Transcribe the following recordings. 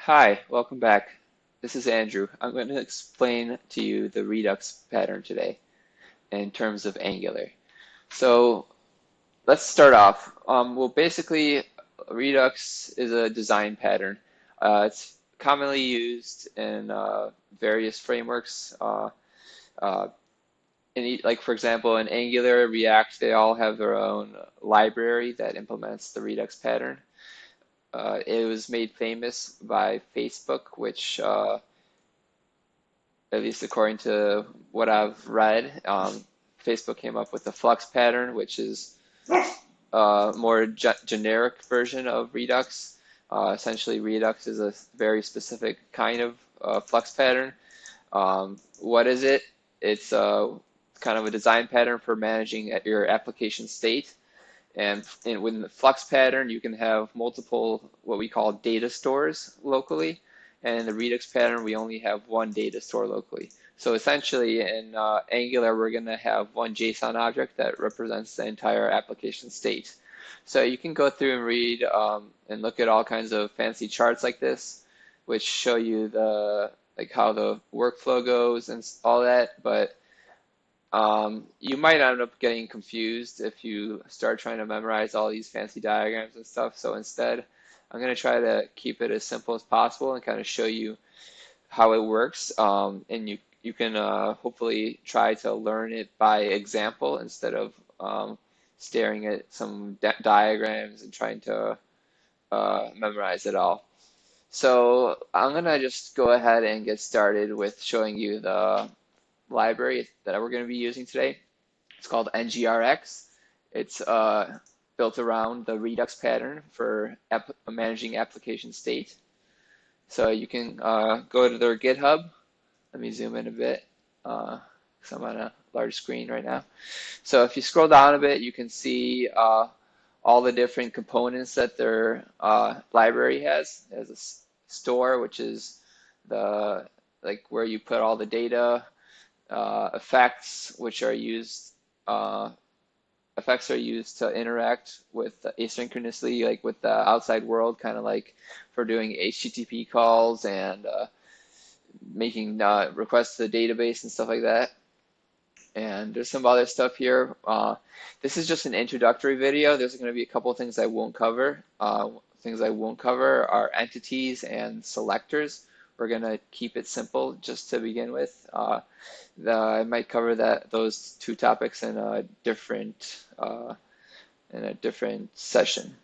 Hi, welcome back. This is Andrew. I'm going to explain to you the Redux pattern today in terms of Angular. So let's start off. Well, basically, Redux is a design pattern. It's commonly used in various frameworks. Uh, like for example, in Angular, React, they all have their own library that implements the Redux pattern. It was made famous by Facebook, which at least according to what I've read, Facebook came up with the Flux pattern, which is a more generic version of Redux. Essentially, Redux is a very specific kind of Flux pattern. What is it? It's kind of a design pattern for managing your application state. And within the Flux pattern, you can have multiple what we call data stores locally. And in the Redux pattern, we only have one data store locally. So essentially, in Angular, we're going to have one JSON object that represents the entire application state. So you can go through and read and look at all kinds of fancy charts like this, which show you the like how the workflow goes and all that. But you might end up getting confused if you start trying to memorize all these fancy diagrams and stuff. So instead, I'm going to try to keep it as simple as possible and kind of show you how it works. And you can hopefully try to learn it by example instead of staring at some diagrams and trying to memorize it all. So I'm going to just go ahead and get started with showing you the library that we're going to be using today. It's called NgRx. It's built around the Redux pattern for managing application state. So you can go to their GitHub. Let me zoom in a bit because I'm on a large screen right now. So if you scroll down a bit, you can see all the different components that their library has. It has a store, which is the like where you put all the data. Effects, which are used, effects are used to interact with asynchronously, like with the outside world, kind of like for doing HTTP calls and making requests to the database and stuff like that. And there's some other stuff here. This is just an introductory video. There's going to be a couple of things I won't cover. Things I won't cover are entities and selectors. We're going to keep it simple just to begin with. I might cover those two topics in a different session.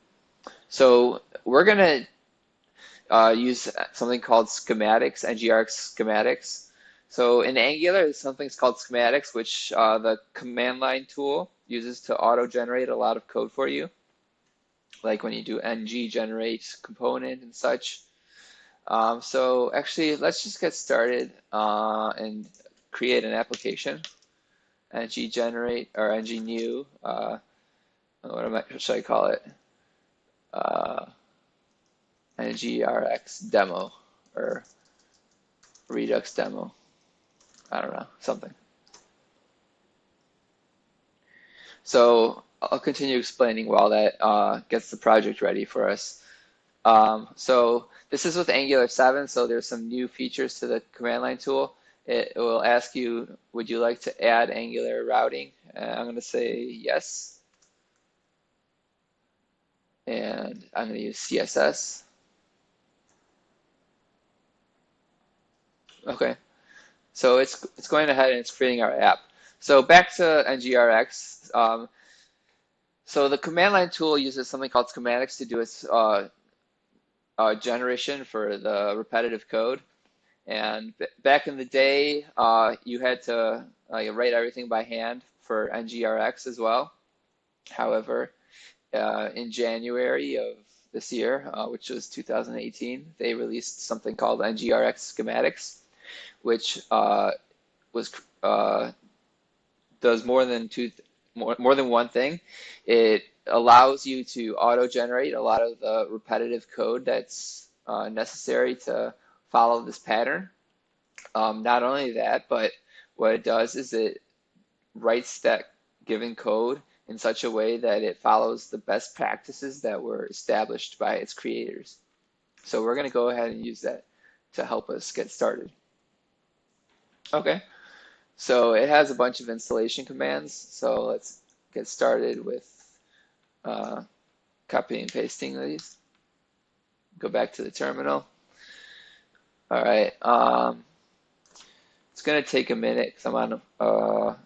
So we're going to use something called schematics, NgRx schematics. So in Angular, there's something called schematics, which the command line tool uses to auto-generate a lot of code for you, like when you do ng generate component and such. So actually, let's just get started and create an application. Ng generate or ng new. What should I call it? NgRx demo or Redux demo. I don't know, something. So I'll continue explaining while that gets the project ready for us. So this is with Angular 7, so there's some new features to the command line tool. It will ask you, would you like to add Angular routing? I'm going to say yes. And I'm going to use CSS. Okay. So it's going ahead and it's creating our app. So back to NgRx. So the command line tool uses something called schematics to do its generation for the repetitive code. And back in the day, you had to write everything by hand for NgRx as well. However, in January of this year, which was 2018, they released something called NgRx schematics, which does more than one thing. It allows you to auto-generate a lot of the repetitive code that's necessary to follow this pattern. Not only that, but what it does is it writes that given code in such a way that it follows the best practices that were established by its creators. So we're going to go ahead and use that to help us get started. Okay, so it has a bunch of installation commands. So let's get started with copying and pasting these. Go back to the terminal. All right, it's going to take a minute because I'm on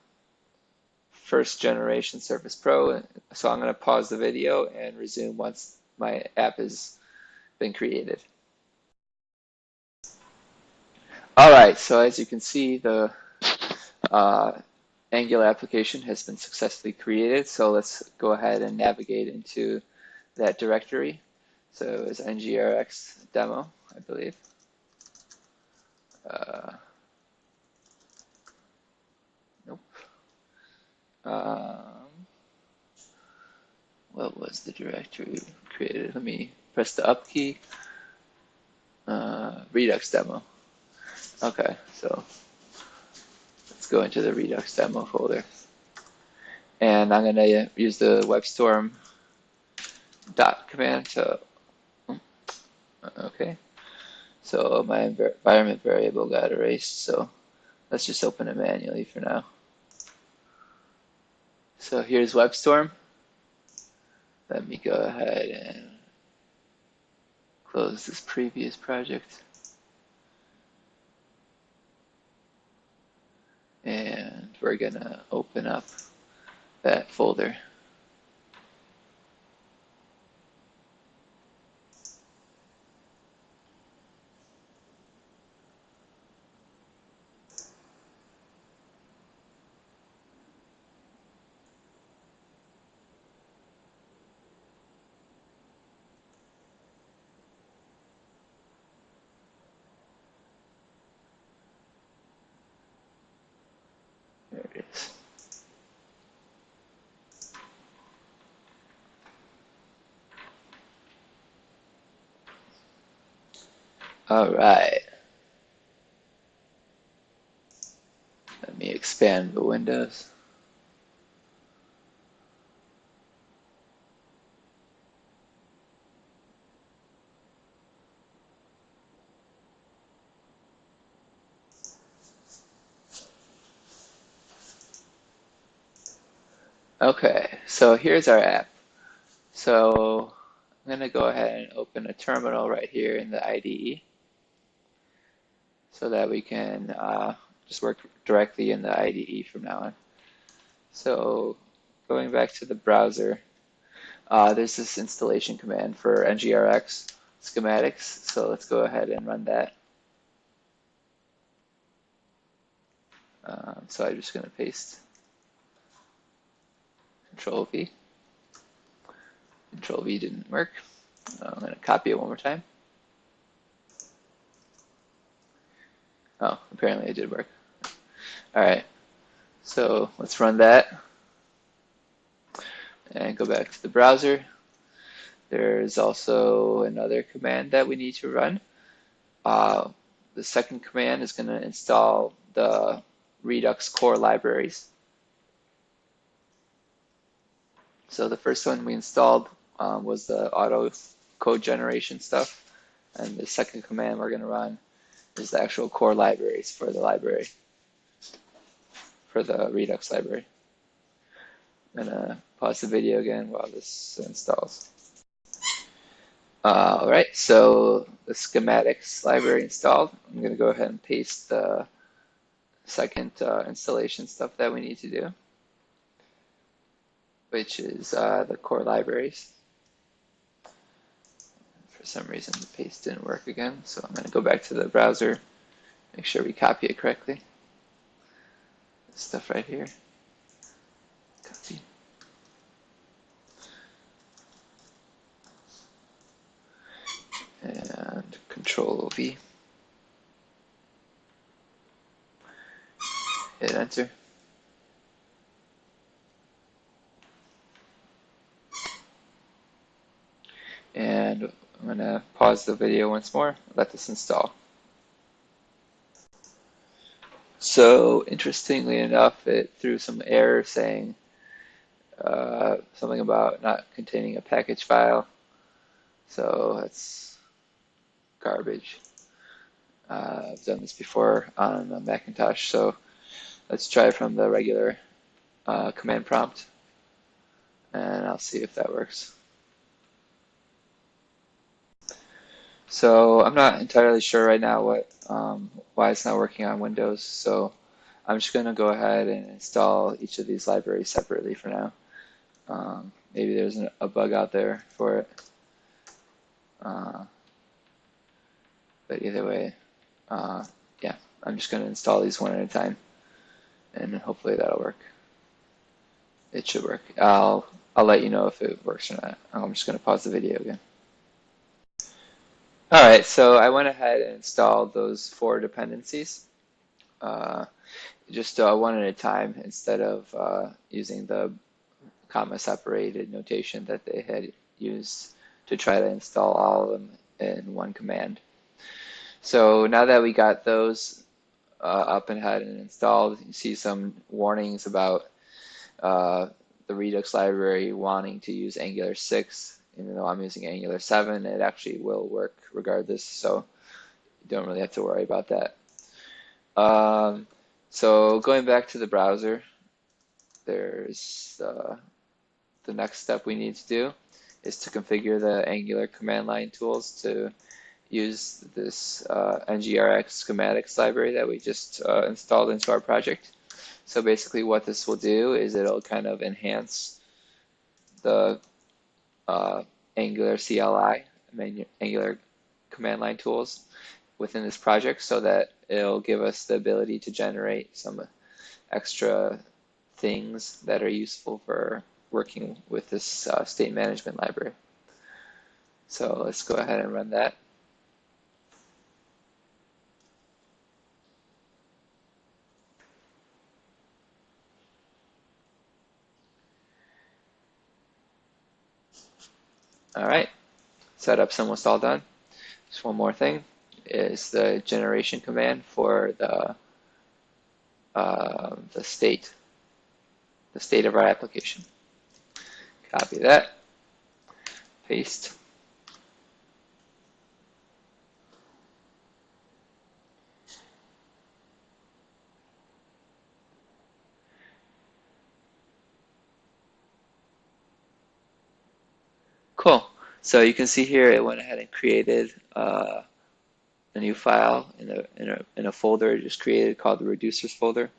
first generation Surface Pro. So I'm going to pause the video and resume once my app has been created. All right, so as you can see, the Angular application has been successfully created. So let's go ahead and navigate into that directory. So it's NgRx demo, I believe. Nope. What was the directory created? Let me press the up key. Redux demo. Okay, so let's go into the Redux demo folder. And I'm going to use the WebStorm dot command to, okay. So my environment variable got erased, so let's just open it manually for now. So here's WebStorm. Let me go ahead and close this previous project. And we're gonna open up that folder. There it is. All right. Let me expand the windows. Okay, so here's our app. So I'm going to go ahead and open a terminal right here in the IDE so that we can just work directly in the IDE from now on. So going back to the browser, there's this installation command for NgRx schematics. So let's go ahead and run that. So I'm just going to paste Control V. Control V didn't work. I'm going to copy it one more time. Oh, apparently it did work. All right, so let's run that and go back to the browser. There's also another command that we need to run. The second command is going to install the Redux core libraries. So the first one we installed was the auto code generation stuff, and the second command we're going to run is the actual core libraries for the library, for the Redux library. I'm going to pause the video again while this installs. All right, so the schematics library installed. I'm going to go ahead and paste the second installation stuff that we need to do, which is the core libraries. For some reason, the paste didn't work again, so I'm going to go back to the browser, make sure we copy it correctly. This stuff right here. Copy. And Control V. Hit enter. And I'm going to pause the video once more, let this install. So interestingly enough, it threw some error saying something about not containing a package file. So let's garbage. I've done this before on Macintosh, so let's try it from the regular command prompt, and I'll see if that works. So I'm not entirely sure right now why it's not working on Windows, so I'm just going to go ahead and install each of these libraries separately for now. Maybe there's a bug out there for it. But either way, yeah, I'm just going to install these one at a time, and hopefully that'll work. It should work. I'll let you know if it works or not. I'm just going to pause the video again. All right, so I went ahead and installed those 4 dependencies, just one at a time instead of using the comma-separated notation that they had used to try to install all of them in one command. So now that we got those up and had and installed, you see some warnings about the Redux library wanting to use Angular 6. Even though I'm using Angular 7, it actually will work regardless, so you don't really have to worry about that. So going back to the browser, there's the next step we need to do is to configure the Angular command line tools to use this NgRx schematics library that we just installed into our project. So basically what this will do is it'll kind of enhance the Angular CLI, Angular command line tools within this project so that it'll give us the ability to generate some extra things that are useful for working with this state management library. So let's go ahead and run that. All right, setup's almost all done. Just one more thing is the generation command for the state of our application. Copy that, paste. Cool. So you can see here it went ahead and created a new file in a folder it just created called the reducers folder.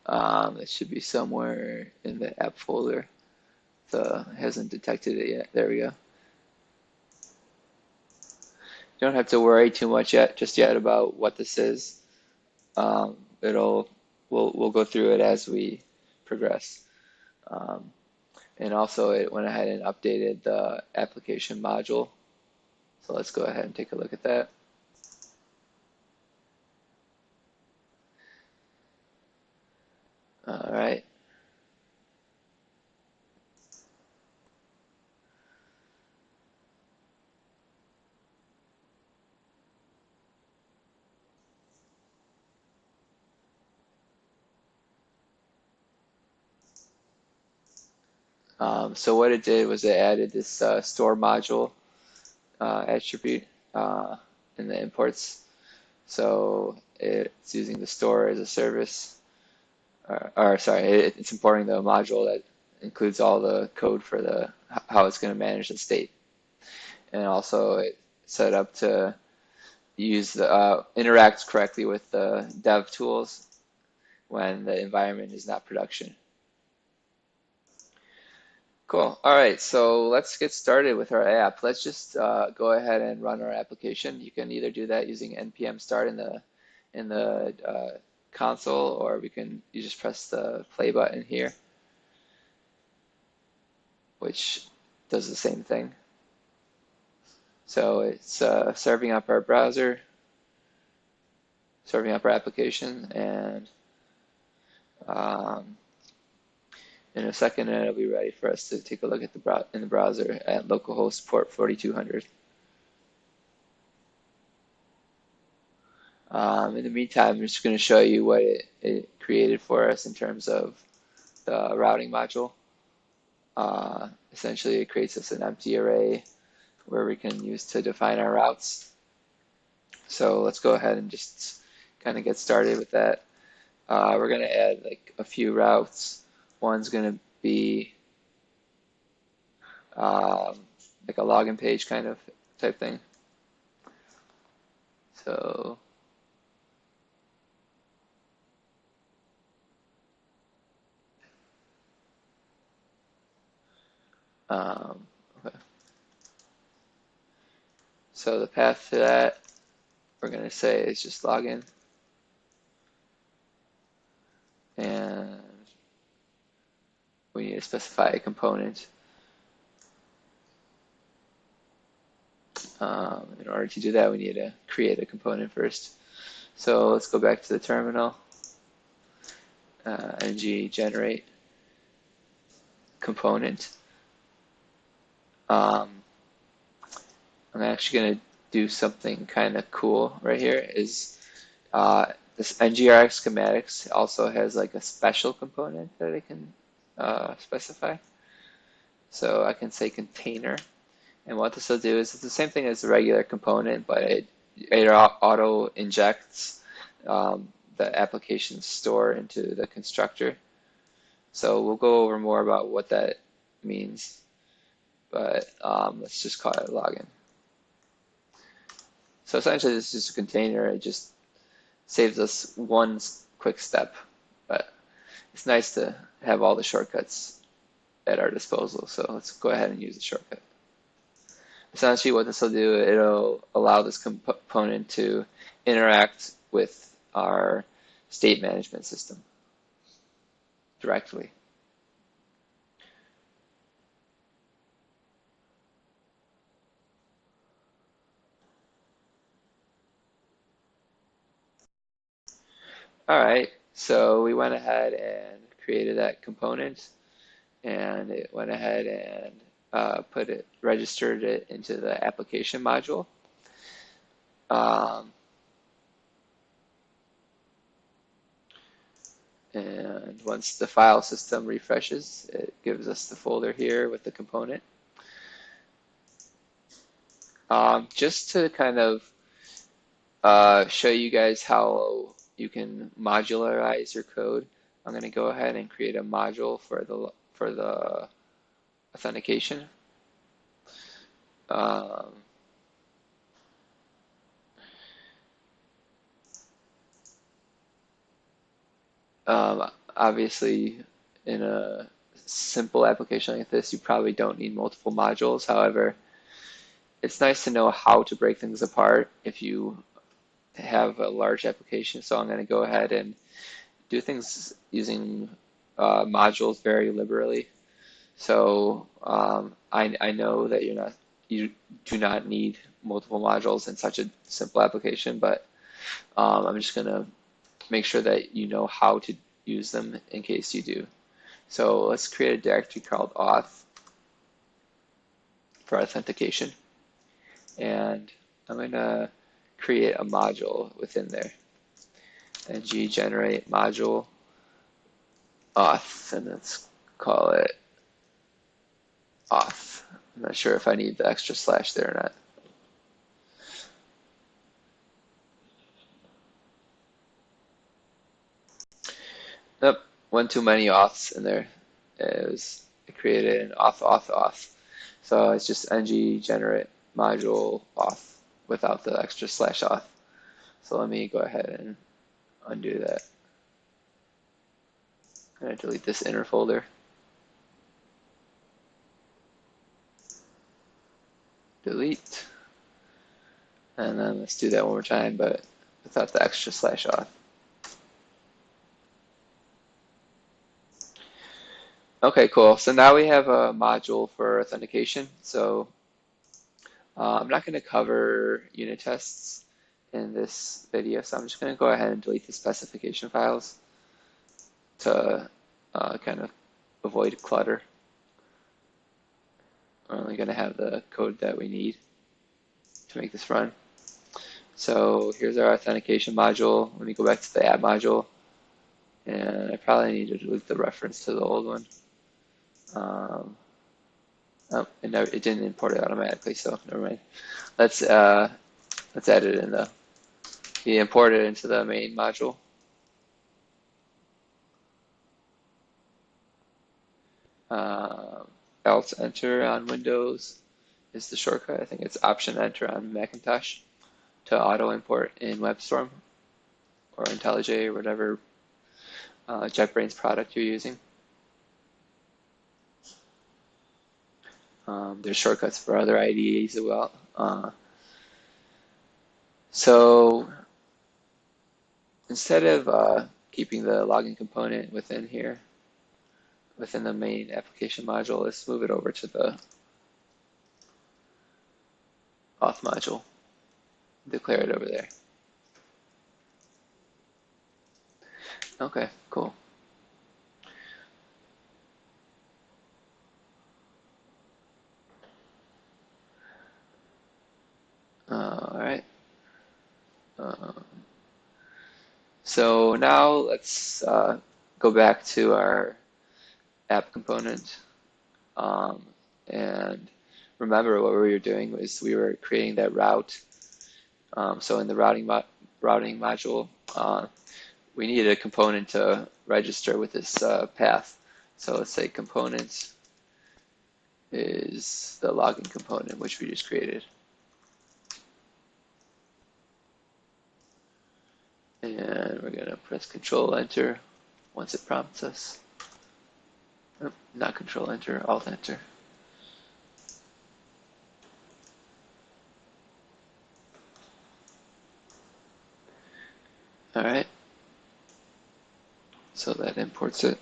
It should be somewhere in the app folder. It hasn't detected it yet. There we go. You don't have to worry too much just yet about what this is. We'll go through it as we progress. And also it went ahead and updated the application module. So let's go ahead and take a look at that. All right. So what it did was it added this store module attribute in the imports. So it's using the store as a service, or sorry, it's importing the module that includes all the code for how it's going to manage the state. And also it's set up to use the interact correctly with the dev tools when the environment is not production. Cool. All right, so let's get started with our app. Let's just go ahead and run our application. You can either do that using npm start in the console, or you just press the play button here, which does the same thing. So it's serving up our browser, serving up our application, and in a second, it'll be ready for us to take a look at in the browser at localhost port 4200. In the meantime, I'm just going to show you what it created for us in terms of the routing module. Essentially, it creates us an empty array where we can use to define our routes. So let's go ahead and just kind of get started with that. We're going to add like a few routes. One's going to be like a login page kind of type thing. So okay. So the path to that we're going to say is just login, and we need to specify a component. In order to do that, we need to create a component first. So let's go back to the terminal, NgGenerate component. I'm actually going to do something kind of cool right here. Is this NgRx schematics also has like a special component that I can specify. So I can say container. And what this will do is it's the same thing as the regular component, but it auto injects the application store into the constructor. So we'll go over more about what that means, but let's just call it login. So essentially this is just a container. It just saves us one quick step, but it's nice to have all the shortcuts at our disposal. So let's go ahead and use the shortcut. Essentially what this will do, it'll allow this component to interact with our state management system directly. All right, so we went ahead and created that component, and it went ahead and registered it into the application module. And once the file system refreshes, it gives us the folder here with the component. Just to kind of show you guys how you can modularize your code, I'm going to go ahead and create a module for the authentication. Obviously, in a simple application like this, you probably don't need multiple modules. However, it's nice to know how to break things apart if you have a large application. So I'm going to go ahead and do things using modules very liberally. So I know that you do not need multiple modules in such a simple application, but I'm just going to make sure that you know how to use them in case you do. So let's create a directory called auth for authentication, and I'm going to create a module within there. NgGenerate module auth, and let's call it auth. I'm not sure if I need the extra slash there or not. Nope, one too many auths in there. It created an auth. So it's just NgGenerate module auth without the extra slash auth. So let me go ahead and undo that. I'm going to delete this inner folder. Delete. And then let's do that one more time, but without the extra slash auth. Okay, cool. So now we have a module for authentication. So I'm not going to cover unit tests in this video, so I'm just going to go ahead and delete the specification files to kind of avoid clutter. We're only going to have the code that we need to make this run. So here's our authentication module. Let me go back to the app module, and I probably need to delete the reference to the old one. Oh, it didn't import it automatically, so never mind. Let's add it in the. We import it into the main module. Alt enter on Windows is the shortcut. I think it's Option enter on Macintosh to auto import in WebStorm or IntelliJ or whatever JetBrains product you're using. There's shortcuts for other IDEs as well. So instead of keeping the login component within here, within the main application module, let's move it over to the auth module. Declare it over there. Okay, cool. All right. So now let's go back to our app component. And remember what we were doing was we were creating that route. So in the routing module, we needed a component to register with this path. So let's say component is the login component, which we just created. And we're going to press Control Enter once it prompts us. Oh, not Control Enter, Alt Enter. All right. So that imports it.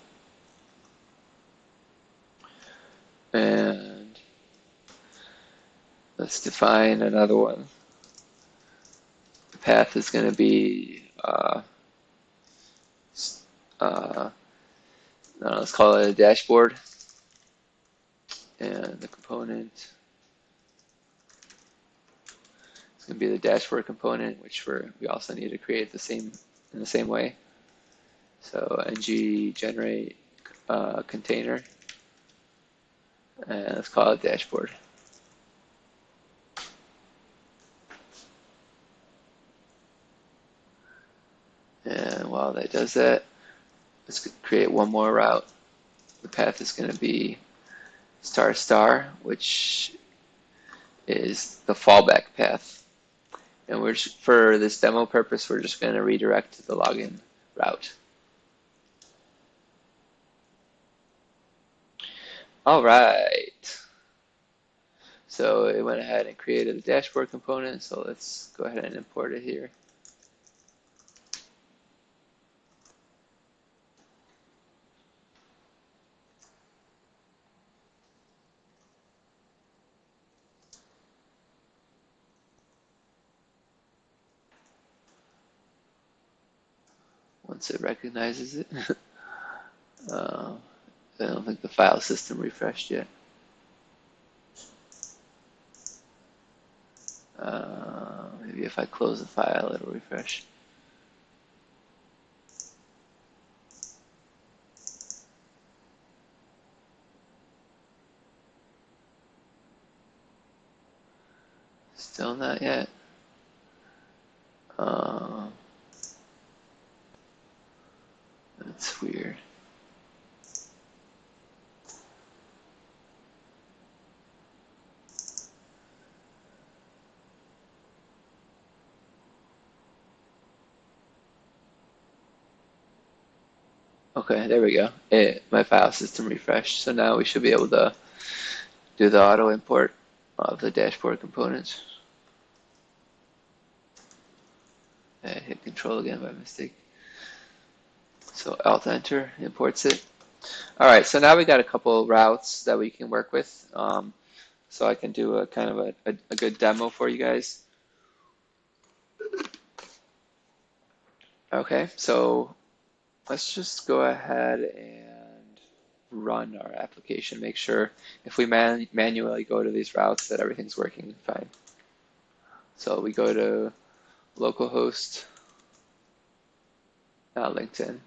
And let's define another one. The path is going to be, let's call it a dashboard. And the component is going to be the dashboard component, which we also need to create in the same way. So ng generate container, and let's call it dashboard. And while that does that, let's create one more route. The path is going to be ***, which is the fallback path. And for this demo purpose, we're just going to redirect to the login route. All right. So it went ahead and created the dashboard component. So let's go ahead and import it here. Once it recognizes it. I don't think the file system refreshed yet. Maybe if I close the file, it'll refresh. Still not yet. That's weird. Okay, there we go. My file system refreshed, so now we should be able to do the auto import of the dashboard components. I hit Control again by mistake. So Alt Enter imports it. All right, so now we got a couple routes that we can work with. So I can do a kind of a good demo for you guys. Okay, so let's just go ahead and run our application. Make sure if we manually go to these routes that everything's working fine. So we go to localhost, not LinkedIn.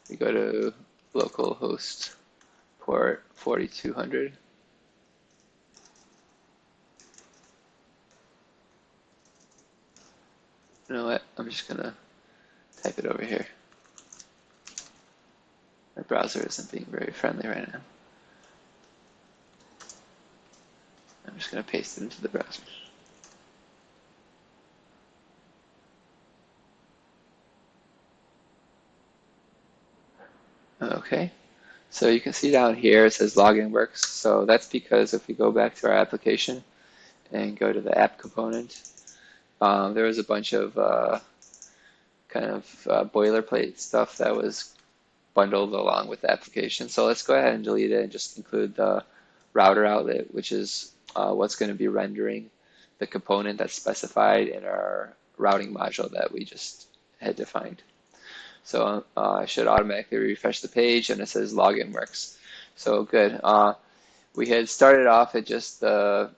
We go to localhost port 4200. You know what? I'm just gonna type it over here. My browser isn't being very friendly right now. I'm just gonna paste it into the browser. Okay, so you can see down here it says login works. So that's because if we go back to our application and go to the app component, there was a bunch of boilerplate stuff that was bundled along with the application. So let's go ahead and delete it and just include the router outlet, which is what's going to be rendering the component that's specified in our routing module that we just had defined. So I should automatically refresh the page and it says login works. So good. We had started off at just the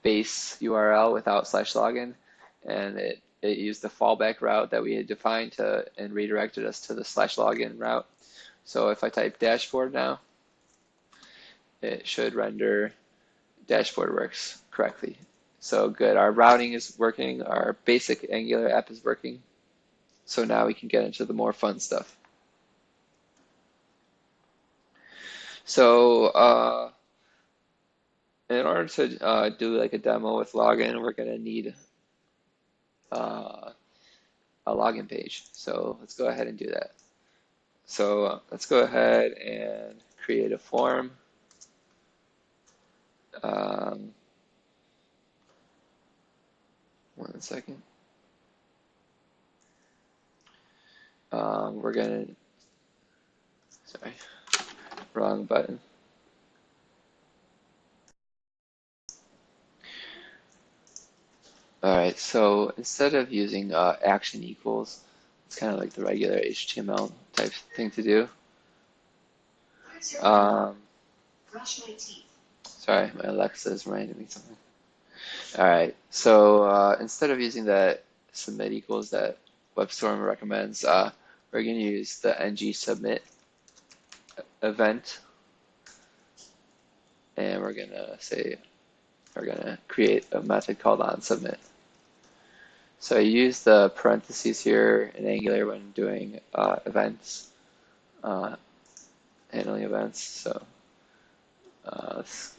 base URL without /login, and it used the fallback route that we had defined and redirected us to the /login route. So if I type dashboard now, it should render dashboard works correctly. So good. Our routing is working. Our basic Angular app is working. So now we can get into the more fun stuff. So in order to do like a demo with login, we're going to need a login page. So let's go ahead and do that. So let's go ahead and create a form. One second. We're going to, sorry, wrong button. All right, so instead of using action equals, it's kind of like the regular HTML type thing to do. Sorry, my Alexa is reminding me something. All right, so instead of using that submit equals that WebStorm recommends, we're going to use the ng submit event, and we're going to create a method called onSubmit. So I use the parentheses here in Angular when doing events, handling events. So let's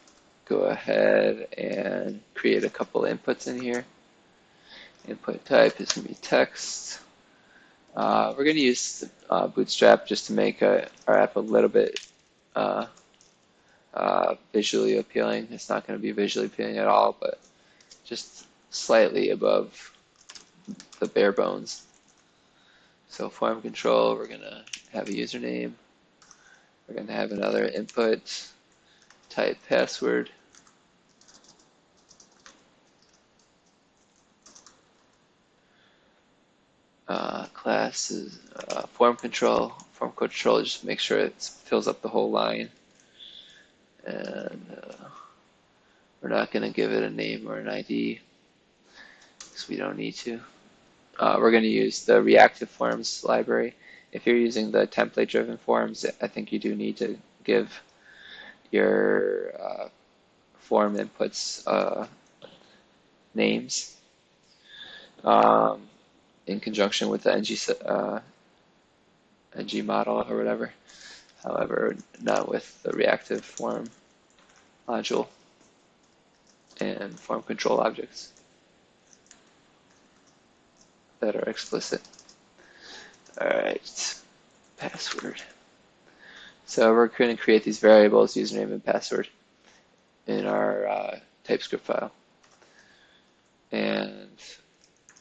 go ahead and create a couple inputs in here. Input type is going to be text. We're going to use Bootstrap just to make our app a little bit visually appealing. It's not going to be visually appealing at all, but just slightly above the bare bones. So form control, we're going to have a username. We're going to have another input, type password. Class is form control. Form control, just make sure it fills up the whole line. And we're not going to give it a name or an ID because we don't need to. We're going to use the reactive forms library. If you're using the template-driven forms, I think you do need to give your form inputs names in conjunction with the ng model or whatever. However, not with the reactive form module and form control objects that are explicit. All right, password. So we're going to create these variables, username and password, in our TypeScript file. And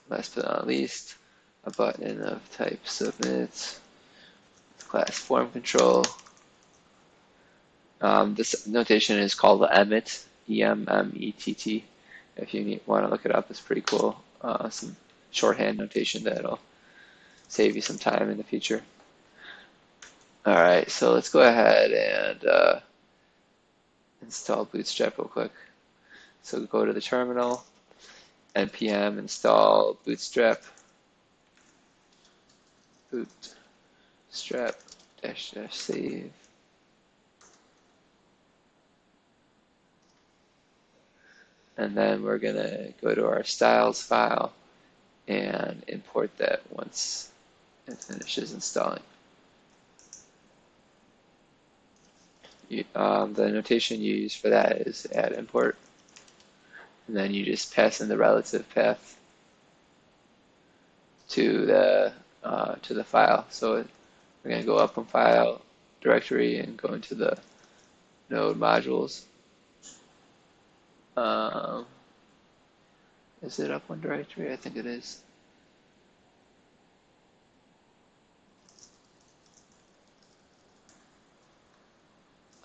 last but not least, a button of type submit, class form control. This notation is called the emmet, E-M-M-E-T-T. If you want to look it up, it's pretty cool. Some shorthand notation that'll save you some time in the future. All right, so let's go ahead and install Bootstrap real quick. So go to the terminal, npm install Bootstrap, bootstrap -- save. And then we're gonna go to our styles file and import that once it finishes installing. The notation you use for that is add import, and then you just pass in the relative path to the file. So we're going to go up on File, Directory, and go into the node modules. Is it up on Directory? I think it is.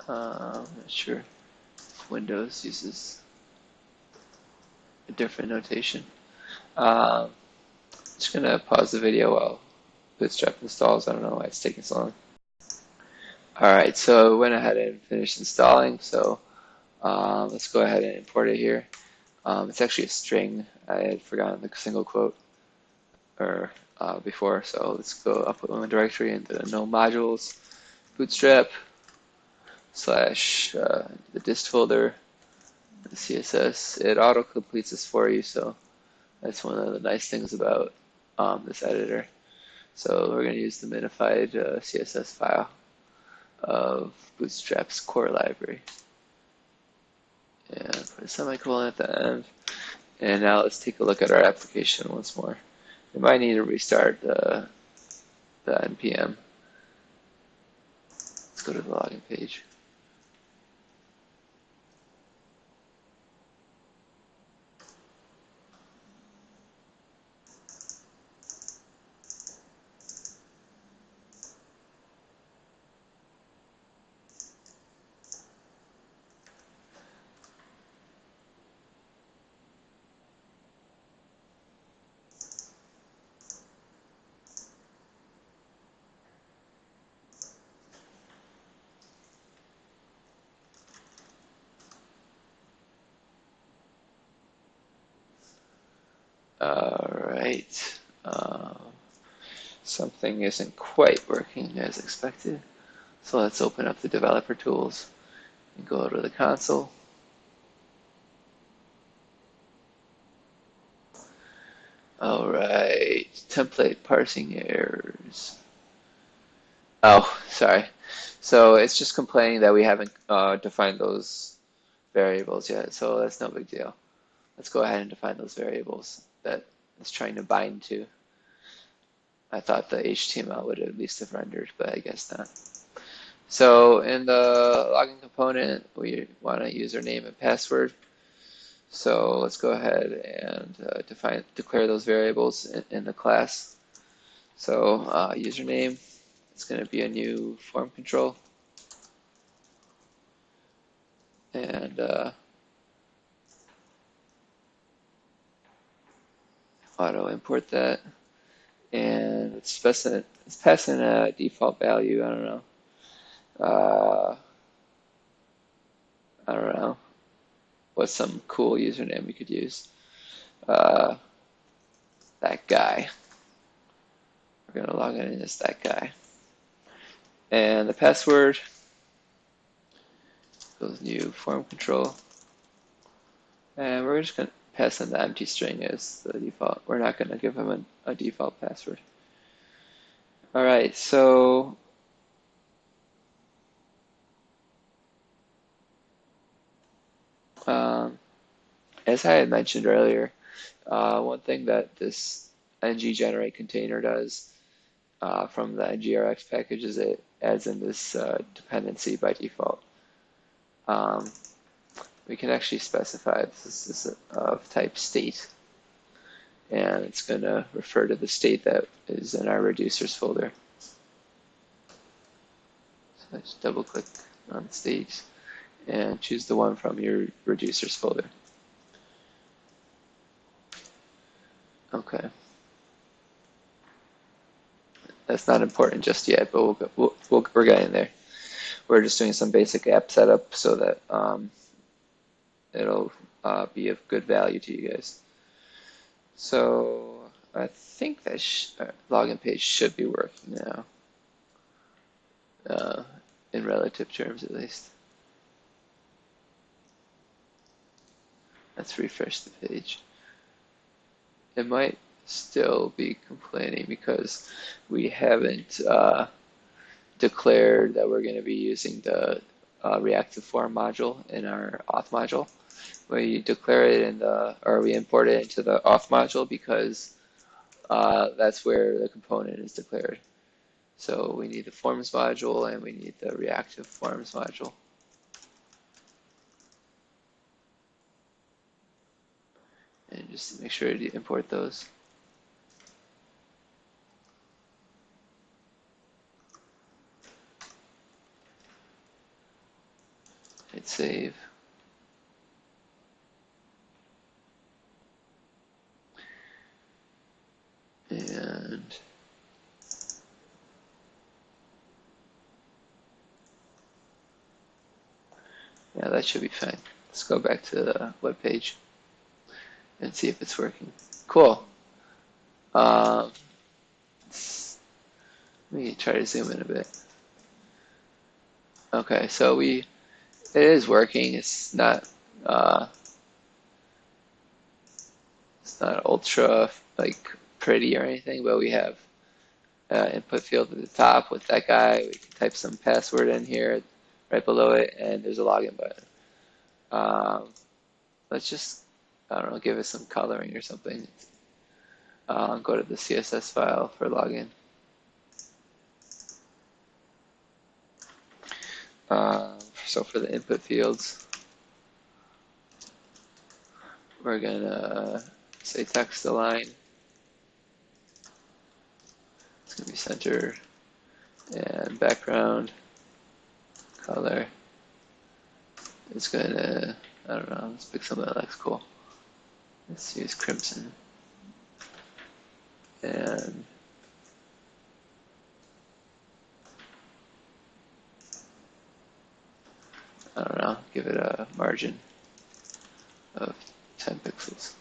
I'm not sure if Windows uses a different notation. Just going to pause the video while Bootstrap installs. I don't know why it's taking so long. Alright, so I went ahead and finished installing, so let's go ahead and import it here. It's actually a string. I had forgotten the single quote before, so let's go up on the directory into no modules, bootstrap, / the dist folder, the CSS. It auto completes this for you, so that's one of the nice things about this editor. So we're going to use the minified CSS file of Bootstrap's core library. And put a semicolon at the end. And now let's take a look at our application once more. We might need to restart the npm. Let's go to the login page. Alright, something isn't quite working as expected. So let's open up the developer tools and go to the console. Alright, template parsing errors. Oh, sorry. So it's just complaining that we haven't defined those variables yet, so that's no big deal. Let's go ahead and define those variables that it's trying to bind to. I thought the HTML would at least have rendered, but I guess not. So in the login component, we want a username and password. So let's go ahead and declare those variables in the class. So username, it's going to be a new form control. And auto import that. And it's passing a default value. I don't know. What's some cool username we could use? That guy. We're going to log in as that guy. And the password goes new form control. And we're just going to pass in the empty string as the default. We're not going to give him a default password. Alright, so as I had mentioned earlier, one thing that this ngGenerate container does from the NgRx package is it adds in this dependency by default. We can actually specify this is of type state, and it's going to refer to the state that is in our reducers folder. So I just double click on state and choose the one from your reducers folder. Okay. That's not important just yet, but we're getting there. We're just doing some basic app setup so that it'll be of good value to you guys. So I think that login page should be working now, in relative terms at least. Let's refresh the page. It might still be complaining because we haven't declared that we're going to be using the reactive form module in our auth module. We declare it in the, or we import it into the auth module because that's where the component is declared. So we need the forms module and we need the reactive forms module. And just make sure to import those. Hit save. And yeah, that should be fine. Let's go back to the web page and see if it's working. Cool. Let me try to zoom in a bit. Okay, so it is working. It's not ultra like pretty or anything, but we have input field at the top with that guy. We can type some password in here right below it, and there's a login button. Let's just, I don't know, give it some coloring or something. Go to the CSS file for login. So for the input fields, we're gonna say text align. It's gonna be center and background color. It's gonna, I don't know, let's pick something that looks cool. Let's use crimson. And I don't know, give it a margin of 10 pixels.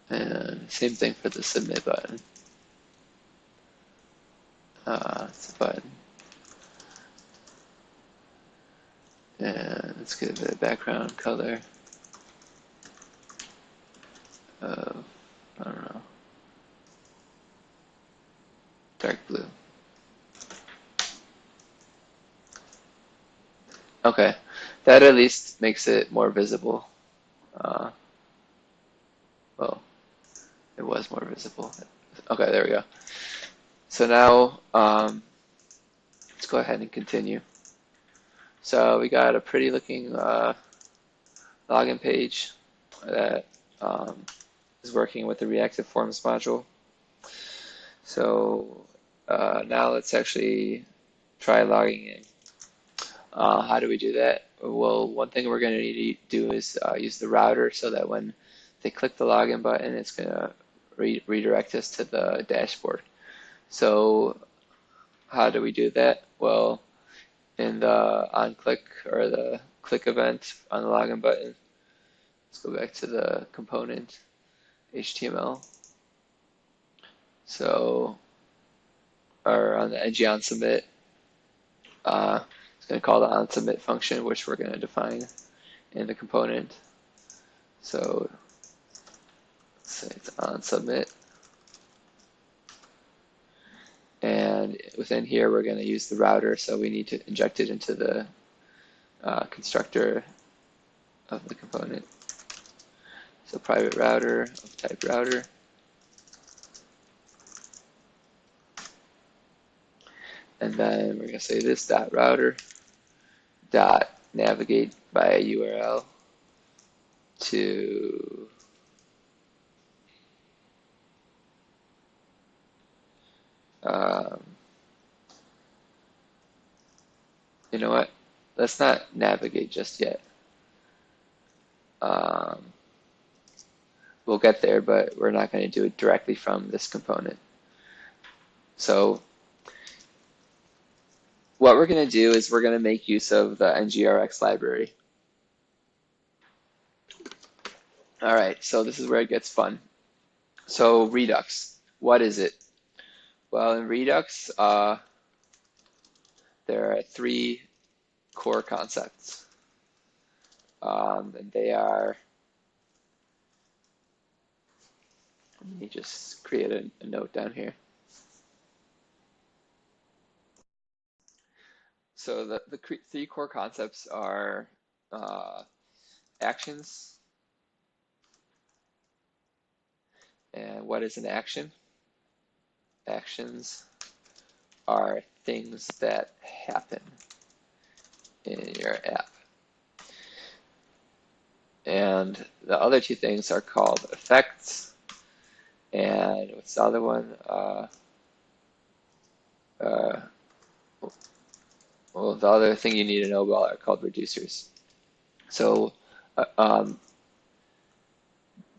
And same thing for the submit button. It's a button. And let's give it a background color of, I don't know, dark blue. Okay, that at least makes it more visible. Well, it was more visible. Okay, there we go. So now, let's go ahead and continue. So we got a pretty looking login page that is working with the reactive forms module. So now let's actually try logging in. How do we do that? Well, one thing we're going to need to do is use the router so that when they click the login button, it's going to redirect us to the dashboard. So how do we do that? Well, in the onClick or the click event on the login button, let's go back to the component HTML. So, or on the NgOnSubmit, it's going to call the onSubmit function, which we're going to define in the component. So, let's say it's onSubmit. And within here, we're going to use the router, so we need to inject it into the constructor of the component. So private router of type router. And then we're going to say this dot router dot navigate by URL to you know what? Let's not navigate just yet. We'll get there, but we're not going to do it directly from this component. So what we're going to do is we're going to make use of the NgRx library. All right, so this is where it gets fun. So Redux, what is it? Well, in Redux, there there are three core concepts. And they are, let me just create a note down here. So the three core concepts are actions. And what is an action? Actions are things that happen in your app. And the other two things are called effects. And what's the other one? Well, the other thing you need to know about are called reducers. So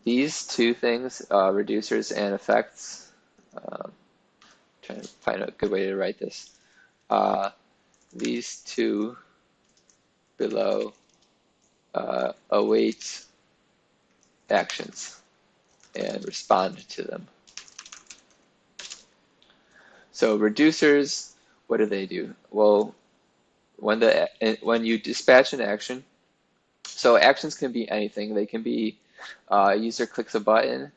these two things, reducers and effects, trying to find a good way to write this. These two below await actions and respond to them. So reducers, what do? Well, when you dispatch an action, so actions can be anything. They can be a user clicks a button,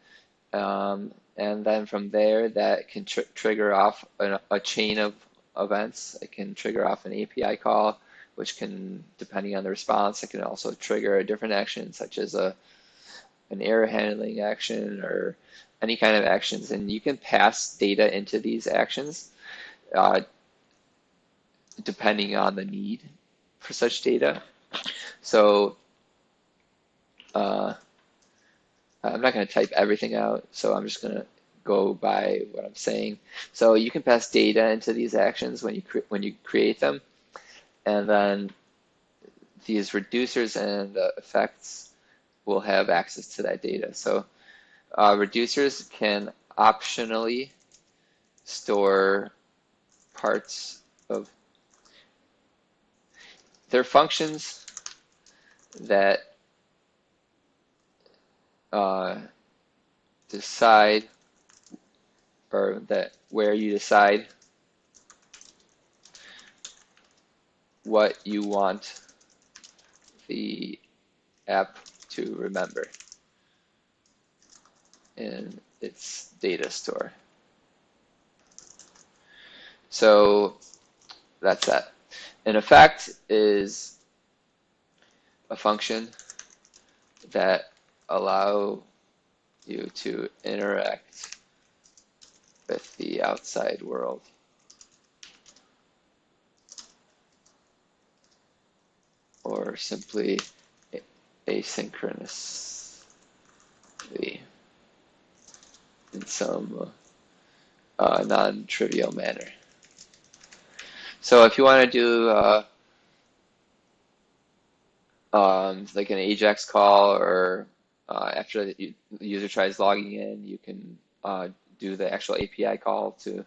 and then from there that can trigger off a chain of events. It can trigger off an API call, which can, depending on the response, it can also trigger a different action, such as an error handling action or any kind of actions. And you can pass data into these actions depending on the need for such data. So I'm not going to type everything out, so I'm just going to go by what I'm saying. So you can pass data into these actions when you create them, and then these reducers and effects will have access to that data. So reducers can optionally store parts of their functions that decide, or that where you decide what you want the app to remember in its data store. So that's that. An effect is a function that allow you to interact with the outside world. Or simply asynchronously in some non-trivial manner. So if you want to do like an AJAX call, or after the user tries logging in, you can do the actual API call to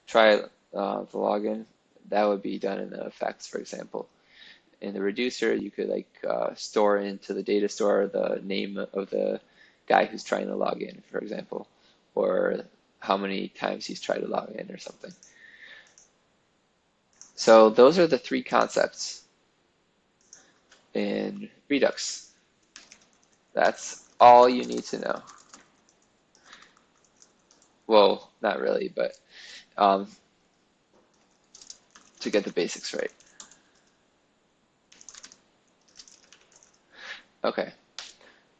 try the login. That would be done in the effects, for example. In the reducer, you could like store into the data store the name of the guy who's trying to log in, for example, or how many times he's tried to log in or something. So those are the three concepts in Redux. That's all you need to know. Well, not really, but to get the basics right. Okay,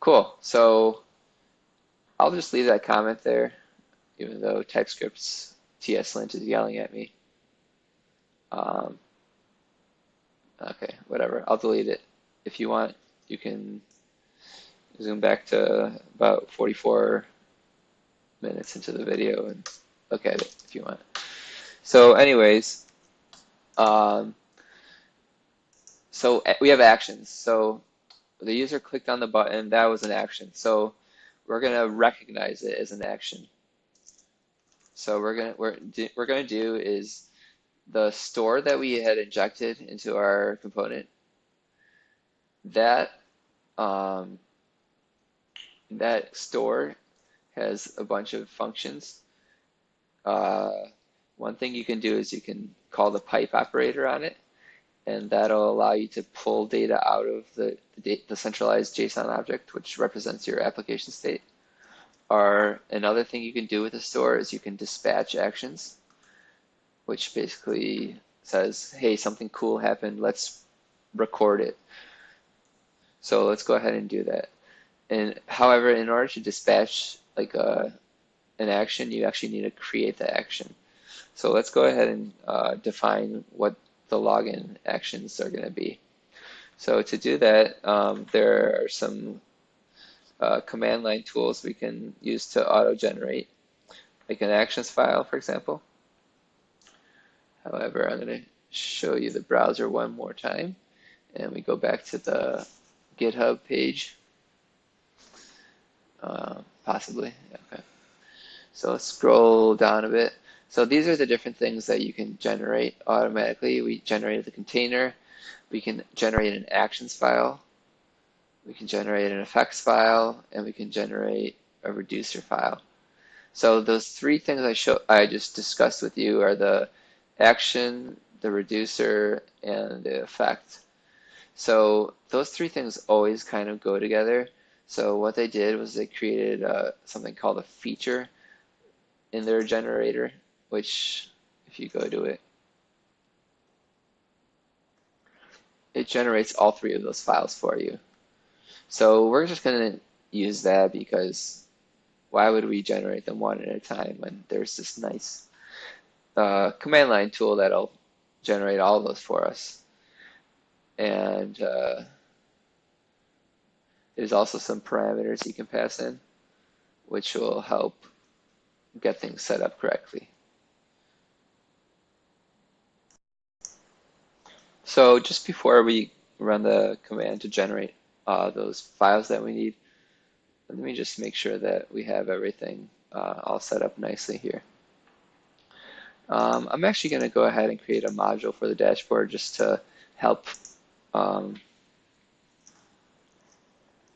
cool. So I'll just leave that comment there, even though TypeScript's TSLint is yelling at me. Okay, whatever. I'll delete it. If you want, you can zoom back to about 44 minutes into the video and look at it if you want. So anyways, so we have actions. So the user clicked on the button, that was an action. So we're gonna recognize it as an action. So we're gonna do is the store that we had injected into our component, that that store has a bunch of functions. One thing you can do is you can call the pipe operator on it, and that'll allow you to pull data out of the centralized JSON object, which represents your application state. Or another thing you can do with the store is you can dispatch actions, which basically says, hey, something cool happened, let's record it. So let's go ahead and do that. And however, in order to dispatch like an action, you actually need to create the action. So let's go ahead and define what the login actions are going to be. So to do that, there are some command line tools we can use to auto-generate, like an actions file, for example. However, I'm going to show you the browser one more time, and we go back to the GitHub page, possibly. Okay. So let's scroll down a bit. So these are the different things that you can generate automatically. We generated the container. We can generate an actions file. We can generate an effects file, and we can generate a reducer file. So those three things I just discussed with you are the action, the reducer, and the effect. So those three things always kind of go together. So what they did was they created something called a feature in their generator, which if you go to it, it generates all three of those files for you. So we're just going to use that because why would we generate them one at a time when there's this nice command line tool that'll generate all of those for us. And there's also some parameters you can pass in, which will help get things set up correctly. So just before we run the command to generate those files that we need, let me just make sure that we have everything all set up nicely here. I'm actually going to go ahead and create a module for the dashboard just to help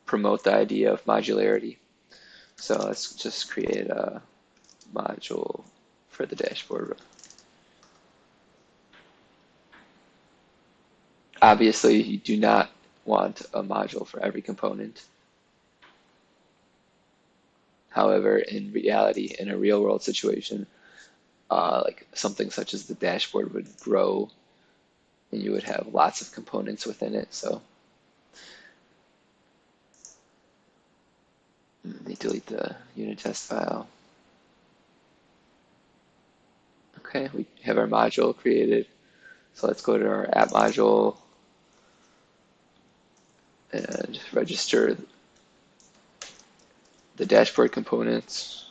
promote the idea of modularity. So let's just create a module for the dashboard. Obviously, you do not want a module for every component. However, in reality, in a real world situation, like something such as the dashboard would grow and you would have lots of components within it. So let me delete the unit test file. Okay, we have our module created. So let's go to our app module and register the dashboard components.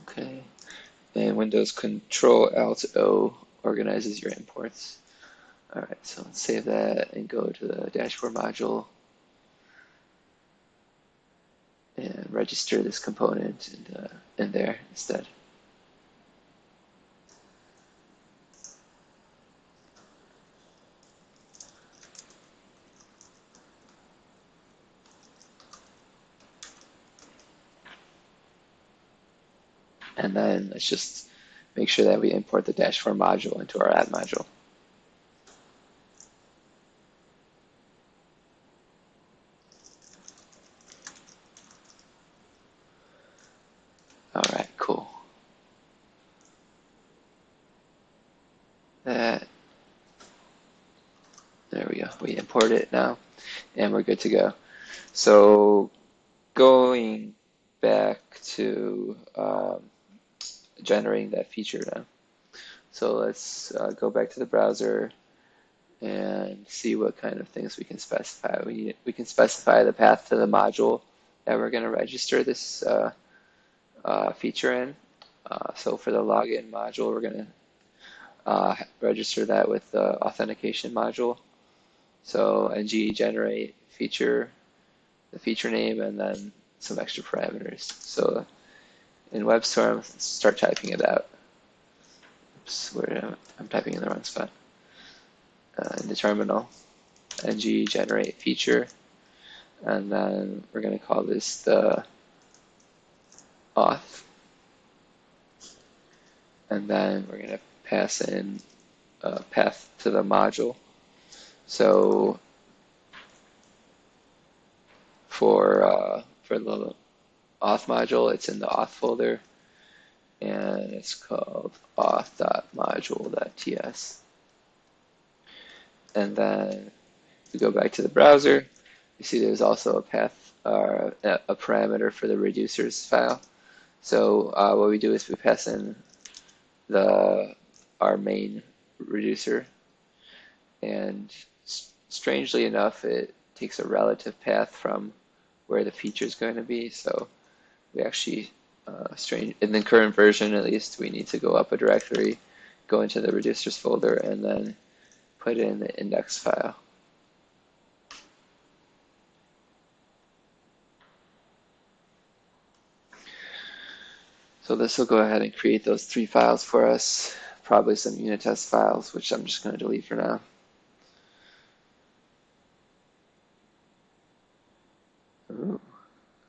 Okay, and Windows Control-Alt-O organizes your imports. All right, so let's save that and go to the dashboard module and register this component in there instead. And then let's just make sure that we import the dashboard module into our app module. All right, cool. There we go. We import it now, and we're good to go. So going back to generating that feature now. So let's go back to the browser and see what kind of things we can specify. We can specify the path to the module that we're going to register this feature in. So for the login module, we're going to register that with the authentication module. So NgGenerate feature, the feature name, and then some extra parameters. So in WebStorm, let's start typing it out. Oops, I'm typing in the wrong spot. In the terminal, NgGenerate feature, and then we're going to call this the auth, and then we're going to pass in a path to the module. So for the auth module, it's in the auth folder, and it's called auth.module.ts. And then we go back to the browser. You see there's also a path, a parameter for the reducers file. So what we do is we pass in our main reducer, and strangely enough, it takes a relative path from where the feature is going to be. So we actually, in the current version at least, we need to go up a directory, go into the reducers folder, and then put in the index file. So this will go ahead and create those 3 files for us, probably some unit test files, which I'm just going to delete for now. Ooh,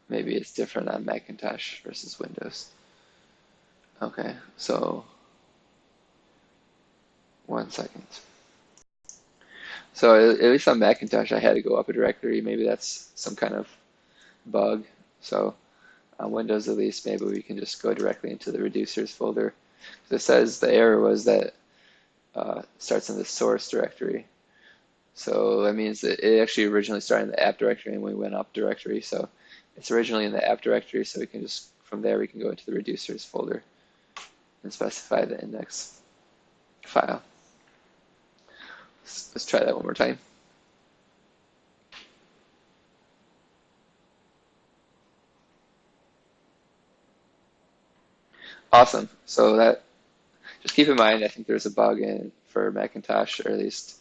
maybe it's different on Macintosh versus Windows. Okay, so 1 second. So at least on Macintosh, I had to go up a directory. Maybe that's some kind of bug. So on Windows, at least, maybe we can just go directly into the reducers folder. It says the error was that starts in the source directory. So that means that it actually originally started in the app directory and we went up directory. So it's originally in the app directory, so we can just, from there, we can go into the reducers folder and specify the index file. Let's try that one more time. Awesome. So that, just keep in mind, I think there's a bug for Macintosh, or at least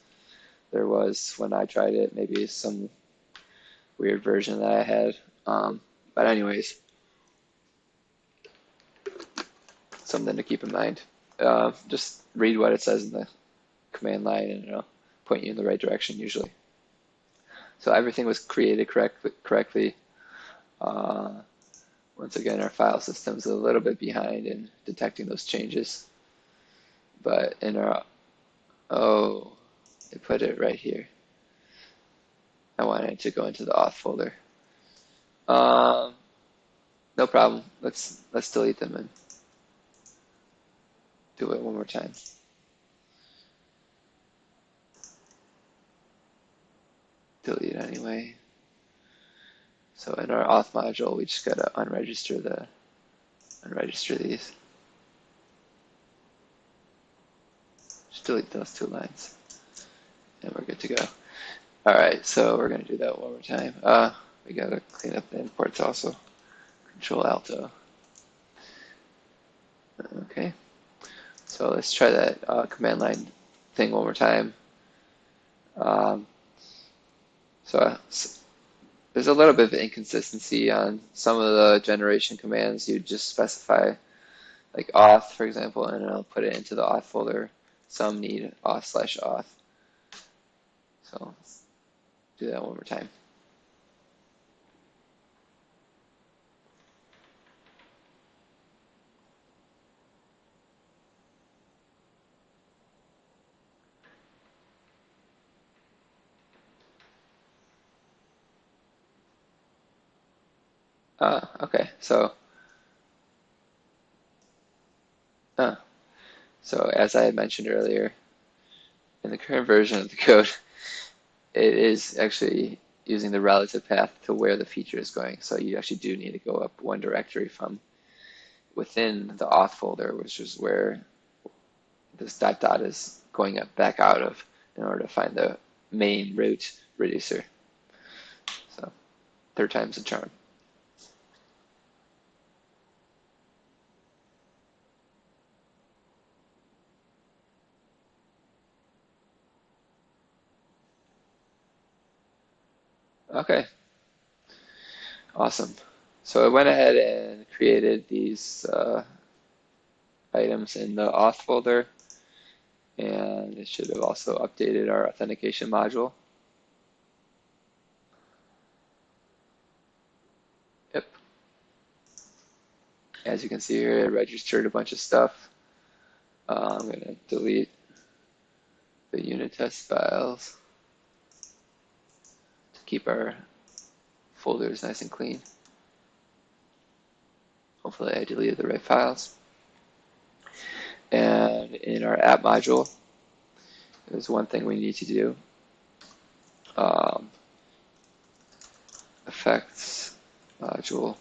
there was when I tried it. Maybe some weird version that I had. But anyways, something to keep in mind. Just read what it says in the command line, and it'll point you in the right direction usually. So everything was created correctly. Once again, our file system's a little bit behind in detecting those changes. But in our, oh, they put it right here. I wanted to go into the auth folder. No problem. Let's delete them and do it one more time. Delete anyway. So in our auth module, we just gotta unregister these. Just delete those 2 lines, and we're good to go. All right, so we're gonna do that one more time. We gotta clean up the imports also. Control Alto. Okay, so let's try that command line thing one more time. So there's a little bit of inconsistency on some of the generation commands. You just specify like auth, for example, and it'll put it into the auth folder. Some need auth/auth. So let's do that one more time. Okay, so as I had mentioned earlier, in the current version of the code, it is actually using the relative path to where the feature is going. So you actually do need to go up 1 directory from within the auth folder, which is where this dot dot is going up back out of in order to find the main root reducer. So 3rd time's a charm. Okay, awesome. So I went ahead and created these items in the auth folder, and it should have also updated our authentication module. Yep. As you can see here, it registered a bunch of stuff. I'm going to delete the unit test files to keep our folders nice and clean. Hopefully I deleted the right files. And in our app module, there's one thing we need to do. Effects module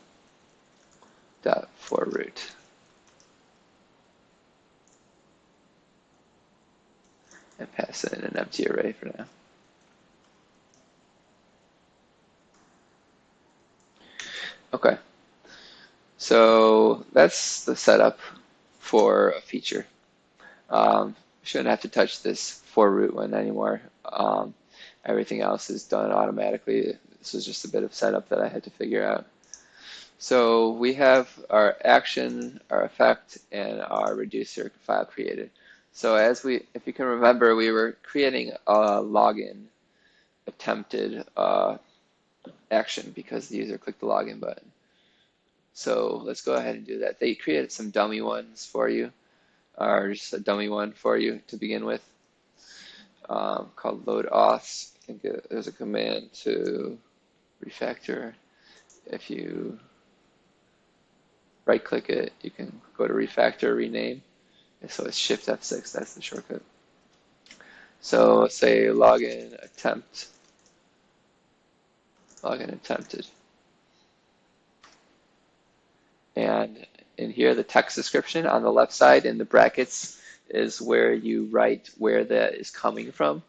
dot for root. And pass in an empty array for now. Okay, so that's the setup for a feature. Shouldn't have to touch this for root one anymore. Everything else is done automatically. This was just a bit of setup that I had to figure out. So we have our action, our effect, and our reducer file created. So if you can remember, we were creating a login attempted action because the user clicked the login button. So let's go ahead and do that. They created some dummy ones for you, or just a dummy one for you to begin with, called load auths. I think there's a command to refactor. If you right click it, you can go to refactor, rename. So it's Shift F6, that's the shortcut. So let's say login attempted. And in here, the text description on the left side in the brackets is where you write where that is coming from.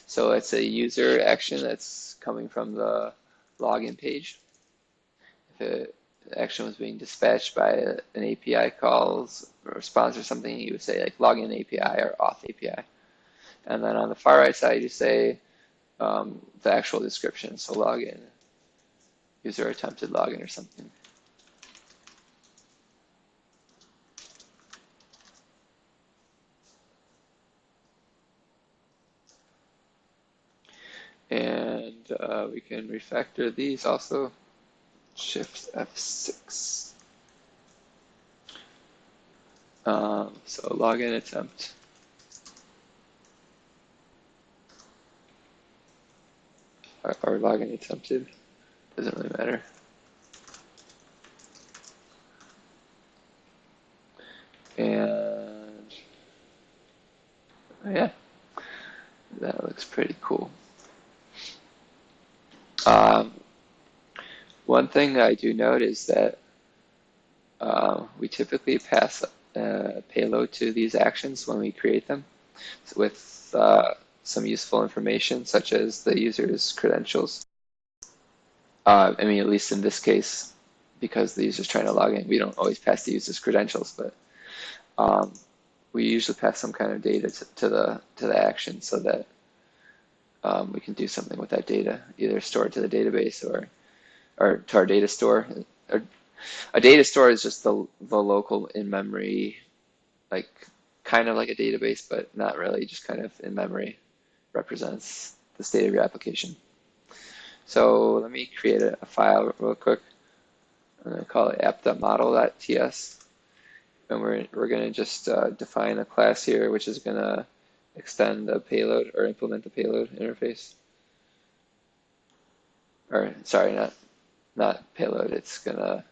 So it's a user action that's coming from the login page. If the action was being dispatched by an API calls or response or something, you would say like login API or auth API. And then on the far right side, you say the actual description. So login, user attempted login or something. And we can refactor these also. Shift F6. So login attempt. Or login attempted. Doesn't really matter. And yeah, that looks pretty cool. One thing I do note is that we typically pass a payload to these actions when we create them with some useful information such as the user's credentials. I mean, at least in this case, because the user's trying to log in, we don't always pass the user's credentials, but we usually pass some kind of data to the action so that we can do something with that data, either store it to the database or to our data store. A data store is just the local in-memory, like kind of like a database, but not really, just kind of in-memory, represents the state of your application. So let me create a file real quick. I'm going to call it app.model.ts. And we're going to just define a class here, which is going to extend the payload or implement the payload interface. Or sorry, not payload. It's gonna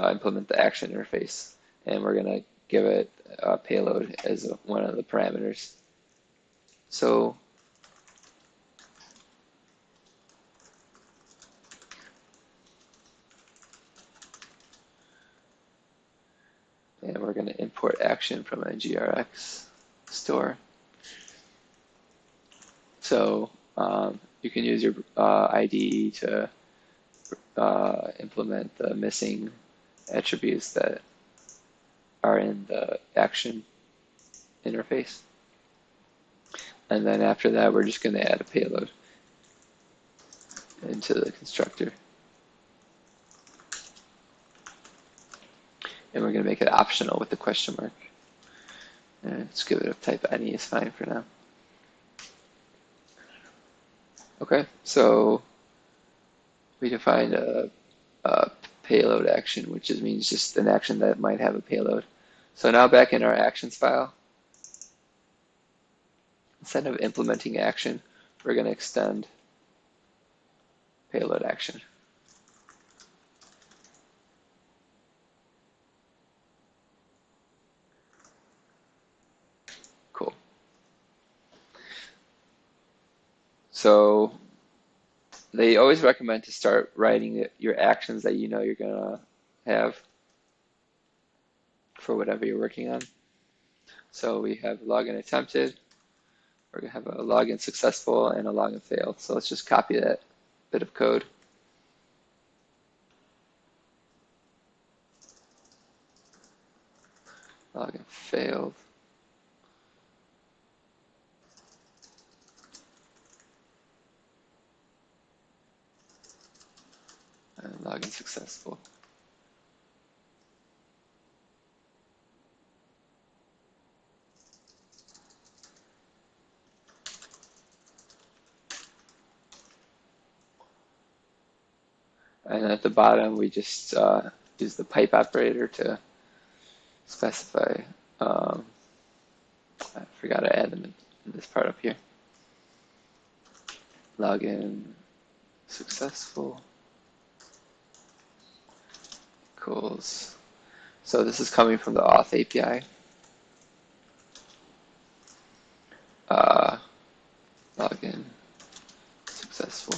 implement the action interface, and we're gonna give it a payload as one of the parameters. So and we're going to import action from NgRx store. So you can use your IDE to implement the missing attributes that are in the action interface. And then after that, we're just going to add a payload into the constructor. And we're going to make it optional with the question mark. And let's give it a type any is fine for now. Okay, so we defined a payload action, which means just an action that might have a payload. So now back in our actions file, instead of implementing action, we're going to extend payload action. Cool. So they always recommend to start writing your actions that you know you're going to have for whatever you're working on. So we have login attempted, we're going to have a login successful and a login failed. So let's just copy that bit of code. Login failed. And login successful. And at the bottom, we just use the pipe operator to specify. I forgot to add them in this part up here. Login successful equals. So this is coming from the auth API. Login successful.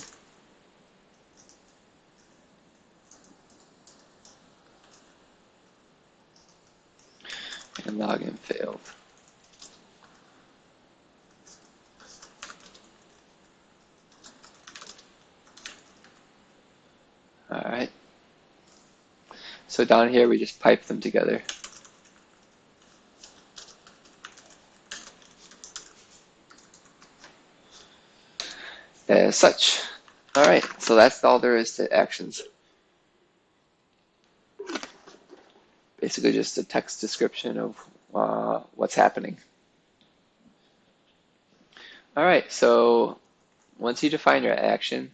And login failed. All right. So down here, we just pipe them together. As such. All right, so that's all there is to actions. Basically just a text description of what's happening. All right, so once you define your action,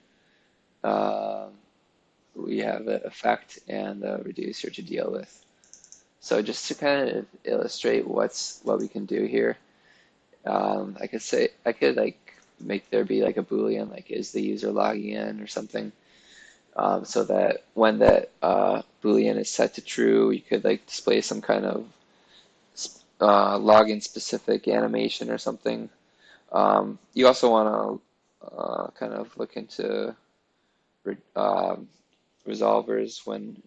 we have the effect and the reducer to deal with. So just to kind of illustrate what we can do here, I could like make there be like a Boolean, like is the user logging in or something, so that when that Boolean is set to true, you could like display some kind of login specific animation or something. You also want to kind of look into resolvers when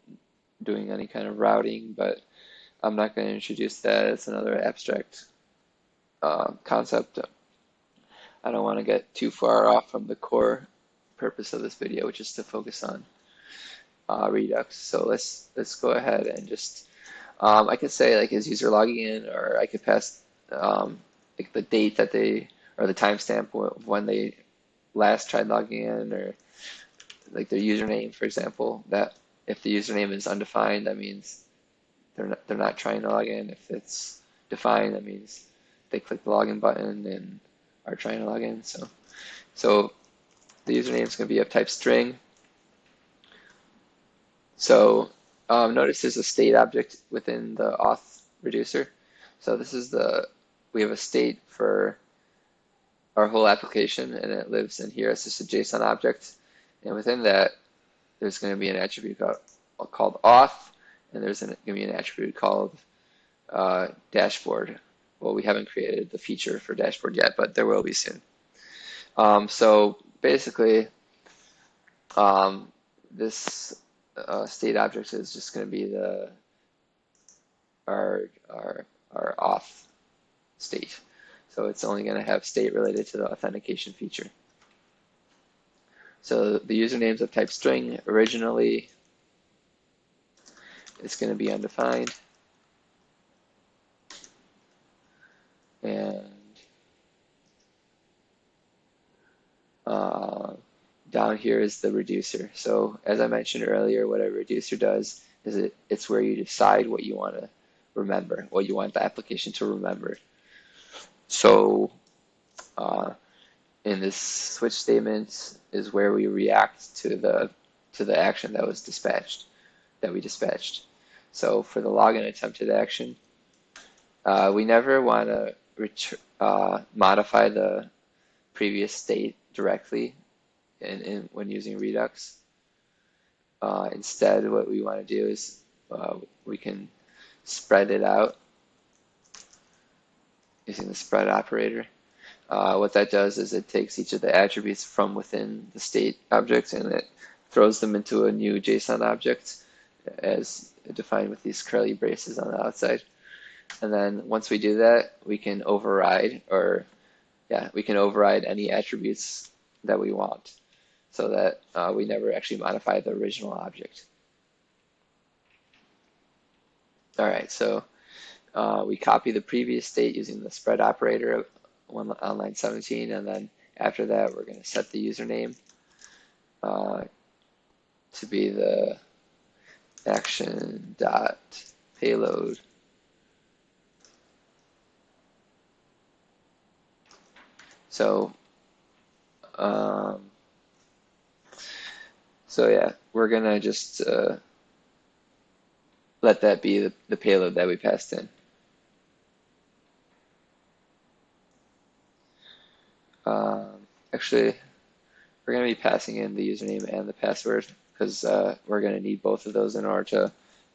doing any kind of routing, but I'm not going to introduce that. It's another abstract concept. I don't want to get too far off from the core purpose of this video, which is to focus on Redux. So let's go ahead and just I could say like is user logging in, or I could pass like the date that they, or the timestamp of when they last tried logging in, or like their username, for example. That if the username is undefined, that means they're not trying to log in. If it's defined, that means they click the login button and are trying to log in. So the username is going to be of type string. So notice there's a state object within the auth reducer. So this is we have a state for our whole application, and it lives in here as just a JSON object. And within that, there's going to be an attribute called auth, and there's going to be an attribute called dashboard. Well, we haven't created the feature for dashboard yet, but there will be soon. So basically, this state object is just going to be our auth state. So it's only going to have state related to the authentication feature. So the username's of type string. Originally, it's going to be undefined. And down here is the reducer. So as I mentioned earlier, what a reducer does is it's where you decide what you want to remember, what you want the application to remember. So in this switch statement is where we react to the action that was dispatched. that we dispatched. So for the login attempted action, we never want to modify the previous state directly when using Redux. Instead, what we want to do is we can spread it out using the spread operator. What that does is it takes each of the attributes from within the state object and it throws them into a new JSON object as defined with these curly braces on the outside. And then once we do that, we can override any attributes that we want so that we never actually modify the original object. All right, so we copy the previous state using the spread operator on line 17, and then after that, we're going to set the username to be the action.payload. So yeah, we're gonna just let that be the payload that we passed in. Actually, we're gonna be passing in the username and the password because we're gonna need both of those in order to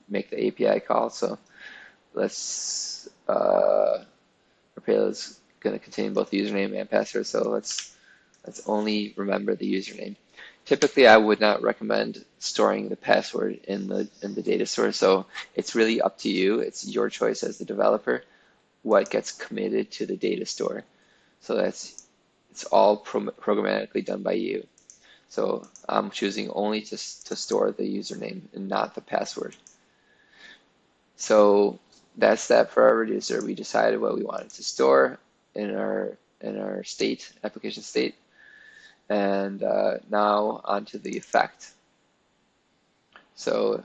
make the API call. So let's our payload's gonna contain both the username and password. So let's only remember the username. Typically, I would not recommend storing the password in the data store. So it's really up to you. It's your choice as the developer what gets committed to the data store. So it's all programmatically done by you. So I'm choosing only to store the username and not the password. So that's that for our reducer. We decided what we wanted to store in our state, application state. And now onto the effect. So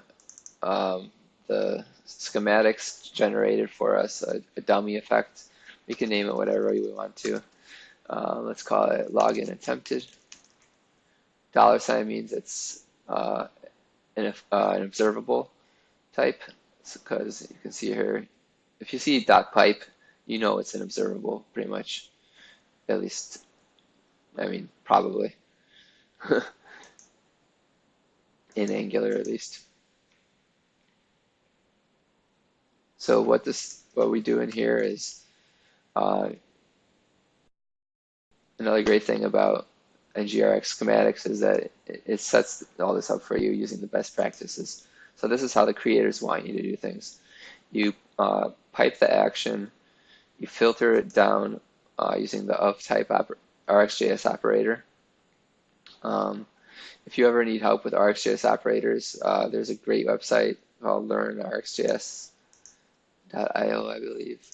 the schematics generated for us a dummy effect. We can name it whatever we want to. Let's call it login attempted. $sign means it's an observable type, because you can see here, if you see .pipe, you know it's an observable pretty much, at least. I mean, probably. In Angular, at least. So what we do in here is another great thing about NgRx schematics is that it sets all this up for you using the best practices. So this is how the creators want you to do things. You pipe the action, you filter it down using the of type RxJs operator. If you ever need help with RxJS operators, there's a great website called learnrxjs.io, I believe.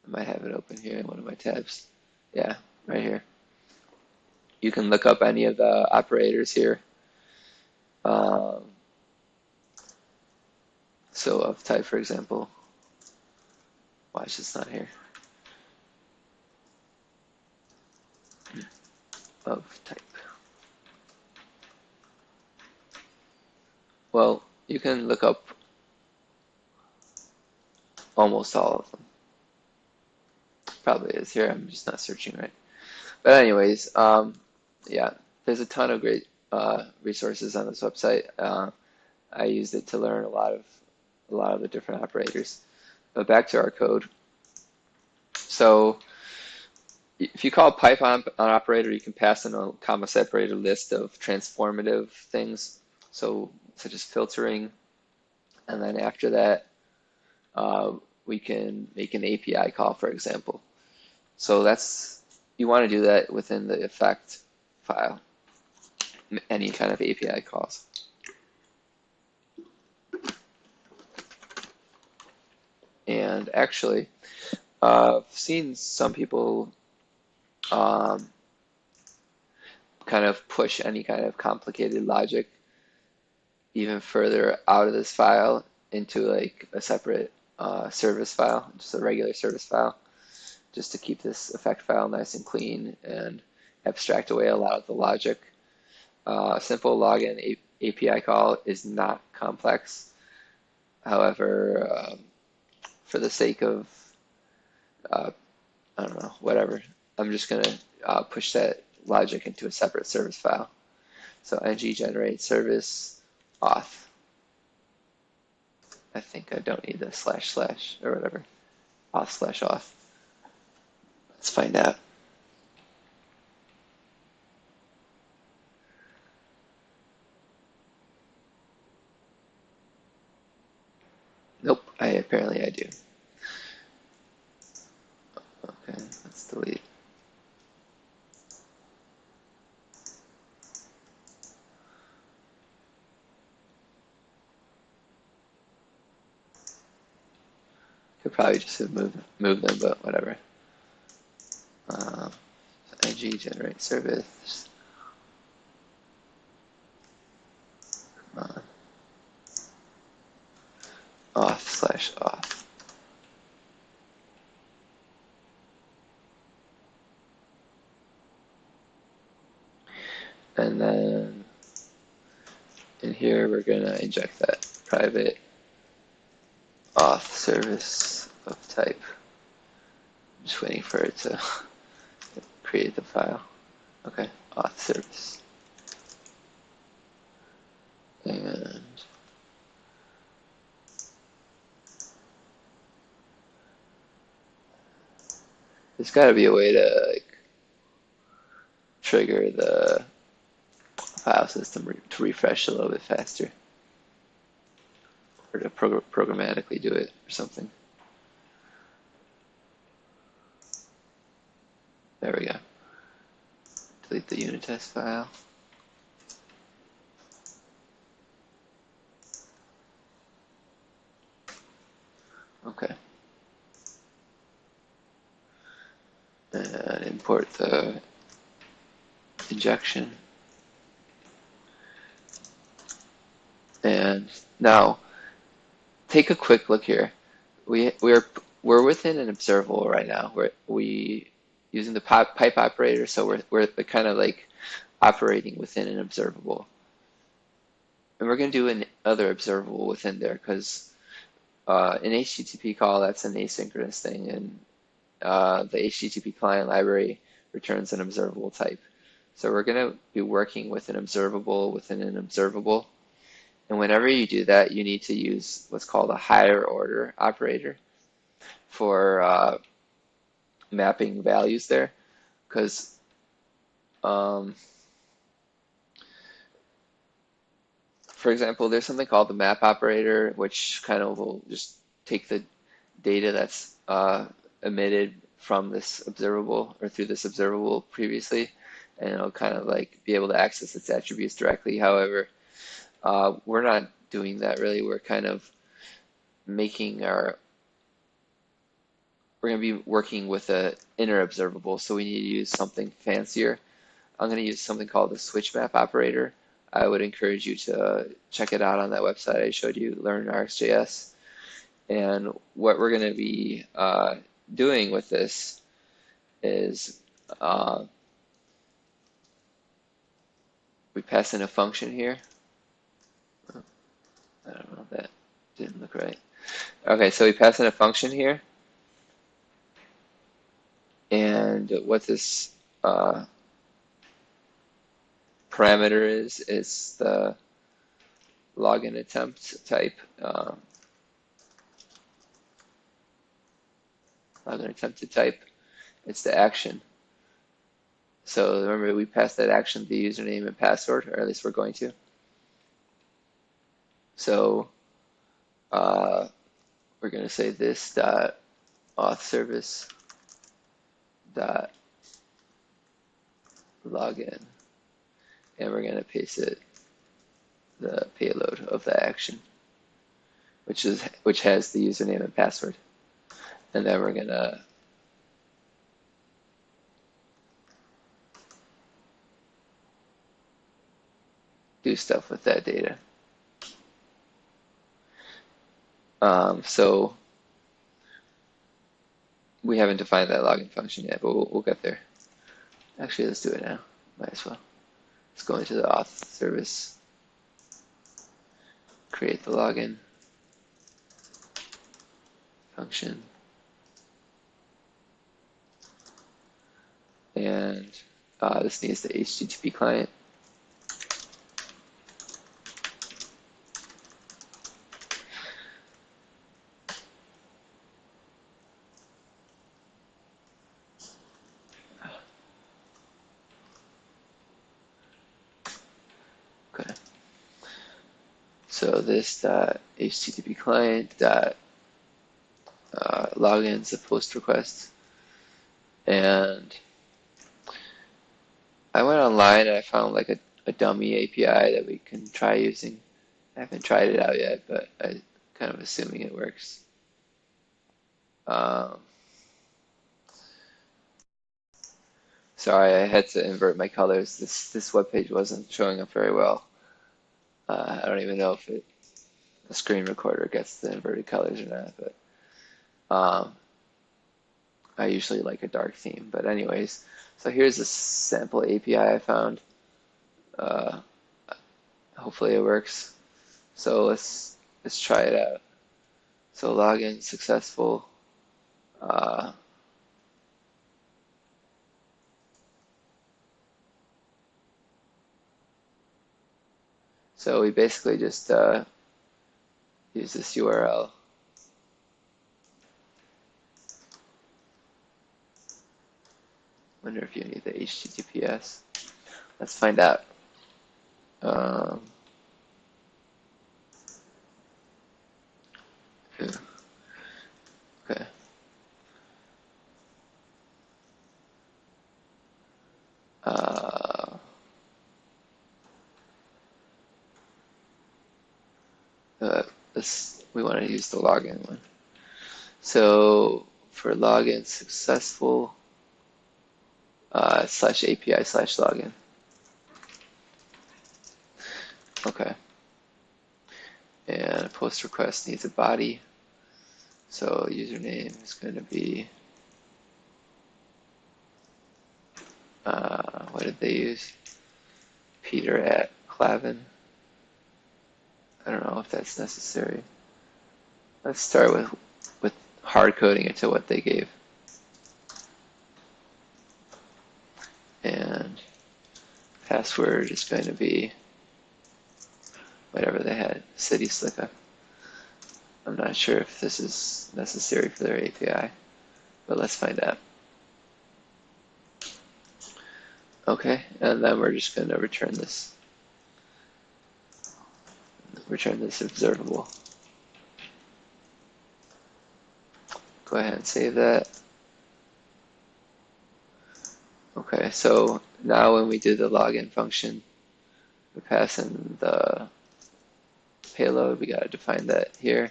I might have it open here in one of my tabs. Yeah, right here. You can look up any of the operators here. So of type, for example. Watch, it's not here. Of type. Well, you can look up almost all of them. Probably is here, I'm just not searching right. But anyways, yeah, there's a ton of great resources on this website. I used it to learn a lot of the different operators. But back to our code. So if you call pipe on an operator, you can pass in a comma separated list of transformative things, so such as filtering, and then after that, we can make an API call, for example. So you want to do that within the effect file, any kind of API calls. And actually, I've seen some people kind of push any kind of complicated logic even further out of this file into like a separate service file, just a regular service file, just to keep this effect file nice and clean and abstract away a lot of the logic. Simple login API call is not complex. However, for the sake of, I don't know, whatever, I'm just going to push that logic into a separate service file. So NgGenerate service auth. I think I don't need the / or whatever, auth/auth. Let's find out. Nope, apparently I do. Okay, let's delete. Could probably just have moved them, but whatever. NgGenerate service. Come on. Auth/auth. And then in here, we're going to inject that private auth service of type. I'm just waiting for it to create the file. Okay, auth service. And there's got to be a way to like trigger the file system to refresh a little bit faster, or to programmatically do it or something. There we go. Delete the unit test file. Okay. And import the injection. And now, take a quick look here. We're within an observable right now. We using the pipe operator, so we're kind of like operating within an observable. And we're going to do another observable within there because an HTTP call, that's an asynchronous thing, and the HTTP client library returns an observable type. So we're going to be working with an observable within an observable. And whenever you do that, you need to use what's called a higher order operator for mapping values there. Because for example, there's something called the map operator, which kind of will just take the data that's emitted from this observable or through this observable previously, and it'll kind of like be able to access its attributes directly. However, we're not doing that really. We're kind of making we're going to be working with an inner observable, so we need to use something fancier. I'm going to use something called the switch map operator. I would encourage you to check it out on that website I showed you, Learn RxJs. And what we're going to be doing with this is we pass in a function here. I don't know, that didn't look right. Okay, so we pass in a function here. And what this parameter is the login attempt type. Login attempted type. It's the action. So remember, we passed that action the username and password, or at least we're going to. So we're going to say this dot auth service dot login, and we're going to paste it the payload of the action, which has the username and password, and then we're going to do stuff with that data. So we haven't defined that login function yet, but we'll get there. Actually, let's do it now. Might as well. Let's go into the auth service create the login function. And this needs the HTTP client. Okay. So this HTTP client logins a post request, and I went online and I found like a dummy API that we can try using. I haven't tried it out yet, but I'm kind of assuming it works. Sorry, I had to invert my colors. This web page wasn't showing up very well. I don't even know if the screen recorder gets the inverted colors or not, but I usually like a dark theme. But anyways, so here's a sample API I found. Hopefully it works. So let's try it out. So login successful. So we basically just use this URL. Wonder if you need the HTTPS. Let's find out. Okay. We want to use the login one. So for login successful, /API/login. Okay. And a post request needs a body. So username is going to be, what did they use? Peter@Clavin. I don't know if that's necessary. Let's start with hard coding it to what they gave. And password is going to be whatever they had, city slickup. I'm not sure if this is necessary for their API, but let's find out. Okay, and then we're just going to return this observable. Go ahead and save that. Okay, so now when we do the login function, we pass in the payload. We got to define that here.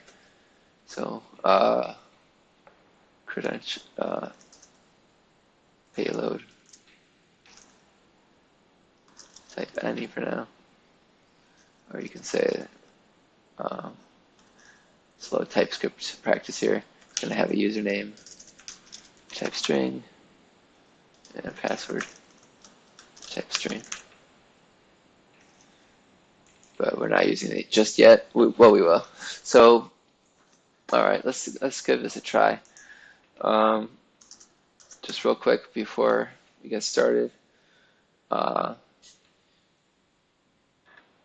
So credential payload. Type any for now, or you can say slow TypeScript practice here. It's going to have a username, type string, and a password, type string. But we're not using it just yet. Well, we will. So, all right, let's give this a try. Just real quick before we get started.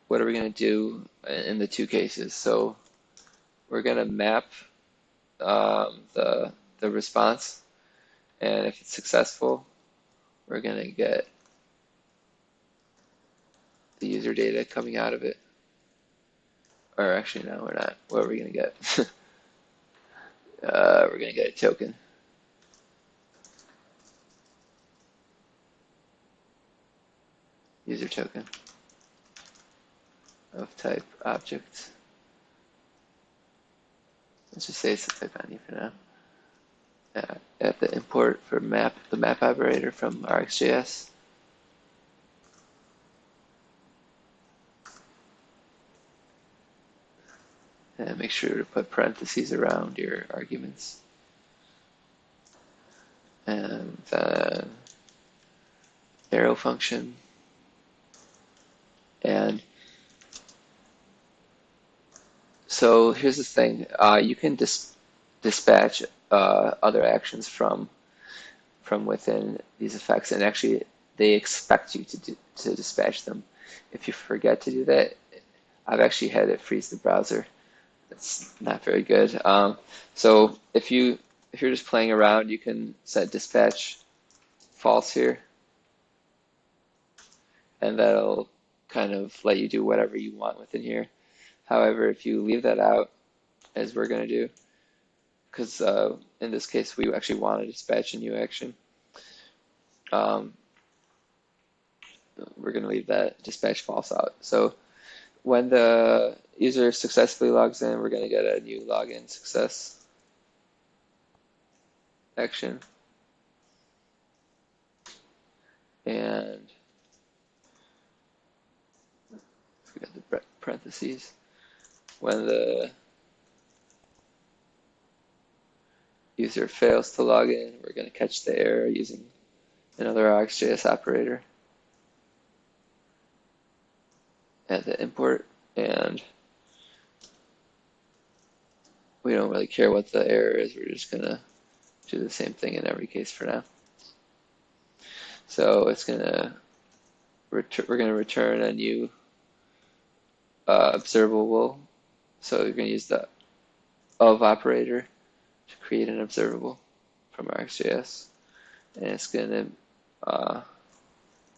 What are we going to do in the two cases? So we're going to map the response, and if it's successful, we're going to get the user data coming out of it. Or actually, no, we're not. What are we going to get? We're going to get a token. User token of type object. Let's just say it's a type any for now. At the import for the map operator from RxJs. And make sure to put parentheses around your arguments. And then arrow function. And So here's the thing. You can dispatch other actions from within these effects, and actually they expect you to dispatch them. If you forget to do that, I've actually had it freeze the browser. That's not very good. So if you're just playing around, you can set dispatch false here, and that'll kind of let you do whatever you want within here. However, if you leave that out, as we're going to do, because in this case we actually want to dispatch a new action, um, we're going to leave that dispatch false out. So when the user successfully logs in, we're going to get a new login success action. And forget the parentheses. When the user fails to log in, we're going to catch the error using another RxJs operator at the import, and we don't really care what the error is. We're just going to do the same thing in every case for now. So it's going to we're going to return a new observable. So you're going to use the of operator to create an observable from RxJS, and it's going to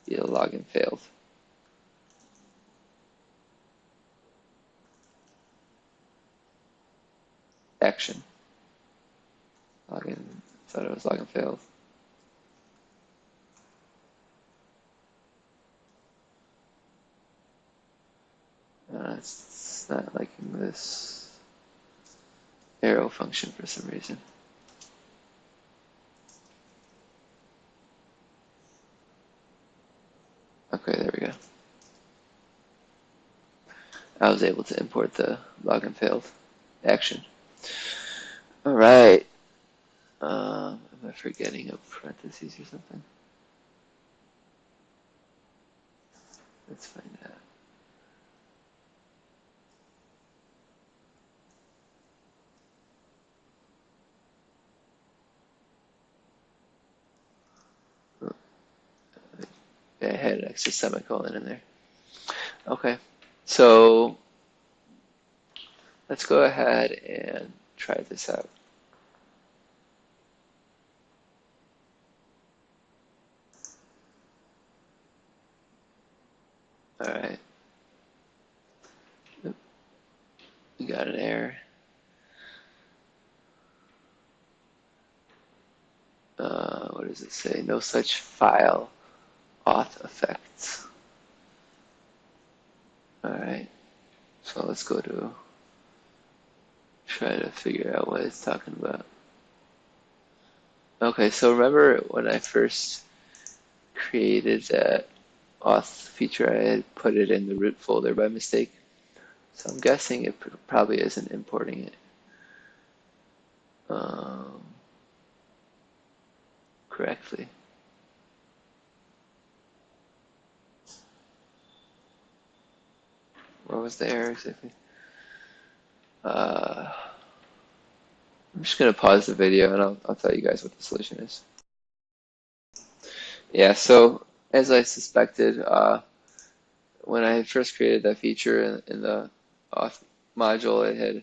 be a login failed. Action. Login, thought it was login failed. It's not liking this arrow function for some reason. Okay, there we go. I was able to import the login failed action. All right. Am I forgetting a parentheses or something? Let's find out. I had an extra semicolon in there. Okay, so let's go ahead and try this out. All right. We got an error. What does it say? No such file auth effects. All right. So let's go to try to figure out what it's talking about. Okay, so remember when I first created that auth feature, I had put it in the root folder by mistake. So I'm guessing it probably isn't importing it correctly. Where was the error exactly? I'm just going to pause the video and I'll tell you guys what the solution is. Yeah, so as I suspected, when I had first created that feature in the auth module, it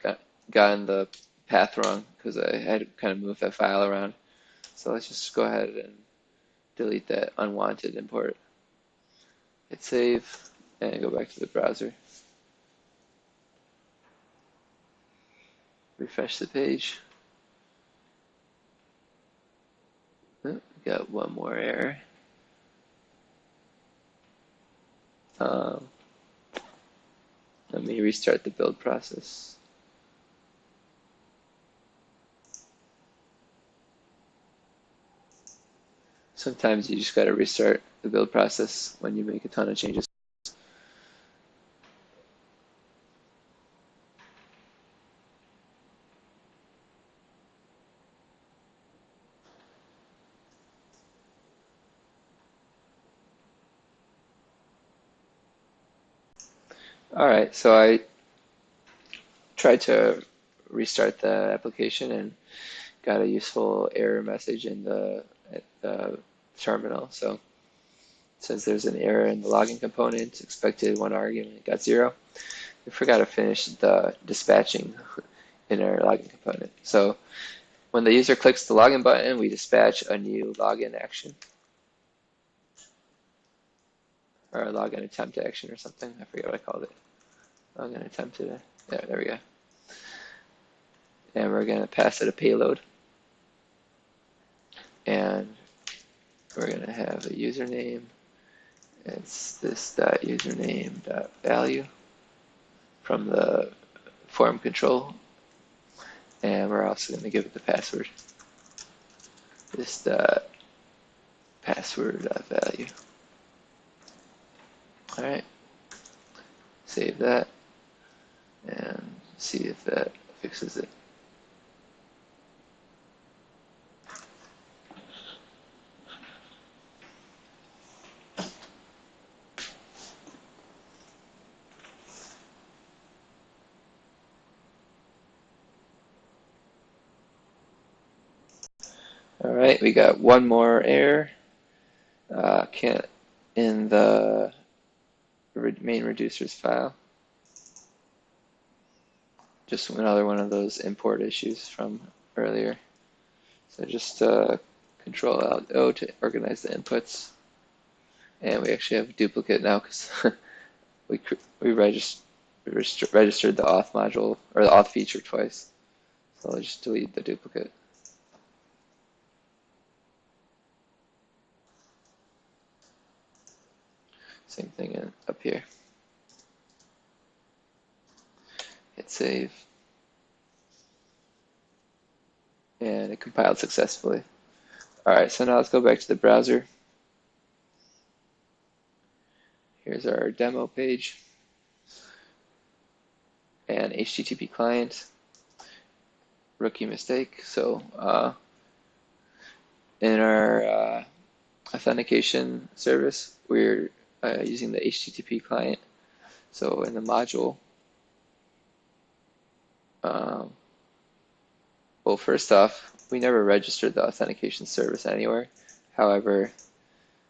had gotten the path wrong because I had kind of moved that file around. So let's just go ahead and delete that unwanted import. Hit save and go back to the browser. Refresh the page. Oh, got one more error. Let me restart the build process. Sometimes you just got to restart the build process when you make a ton of changes. All right, so I tried to restart the application and got a useful error message in the terminal. So it says there's an error in the login component, expected one argument, got 0. We forgot to finish the dispatching in our login component. So when the user clicks the login button, we dispatch a new login action, or a login attempt action or something. I forget what I called it. Login attempt today. Yeah, there we go. And we're going to pass it a payload. And we're going to have a username. It's this .username.value from the form control. And we're also going to give it the password. This password.value. All right. Save that and see if that fixes it. All right, we got one more error. Can't in the main reducers file. Just another one of those import issues from earlier. So just Control Alt O to organize the inputs. And we actually have a duplicate now because we registered the auth module or the auth feature twice. So I'll just delete the duplicate. Same thing up here. Hit save. And it compiled successfully. All right, so now let's go back to the browser. Here's our demo page and HTTP client. Rookie mistake. So in our authentication service, we're using the HTTP client. So in the module, well, first off, we never registered the authentication service anywhere. However,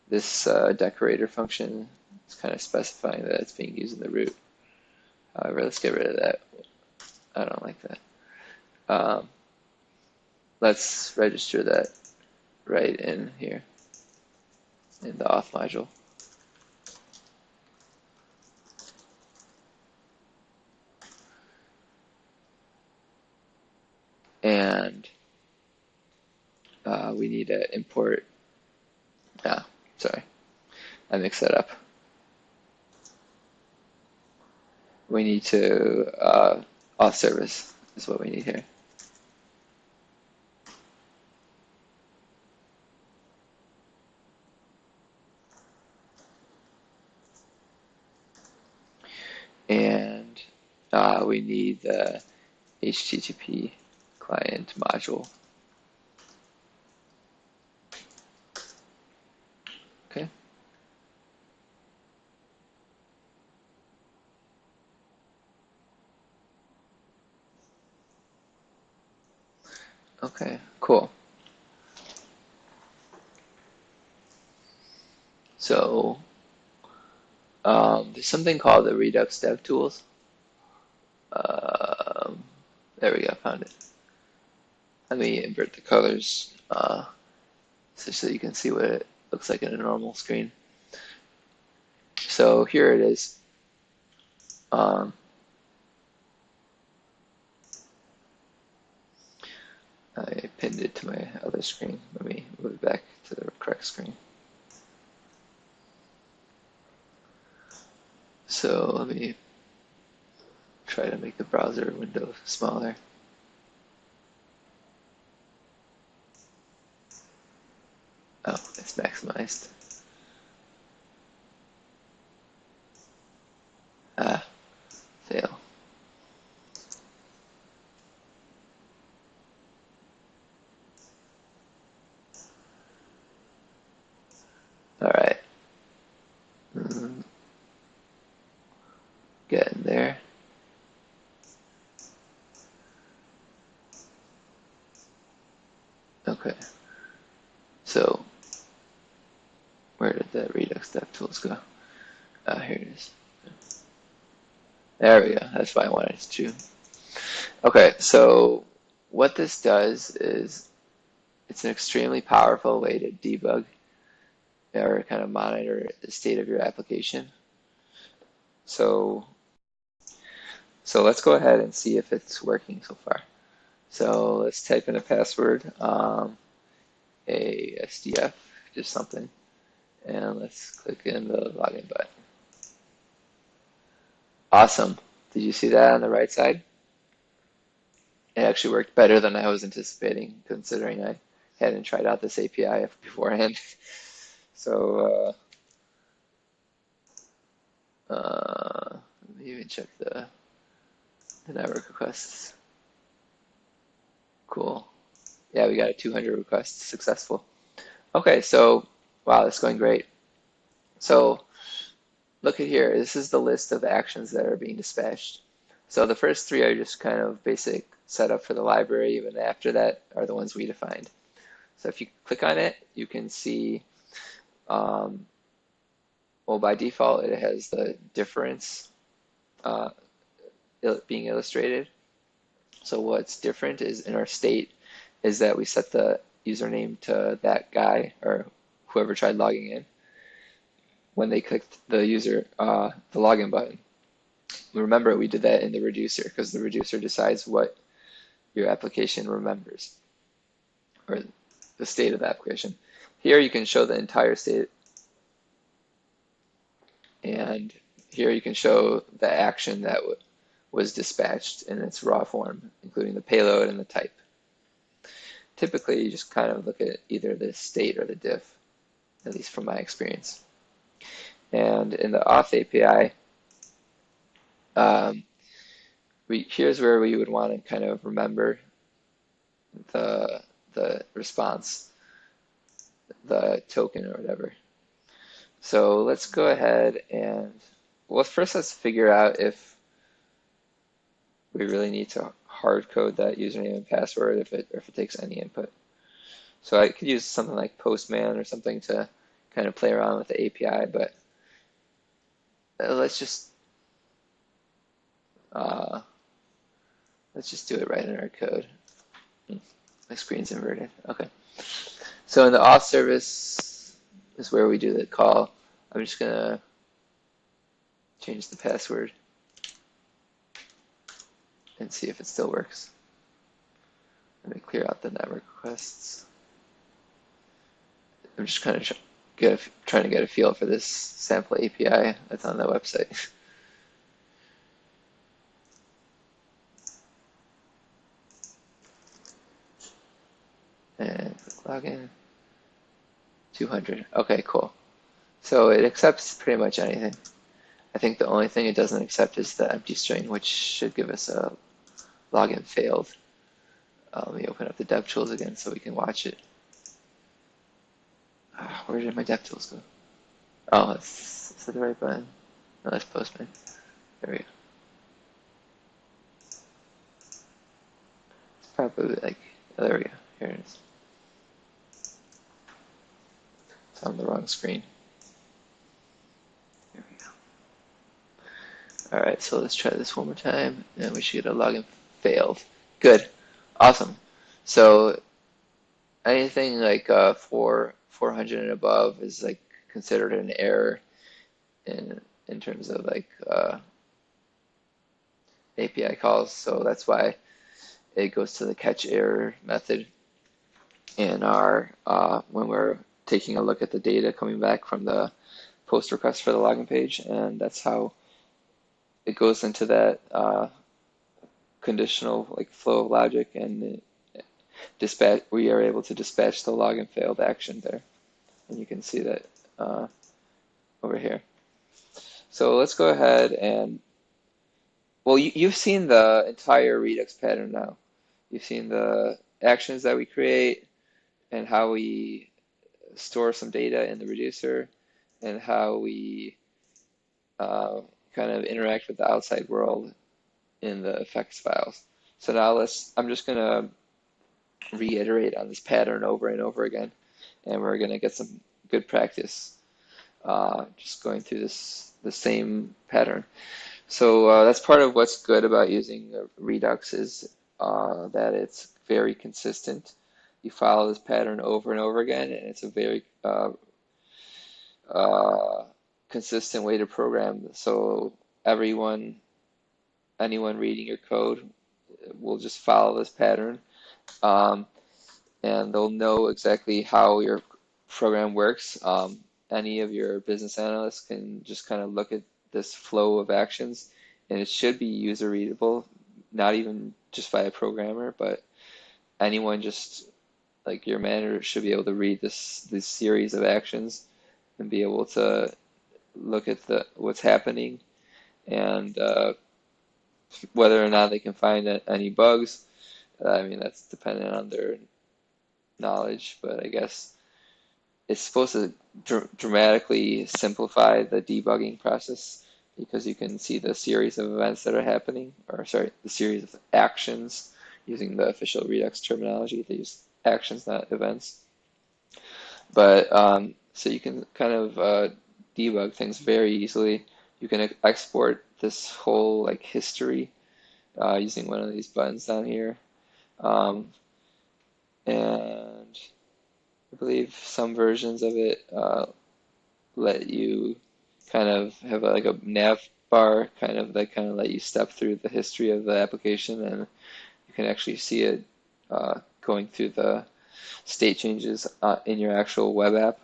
this decorator function is kind of specifying that it's being used in the root. However, let's get rid of that. I don't like that. Let's register that right in here in the auth module. And we need to import, sorry, I mixed that up. We need to, auth service is what we need here. And we need the HTTP client module. Okay. Okay, cool. So there's something called the Redux Dev Tools. There we go, found it. Let me invert the colors so you can see what it looks like in a normal screen. So here it is. I pinned it to my other screen. Let me move it back to the correct screen. So let me try to make the browser window smaller. Oh, it's maximized. Fail. All right. Get in there. Okay, so where did the Redux DevTools go? Here it is. There we go. That's what I wanted to. Okay, so what this does is it's an extremely powerful way to debug or kind of monitor the state of your application. So let's go ahead and see if it's working so far. So let's type in a password, a SDF, just something, and let's click in the login button. Awesome. Did you see that on the right side? It actually worked better than I was anticipating, considering I hadn't tried out this API beforehand. So let me even check the network requests. Cool. Yeah, we got a 200 requests successful. Okay, so wow, that's going great. So look at here. This is the list of actions that are being dispatched. So the first three are just kind of basic setup for the library, and after that are the ones we defined. So if you click on it, you can see, well, by default, it has the difference being illustrated. So what's different is in our state is that we set the username to that guy or whoever tried logging in when they clicked the login button. Remember, we did that in the reducer because the reducer decides what your application remembers or the state of the application. Here you can show the entire state, and here you can show the action that was dispatched in its raw form, including the payload and the type. Typically, you just kind of look at either the state or the diff, at least from my experience. And in the auth API, here's where we would want to kind of remember the response, the token or whatever. So let's go ahead and, well, first let's figure out if we really need to hard code that username and password if it takes any input. So I could use something like Postman or something to kind of play around with the API, but let's just do it right in our code. My screen's inverted. Okay. So in the auth service is where we do the call. I'm just gonna change the password and see if it still works. Let me clear out the network requests. I'm just kind of trying to get a feel for this sample API that's on the website. And click login. 200. Okay, cool. So it accepts pretty much anything. I think the only thing it doesn't accept is the empty string, which should give us a login failed. Let me open up the DevTools again so we can watch it. Where did my DevTools go? Oh, is that the right button? No, that's Postman. There we go. It's probably like, oh, there we go. Here it is. It's on the wrong screen. There we go. All right, so let's try this one more time, and we should get a login failed. Good, awesome. So anything like 400 and above is like considered an error in terms of like API calls. So that's why it goes to the catch error method in our when we're taking a look at the data coming back from the post request for the login page, and that's how it goes into that conditional like flow of logic, and dispatch. We are able to dispatch the login failed action there, and you can see that over here. So let's go ahead and, well, you've seen the entire Redux pattern now. You've seen the actions that we create and how we store some data in the reducer and how we kind of interact with the outside world in the effects files. So now I'm just gonna reiterate on this pattern over and over again, and we're going to get some good practice just going through the same pattern. So that's part of what's good about using Redux is that it's very consistent. You follow this pattern over and over again, and it's a very uh, consistent way to program. So anyone reading your code will just follow this pattern, um, and they'll know exactly how your program works. Any of your business analysts can just kind of look at this flow of actions, and it should be user readable, not even just by a programmer, but anyone just like your manager should be able to read this series of actions and be able to look at what's happening and whether or not they can find any bugs. I mean, that's dependent on their knowledge, but I guess it's supposed to dramatically simplify the debugging process because you can see the series of events that are happening, or sorry, the series of actions using the official Redux terminology. They use actions, not events. But so you can kind of debug things very easily. You can export this whole like history using one of these buttons down here. And I believe some versions of it let you kind of have like a nav bar kind of that kind of let you step through the history of the application, and you can actually see it going through the state changes in your actual web app.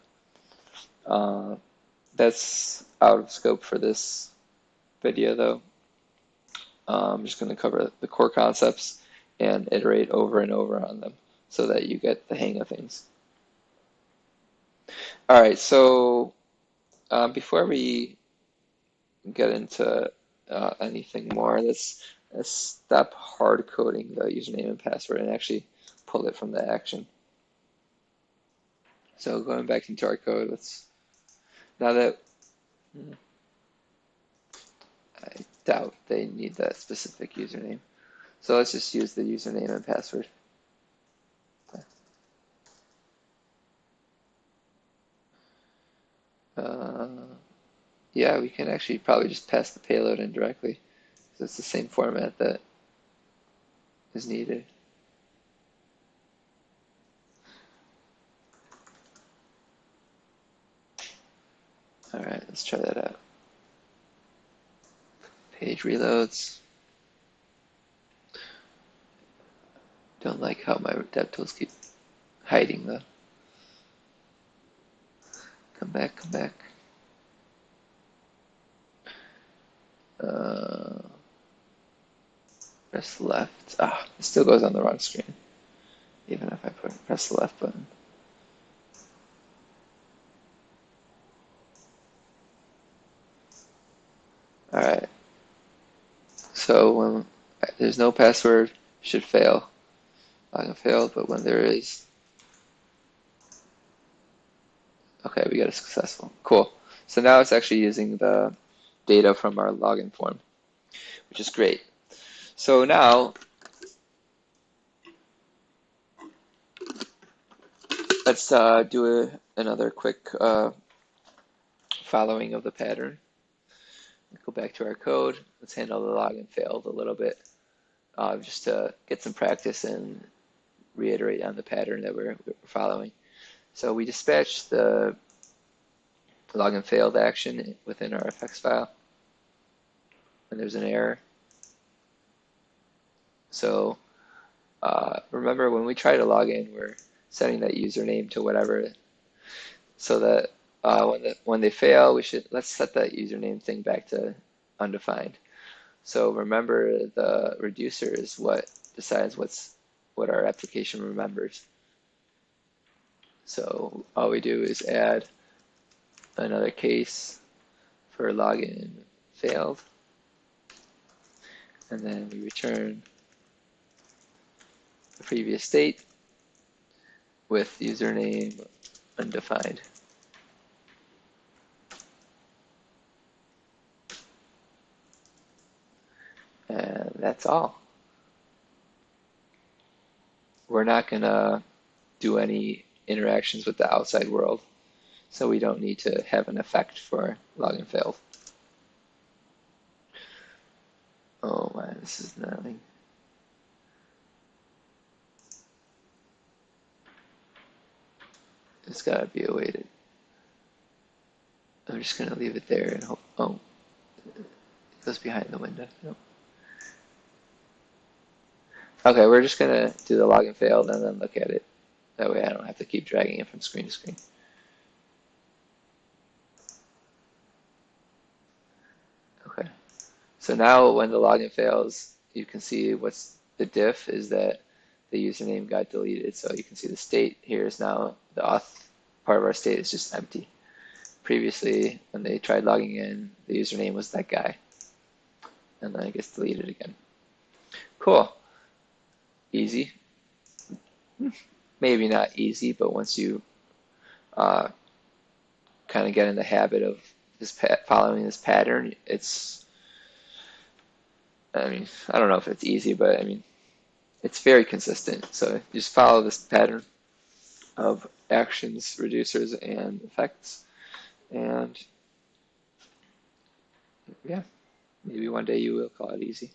That's out of scope for this video though. I'm just going to cover the core concepts and iterate over and over on them so that you get the hang of things. All right, so before we get into anything more, let's stop hard coding the username and password and actually pull it from the action. So going back into our code, now that I doubt they need that specific username. So let's just use the username and password. Yeah, we can actually probably just pass the payload in directly. So it's the same format that is needed. All right, let's try that out. Page reloads. Don't like how my DevTools keep hiding the. Come back, come back. Press left. It still goes on the wrong screen, even if I press the left button. All right. So when there's no password, should fail. Login failed, but when there is, okay, we got a successful. Cool. So now it's actually using the data from our login form, which is great. So now let's do another quick following of the pattern. Go back to our code. Let's handle the login failed a little bit, just to get some practice and reiterate on the pattern that we're following. So we dispatch the login failed action within our FX file when there's an error. So remember, when we try to log in, we're setting that username to whatever, so that when they fail, let's set that username thing back to undefined. So remember, the reducer is what decides what our application remembers. So all we do is add another case for login failed, and then we return the previous state with username undefined. And that's all. we're not going to do any interactions with the outside world, so we don't need to have an effect for login failed. Oh man, this is nothing. There's got to be a way to. I'm just going to leave it there and hope. Oh, it goes behind the window. Nope. Okay, we're just going to do the login failed and then look at it. That way I don't have to keep dragging it from screen to screen. Okay, so now when the login fails, you can see what's the diff is that the username got deleted. So you can see the state here is now the auth part of our state is just empty. Previously, when they tried logging in, the username was that guy. And then it gets deleted again. Cool. Easy. Maybe not easy, but once you kind of get in the habit of following this pattern, it's, I mean, I don't know if it's easy, but I mean, it's very consistent. So you just follow this pattern of actions, reducers, and effects. And yeah, maybe one day you will call it easy.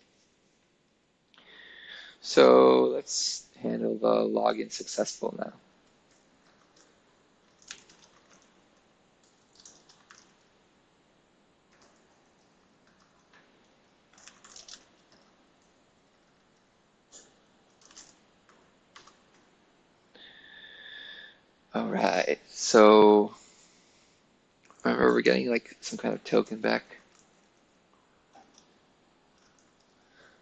So let's handle the login successful now. All right, so remember we're getting like some kind of token back.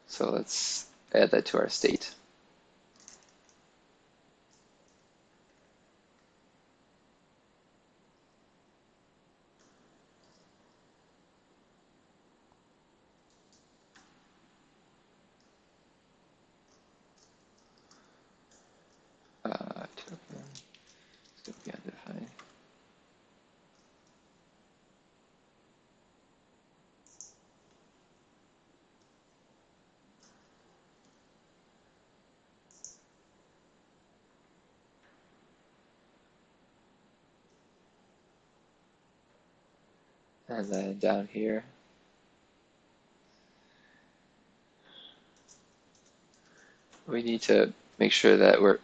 So let's add that to our state. Token, it's going to be undefined. And then down here, we need to make sure that we're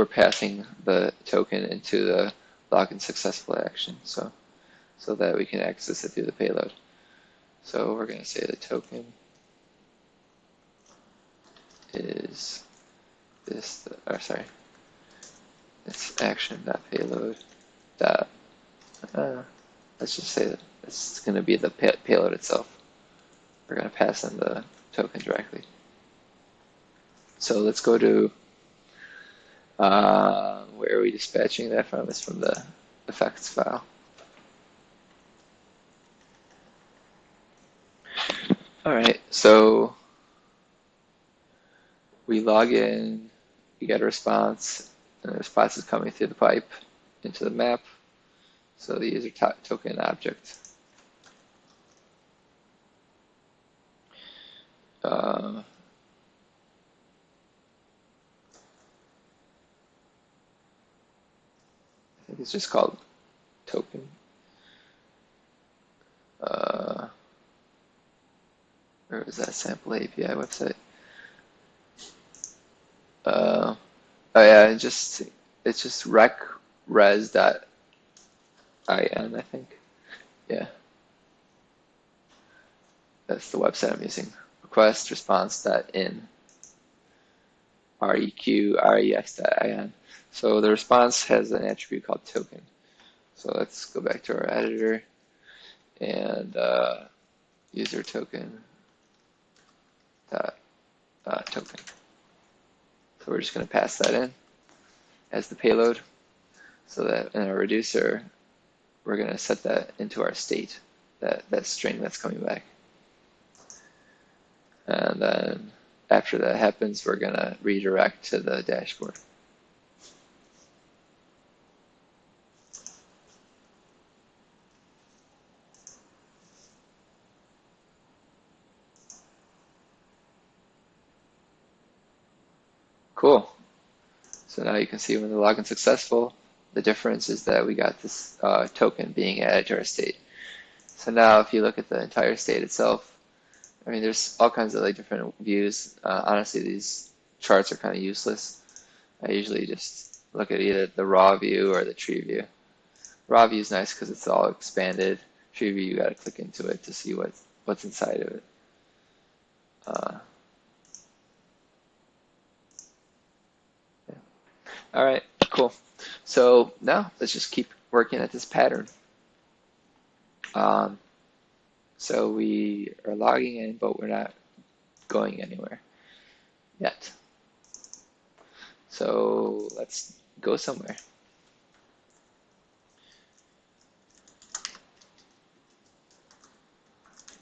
passing the token into the login successful action, so that we can access it through the payload. So we're going to say the token is this, or sorry, it's action.payload. Let's just say that it's going to be the payload itself. We're going to pass in the token directly. So let's go to where are we dispatching that from? It's from the effects file. All right, so we log in, we get a response, and the response is coming through the pipe into the map. So the user token object. I think it's just called token. Where was that sample API website? Oh yeah, it's just recres.in, I think. Yeah, that's the website I'm using. Request response.in, req.rex.in. So the response has an attribute called token. So let's go back to our editor and user token token. So we're just going to pass that in as the payload, so that in our reducer, we're going to set that into our state, that string that's coming back. And then after that happens, we're going to redirect to the dashboard. Cool. So now you can see when the login's successful, the difference is that we got this token being added to our state. So now if you look at the entire state itself, I mean, there's all kinds of like different views. Honestly, these charts are kind of useless. I usually just look at either the raw view or the tree view. Raw view is nice because it's all expanded. Tree view, you got to click into it to see what's inside of it. Yeah. All right, cool. So now let's just keep working at this pattern. So we are logging in, but we're not going anywhere yet. So let's go somewhere.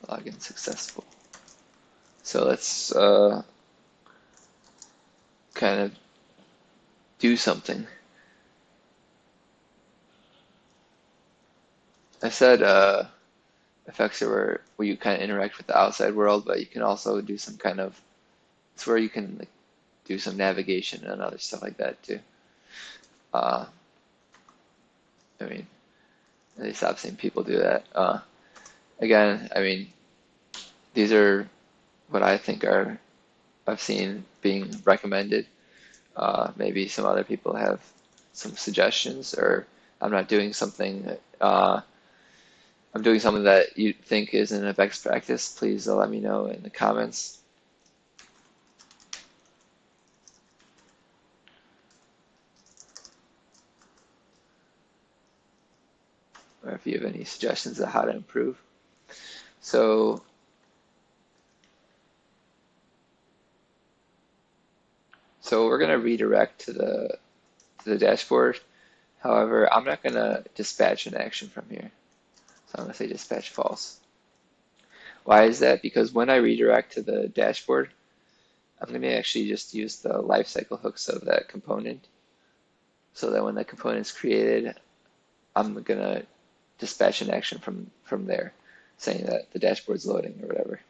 Login successful. So let's kind of do something. I said effects are where you kind of interact with the outside world, but you can also do some kind of, it's where you can like do some navigation and other stuff like that too. I mean, at least I've seen people do that. Again, I mean, these are what I think I've seen being recommended. Maybe some other people have some suggestions, or I'm not doing something, I'm doing something that you think isn't a best practice. Please let me know in the comments. Or if you have any suggestions of how to improve. So we're going to redirect to the dashboard. However, I'm not going to dispatch an action from here. So I'm going to say dispatch false. Why is that? Because when I redirect to the dashboard, I'm going to actually just use the lifecycle hooks of that component, so that when the component is created, I'm going to dispatch an action from there, saying that the dashboard's loading or whatever.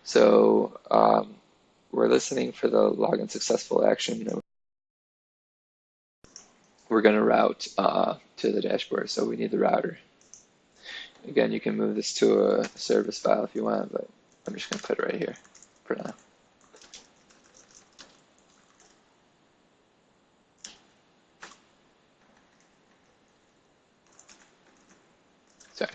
So we're listening for the login successful action. We're going to route to the dashboard, so we need the router. Again, you can move this to a service file if you want, but I'm just going to put it right here for now. Sorry.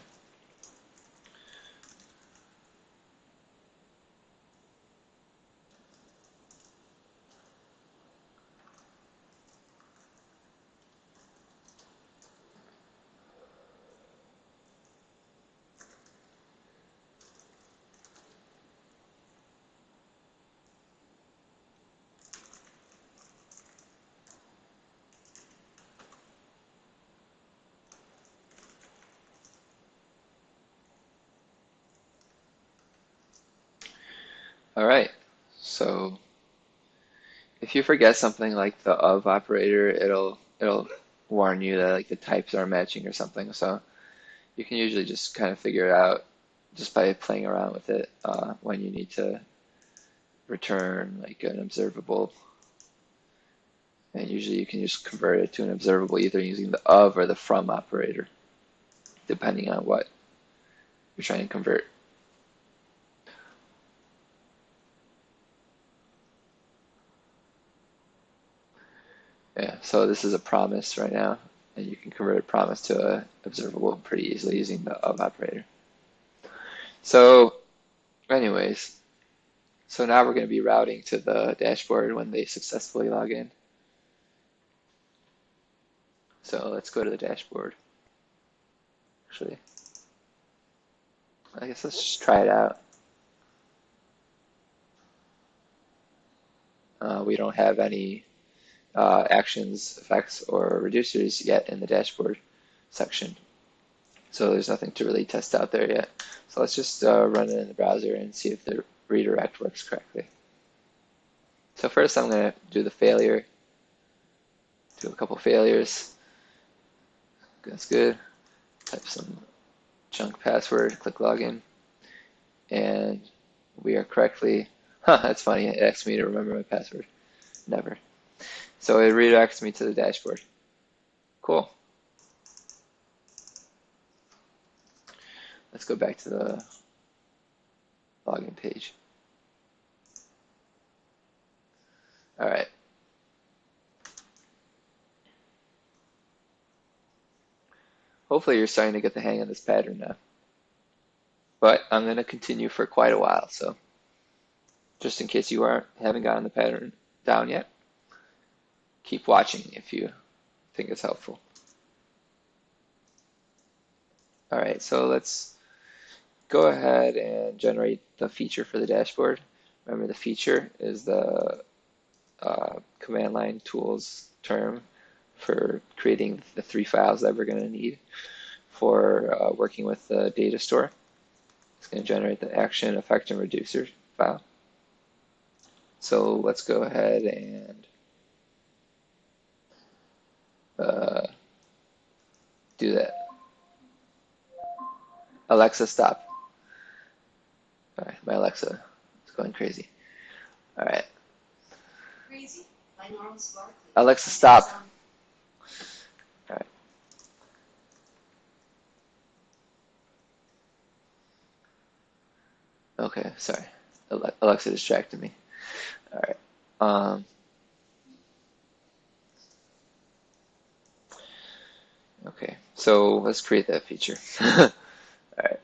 All right, so if you forget something like the of operator, it'll warn you that like the types are matching or something. So you can usually just kind of figure it out just by playing around with it when you need to return like an observable. And usually you can just convert it to an observable either using the of or the from operator, depending on what you're trying to convert. Yeah, so this is a promise right now, and you can convert a promise to an observable pretty easily using the of operator. So anyways, so now we're going to be routing to the dashboard when they successfully log in. So let's go to the dashboard. Actually, I guess let's just try it out. We don't have any actions, effects, or reducers yet in the dashboard section. So there's nothing to really test out there yet. So let's just run it in the browser and see if the redirect works correctly. So first I'm going to do the failure, do a couple failures. That's good. Type some junk password, click login, and we are correctly Huh, that's funny. It asks me to remember my password. Never. So it redirects me to the dashboard. Cool. Let's go back to the login page. All right. Hopefully you're starting to get the hang of this pattern now. But I'm going to continue for quite a while, so just in case you haven't gotten the pattern down yet, keep watching if you think it's helpful. All right, so let's go ahead and generate the feature for the dashboard. Remember, the feature is the command line tools term for creating the 3 files that we're going to need for working with the data store. It's going to generate the action, effect, and reducer file. So let's go ahead and do that. Alexa, stop. All right, my Alexa is going crazy. All right. Crazy? Binaural spark? Alexa, stop. All right. Okay, sorry. Alexa distracted me. All right. Okay, so let's create that feature. All right.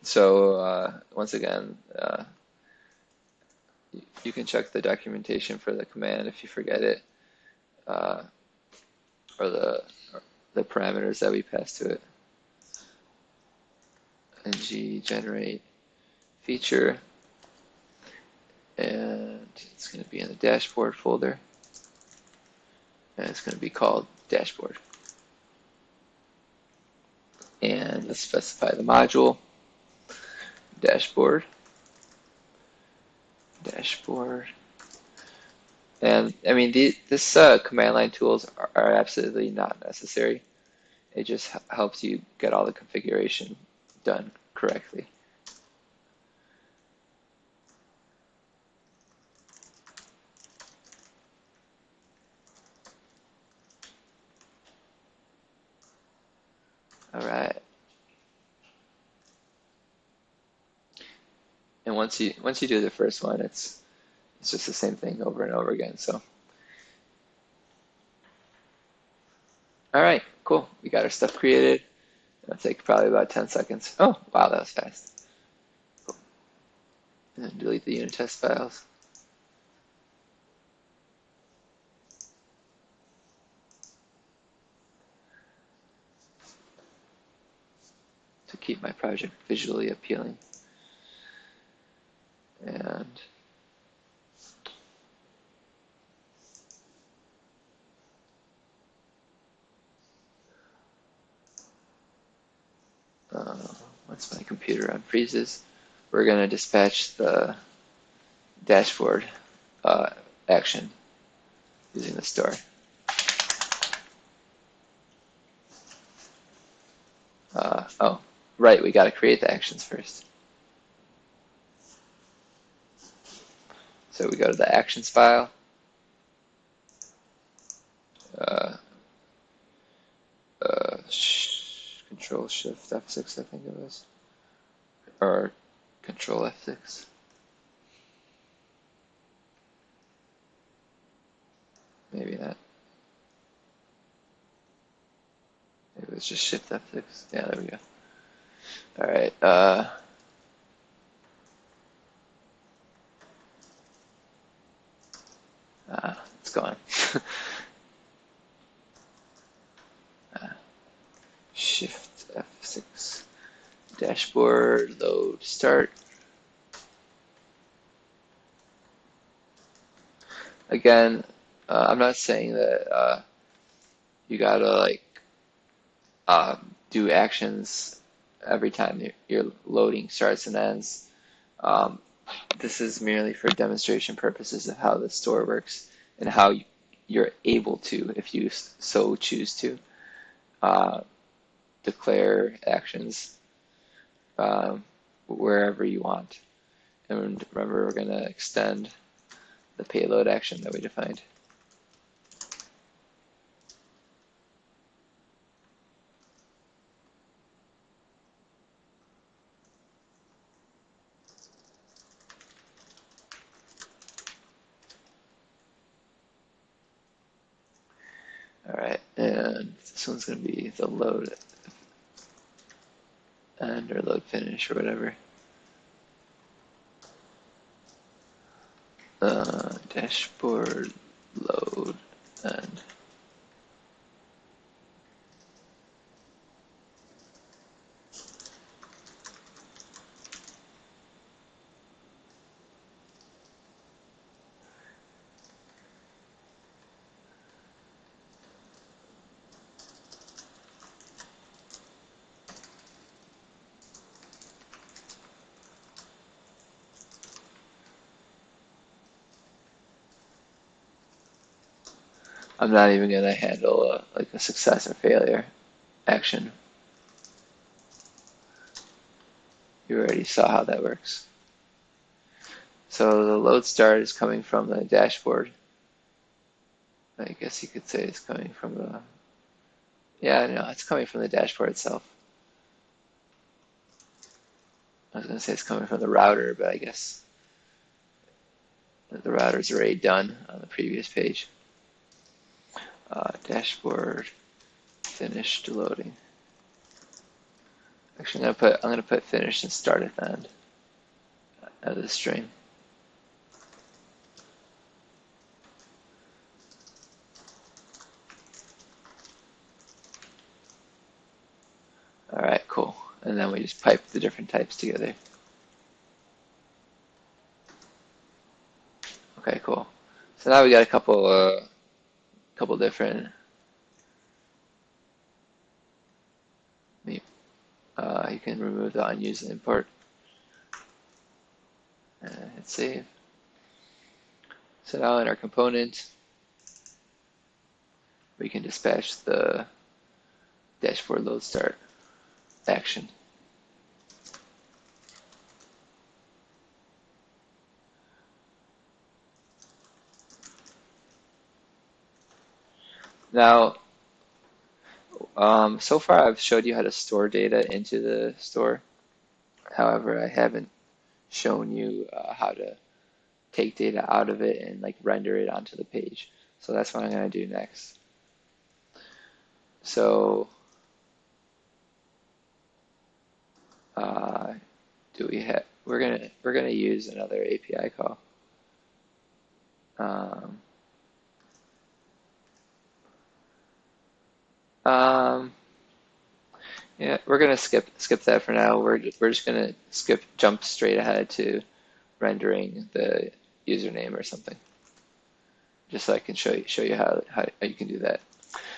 So once again, you can check the documentation for the command if you forget it, or the parameters that we pass to it. Ng generate feature, and it's going to be in the dashboard folder, and it's going to be called dashboard. And let's specify the module, dashboard. And I mean, this command line tools are absolutely not necessary. It just helps you get all the configuration done correctly. All right. And once you do the first one, it's just the same thing over and over again. So, all right, cool. We got our stuff created. It'll take probably about 10 seconds. Oh, wow, that was fast. Cool. And then delete the unit test files. To keep my project visually appealing. And once my computer unfreezes, we're going to dispatch the dashboard action using the store. Oh, right, we got to create the actions first. So we go to the actions file. Control Shift F6, I think it was, or Control F6. Maybe not. Maybe it was just Shift F6. Yeah, there we go. All right. It's gone. Shift F6. Dashboard, load, start. Again, I'm not saying that you gotta do actions every time your loading starts and ends. This is merely for demonstration purposes of how the store works and how you're able to, if you so choose to, declare actions wherever you want. And remember, we're going to extend the payload action that we defined. All right, and this one's going to be the load end or load finish or whatever. Dashboard load end. I'm not even going to handle like a success or failure action. You already saw how that works. So the load start is coming from the dashboard. I guess you could say it's coming from the, yeah, no, it's coming from the dashboard itself. I was going to say it's coming from the router, but I guess the router's already done on the previous page. Dashboard finished loading. Actually, I'm going to put finished and start at the end of the string. All right, cool. And then we just pipe the different types together. Okay, cool. So now we got a couple different. You can remove the unused import and hit save. So now in our component, we can dispatch the dashboard load start action. Now, so far I've showed you how to store data into the store. However, I haven't shown you how to take data out of it and like render it onto the page. So that's what I'm going to do next. So do we have? We're gonna use another API call. Yeah, we're gonna skip that for now. We're just gonna jump straight ahead to rendering the username or something, just so I can show you how you can do that.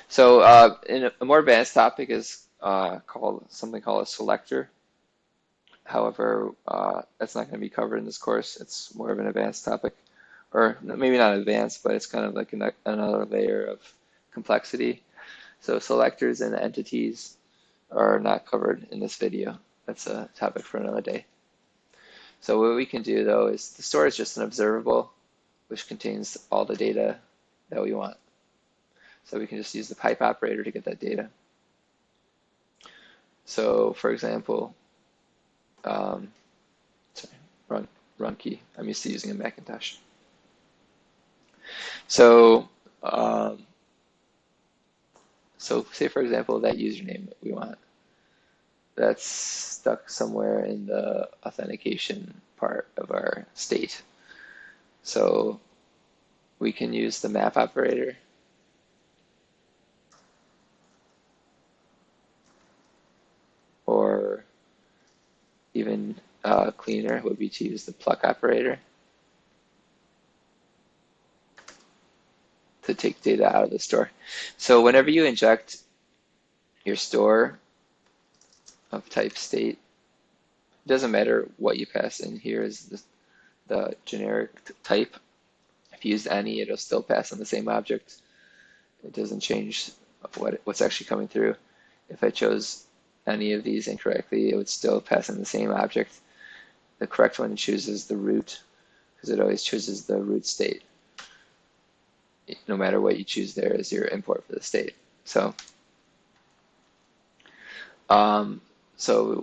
So in a more advanced topic is something called a selector. However, that's not going to be covered in this course. It's more of an advanced topic, or maybe not advanced, but it's kind of like another layer of complexity. So selectors and entities are not covered in this video. That's a topic for another day. So what we can do though is the store is just an observable which contains all the data that we want. So we can just use the pipe operator to get that data. So for example, run key. I'm used to using a Macintosh. So say for example that username that we want, that's stuck somewhere in the authentication part of our state. So we can use the map operator or even cleaner would be to use the pluck operator to take data out of the store. So whenever you inject your store of type state, it doesn't matter what you pass in. Here is the generic type. If you use any, it'll still pass on the same object. It doesn't change what's actually coming through. If I chose any of these incorrectly, it would still pass in the same object. the correct one to choose is the root, because it always chooses the root state. No matter what you choose there is your import for the state. So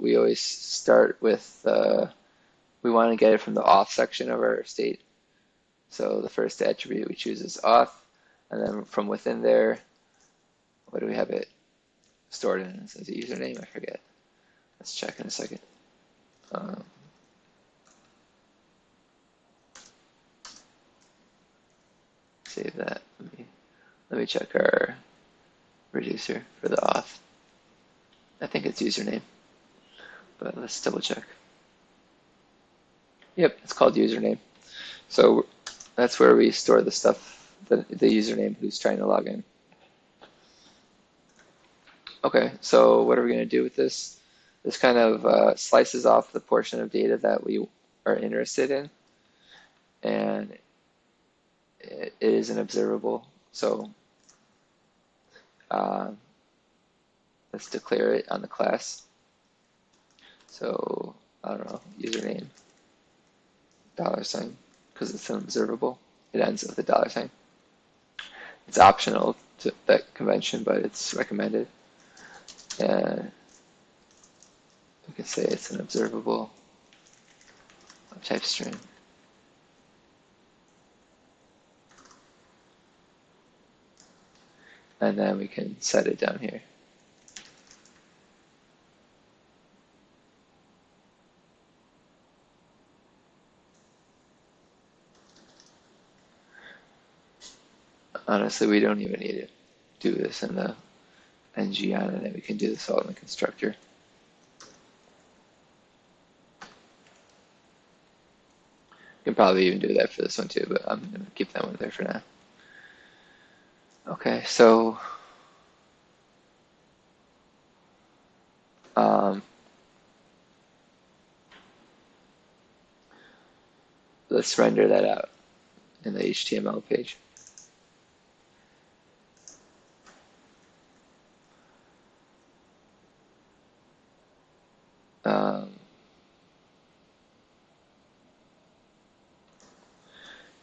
we always start with, we want to get it from the auth section of our state. So the first attribute we choose is auth, and then from within there, what do we have it stored in as a username? I forget. Let's check in a second. Save that. Let me check our reducer for the auth. I think it's username, but let's double check. Yep, it's called username. So that's where we store the stuff, the username who's trying to log in. Okay, so what are we going to do with this? This kind of slices off the portion of data that we are interested in, and it is an observable. So let's declare it on the class. So I don't know, username $, because it's an observable. It ends with a $. It's optional to that convention, but it's recommended. And we can say it's an observable of type string. And then we can set it down here. Honestly, we don't even need to do this in the ng on it. We can do this all in the constructor. You can probably even do that for this one too, but I'm going to keep that one there for now. Okay, so let's render that out in the HTML page.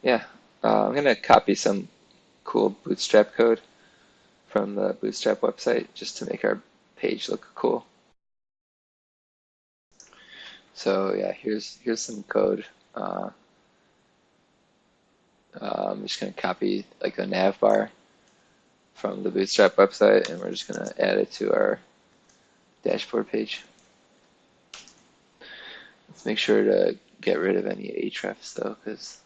Yeah, I'm going to copy some cool Bootstrap code from the Bootstrap website just to make our page look cool. So yeah, here's some code. I'm just going to copy like a nav bar from the Bootstrap website, and we're just going to add it to our dashboard page. Let's make sure to get rid of any hrefs though, because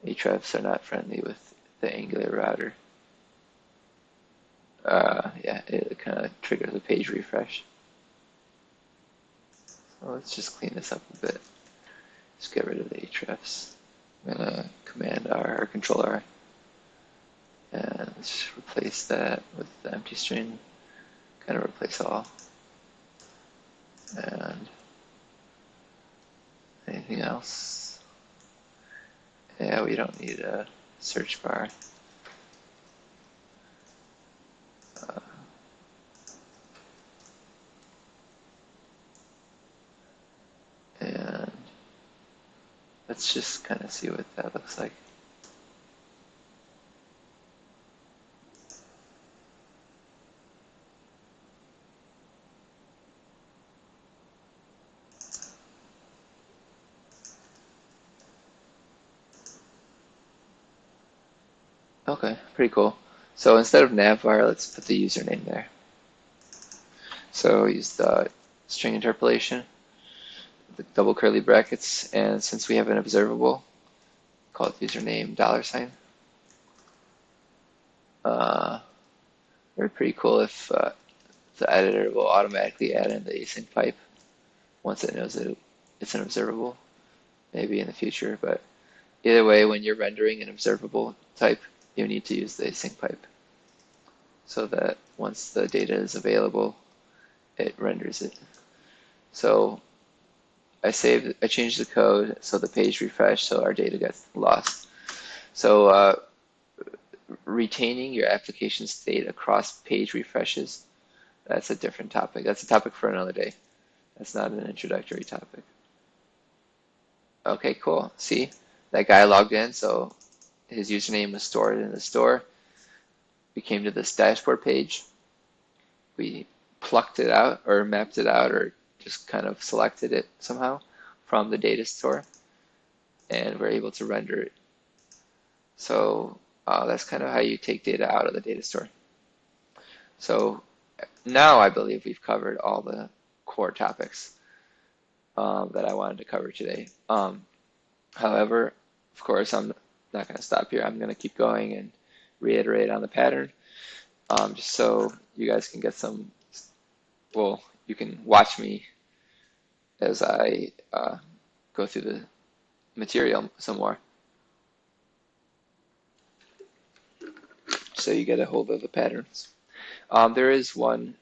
hrefs are not friendly with the Angular router. Yeah, it kind of triggers a page refresh. So let's just clean this up a bit. Just get rid of the hrefs. I'm gonna Command R or Control R, and let's just replace that with the empty string. Kind of replace all. And anything else? Yeah, we don't need a search bar. And let's just kind of see what that looks like. Okay, pretty cool. So instead of navbar, let's put the username there. So use the string interpolation, the double curly brackets, and since we have an observable, call it username $. Very pretty cool if the editor will automatically add in the async pipe once it knows that it's an observable, maybe in the future. But either way, when you're rendering an observable type, you need to use the async pipe so that once the data is available, it renders it. So I changed the code so the page refreshed so our data gets lost. So retaining your application state across page refreshes, that's a different topic. That's a topic for another day. That's not an introductory topic. Okay, cool. See, that guy logged in, so his username was stored in the store. We came to this dashboard page. We plucked it out or mapped it out or just kind of selected it somehow from the data store, and we're able to render it. So that's kind of how you take data out of the data store. So now I believe we've covered all the core topics that I wanted to cover today. However, of course, I'm not going to stop here. I'm going to keep going and reiterate on the pattern, just so you guys can get some, well, you can watch me as I go through the material some more. So you get a hold of the patterns. There is one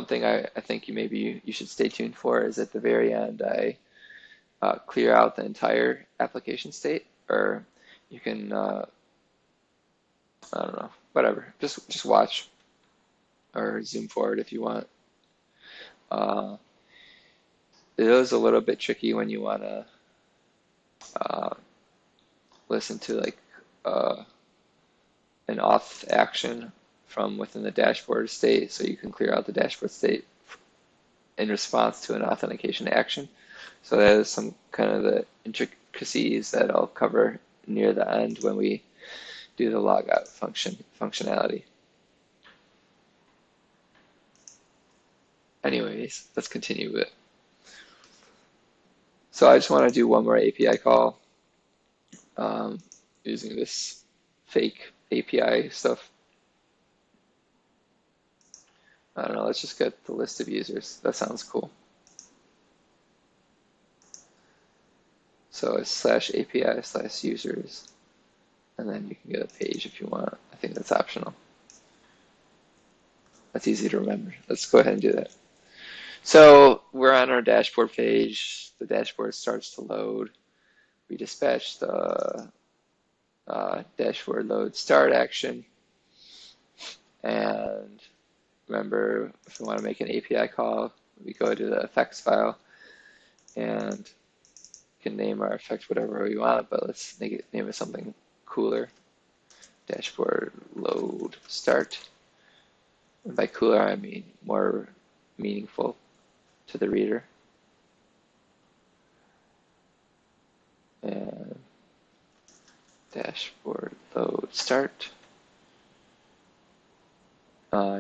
thing I think you should stay tuned for is at the very end I clear out the entire application state, or you can I don't know, whatever. Just watch or zoom forward if you want. It is a little bit tricky when you want to listen to like an auth action from within the dashboard state, so you can clear out the dashboard state in response to an authentication action. So that is some kind of the intricacies that I'll cover near the end when we do the logout functionality. Anyways, let's continue with it. So I just want to do one more API call using this fake API stuff. I don't know, let's just get the list of users. That sounds cool. So it's /API/users, and then you can get a page if you want. I think that's optional. That's easy to remember. Let's go ahead and do that. So we're on our dashboard page. The dashboard starts to load. We dispatch the dashboard load start action. And remember, if we want to make an API call, we go to the effects file and can name our effect whatever we want, but let's name it something cooler. Dashboard load start. And by cooler, I mean more meaningful to the reader. And dashboard load start.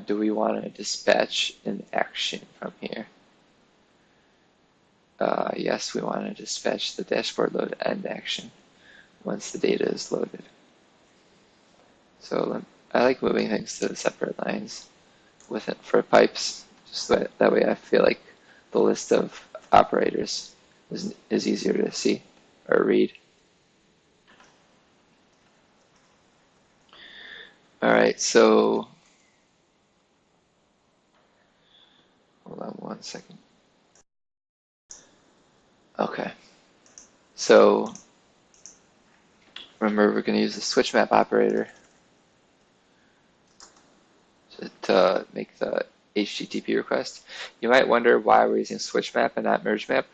Do we want to dispatch an action from here? Yes, we want to dispatch the dashboard load end action once the data is loaded. So I like moving things to separate lines with it for pipes, just that way I feel like the list of operators is easier to see or read. All right, so hold on one second. Okay, so remember we're going to use the switch map operator to make the HTTP request. You might wonder why we're using switch map and not merge map.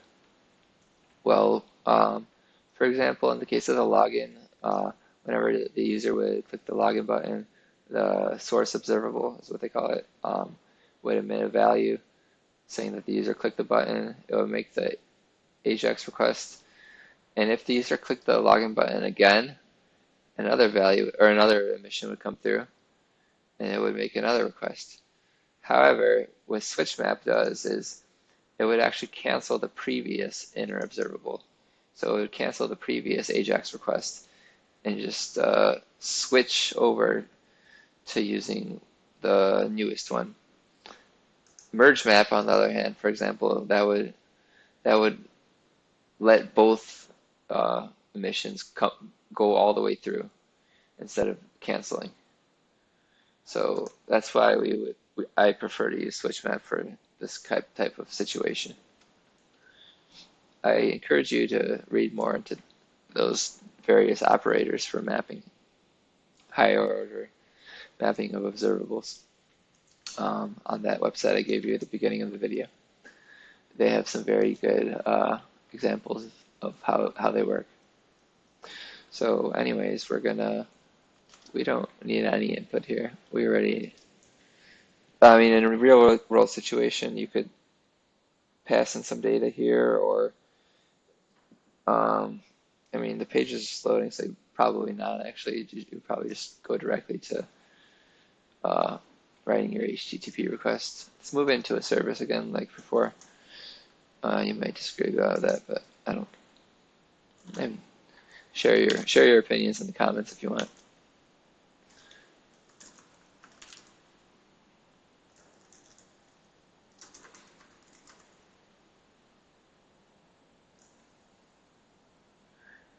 Well, for example, in the case of the login, whenever the user would click the login button, the source observable is what they call it, would emit a value saying that the user clicked the button. It would make the AJAX request. And if the user clicked the login button again, another value or another emission would come through and it would make another request. However, what switch map does is it would actually cancel the previous inner observable. So it would cancel the previous AJAX request and just switch over to using the newest one. Merge map, on the other hand, for example, that would let both emissions go all the way through instead of canceling. So that's why I prefer to use switch map for this type of situation. I encourage you to read more into those various operators for mapping, higher order mapping of observables on that website I gave you at the beginning of the video. They have some very good examples of how they work. So anyways, we don't need any input here. I mean, in a real world situation, you could pass in some data here, or, I mean, the page is just loading, so probably not actually. You probably just go directly to writing your HTTP request. Let's move into a service again, like before. You might disagree about that, but I don't. I mean, share your opinions in the comments if you want.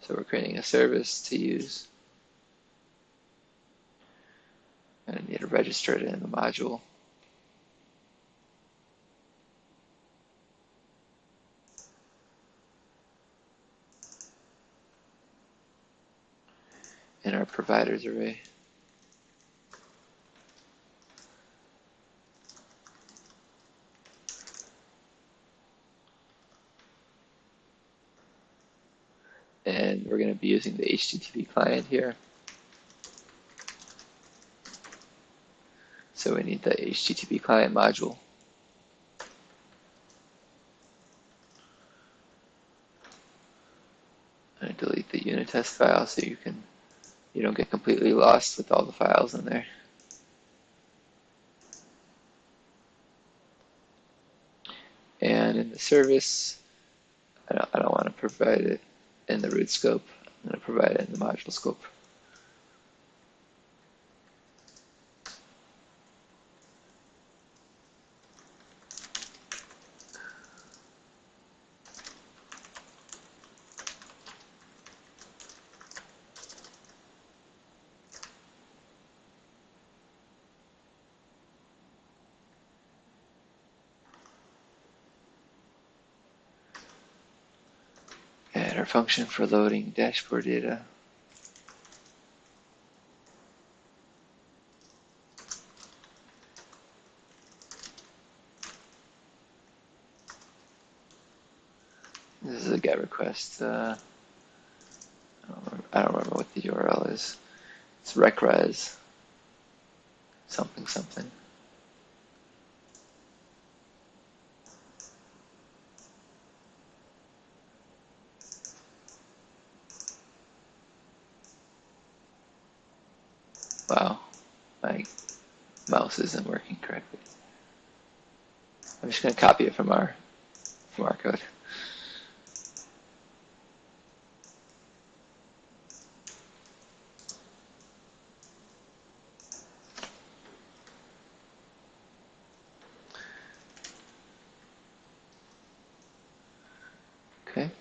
So we're creating a service to use, and I need to register it in the module. In our providers array. And we're going to be using the HTTP client here. So we need the HTTP client module. I'm going to delete the unit test file so you don't get completely lost with all the files in there. And in the service, I don't want to provide it in the root scope. I'm going to provide it in the module scope. Add our function for loading dashboard data. This is a GET request. I don't remember what the URL is. It's RxJs something something. Wow, my mouse isn't working correctly. I'm just going to copy it from our code. Okay.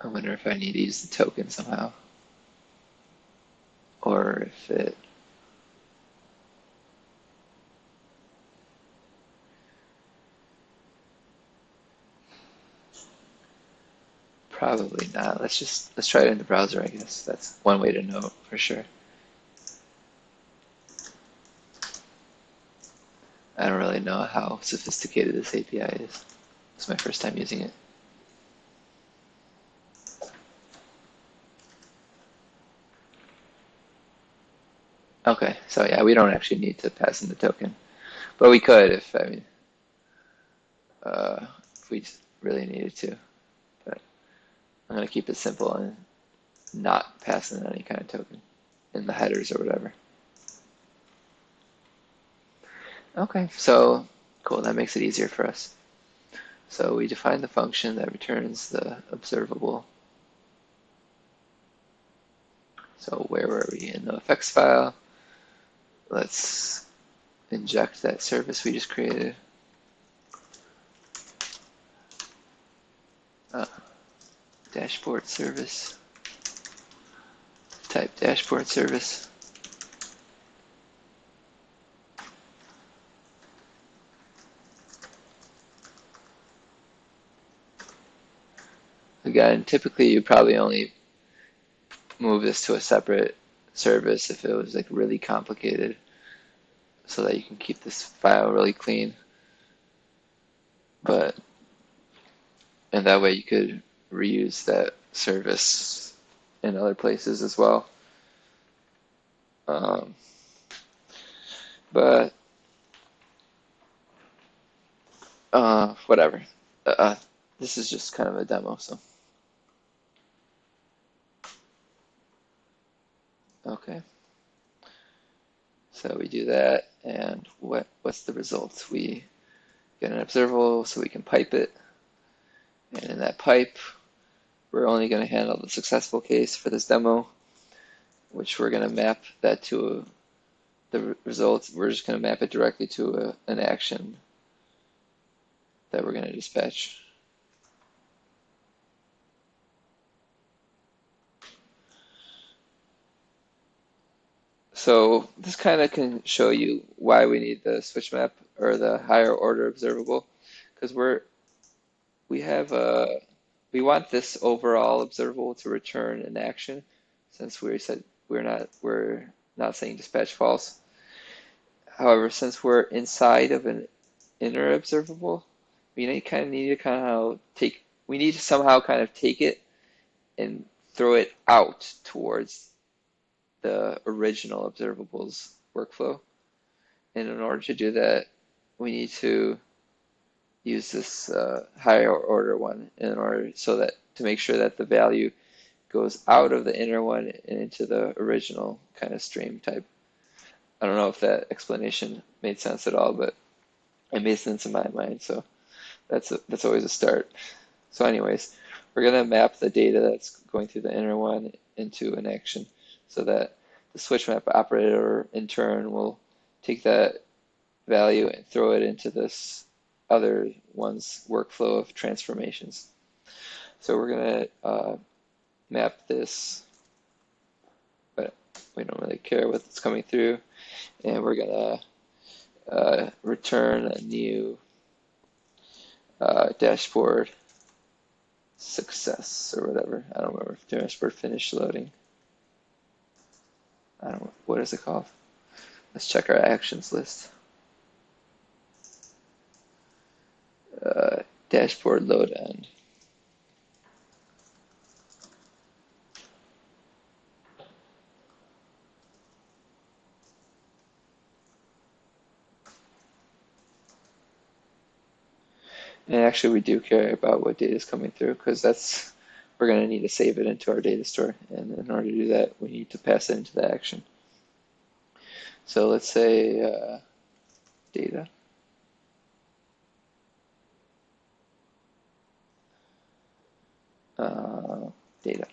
I wonder if I need to use the token somehow, or if it probably not. Let's try it in the browser, I guess. That's one way to know for sure. I don't really know how sophisticated this API is. It's my first time using it. Okay, so yeah, we don't actually need to pass in the token, but we could if we really needed to. But I'm gonna keep it simple and not pass in any kind of token in the headers or whatever. Okay, so cool, that makes it easier for us. So we define the function that returns the observable. So where were we in the effects file? Let's inject that service we just created. Dashboard service. Type dashboard service. again, typically you probably only move this to a separate service if it was like really complicated, so that you can keep this file really clean. But and that way you could reuse that service in other places as well. Um, but whatever. This is just kind of a demo, so okay. So we do that, and what's the result? We get an observable, so we can pipe it, and in that pipe, we're only going to handle the successful case for this demo, which we're going to map that to the result. We're just going to map it directly to an action that we're going to dispatch. So this kind of can show you why we need the switch map or the higher order observable, because we want this overall observable to return an action, since we said we're not saying dispatch false. However, since we're inside of an inner observable, we need to somehow kind of take it and throw it out towards the original observables workflow. And in order to do that, we need to use this higher order one in order to make sure that the value goes out of the inner one and into the original kind of stream type. I don't know if that explanation made sense at all, but it made sense in my mind, so that's always a start. So anyways, we're going to map the data that's going through the inner one into an action, so that the switch map operator in turn will take that value and throw it into this other one's workflow of transformations. So we're going to map this, but we don't really care what's coming through, and we're going to return a new dashboard success or whatever. I don't remember if dashboard finished loading. I don't know, what is it called? Let's check our actions list. Dashboard load end. And actually we do care about what data is coming through, because we're going to need to save it into our data store, and in order to do that we need to pass it into the action. So let's say data. Data.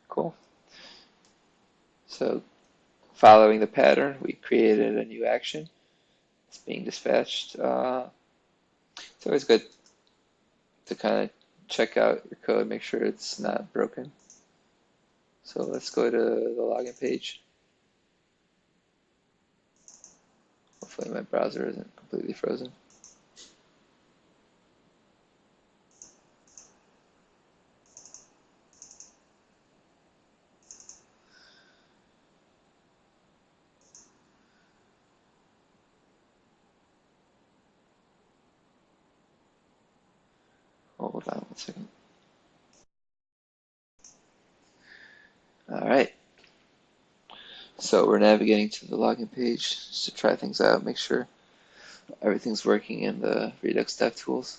Cool. So following the pattern, we created a new action. It's being dispatched. It's always good to kind of check out your code, make sure it's not broken. So let's go to the login page. Hopefully my browser isn't completely frozen. Hold on 1 second. All right. So we're navigating to the login page just to try things out, make sure everything's working in the Redux DevTools.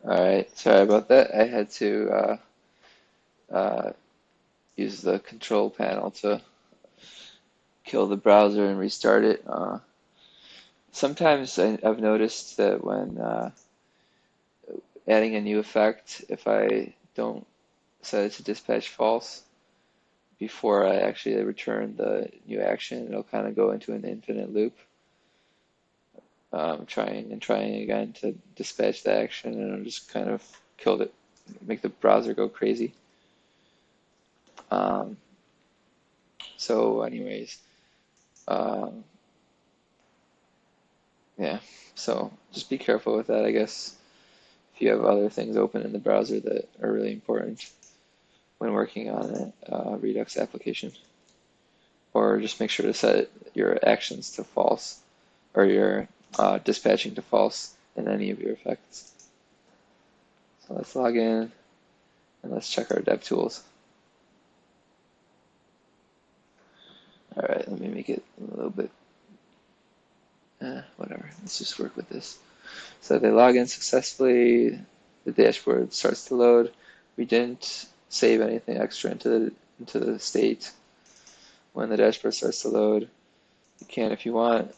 All right, sorry about that. I had to use the control panel to kill the browser and restart it. Sometimes I've noticed that when adding a new effect, if I don't set it to dispatch false before I actually return the new action, it'll kind of go into an infinite loop, trying and trying again to dispatch the action, and it'll just kind of kill it, make the browser go crazy. Um, so anyways, um, yeah, so just be careful with that, I guess, if you have other things open in the browser that are really important when working on a Redux application. Or just make sure to set your actions to false, or your dispatching to false in any of your effects. So let's log in and let's check our DevTools. All right, let me make it a little bit, whatever, let's just work with this. So they log in successfully, the dashboard starts to load. We didn't save anything extra into the state. When the dashboard starts to load, you can if you want.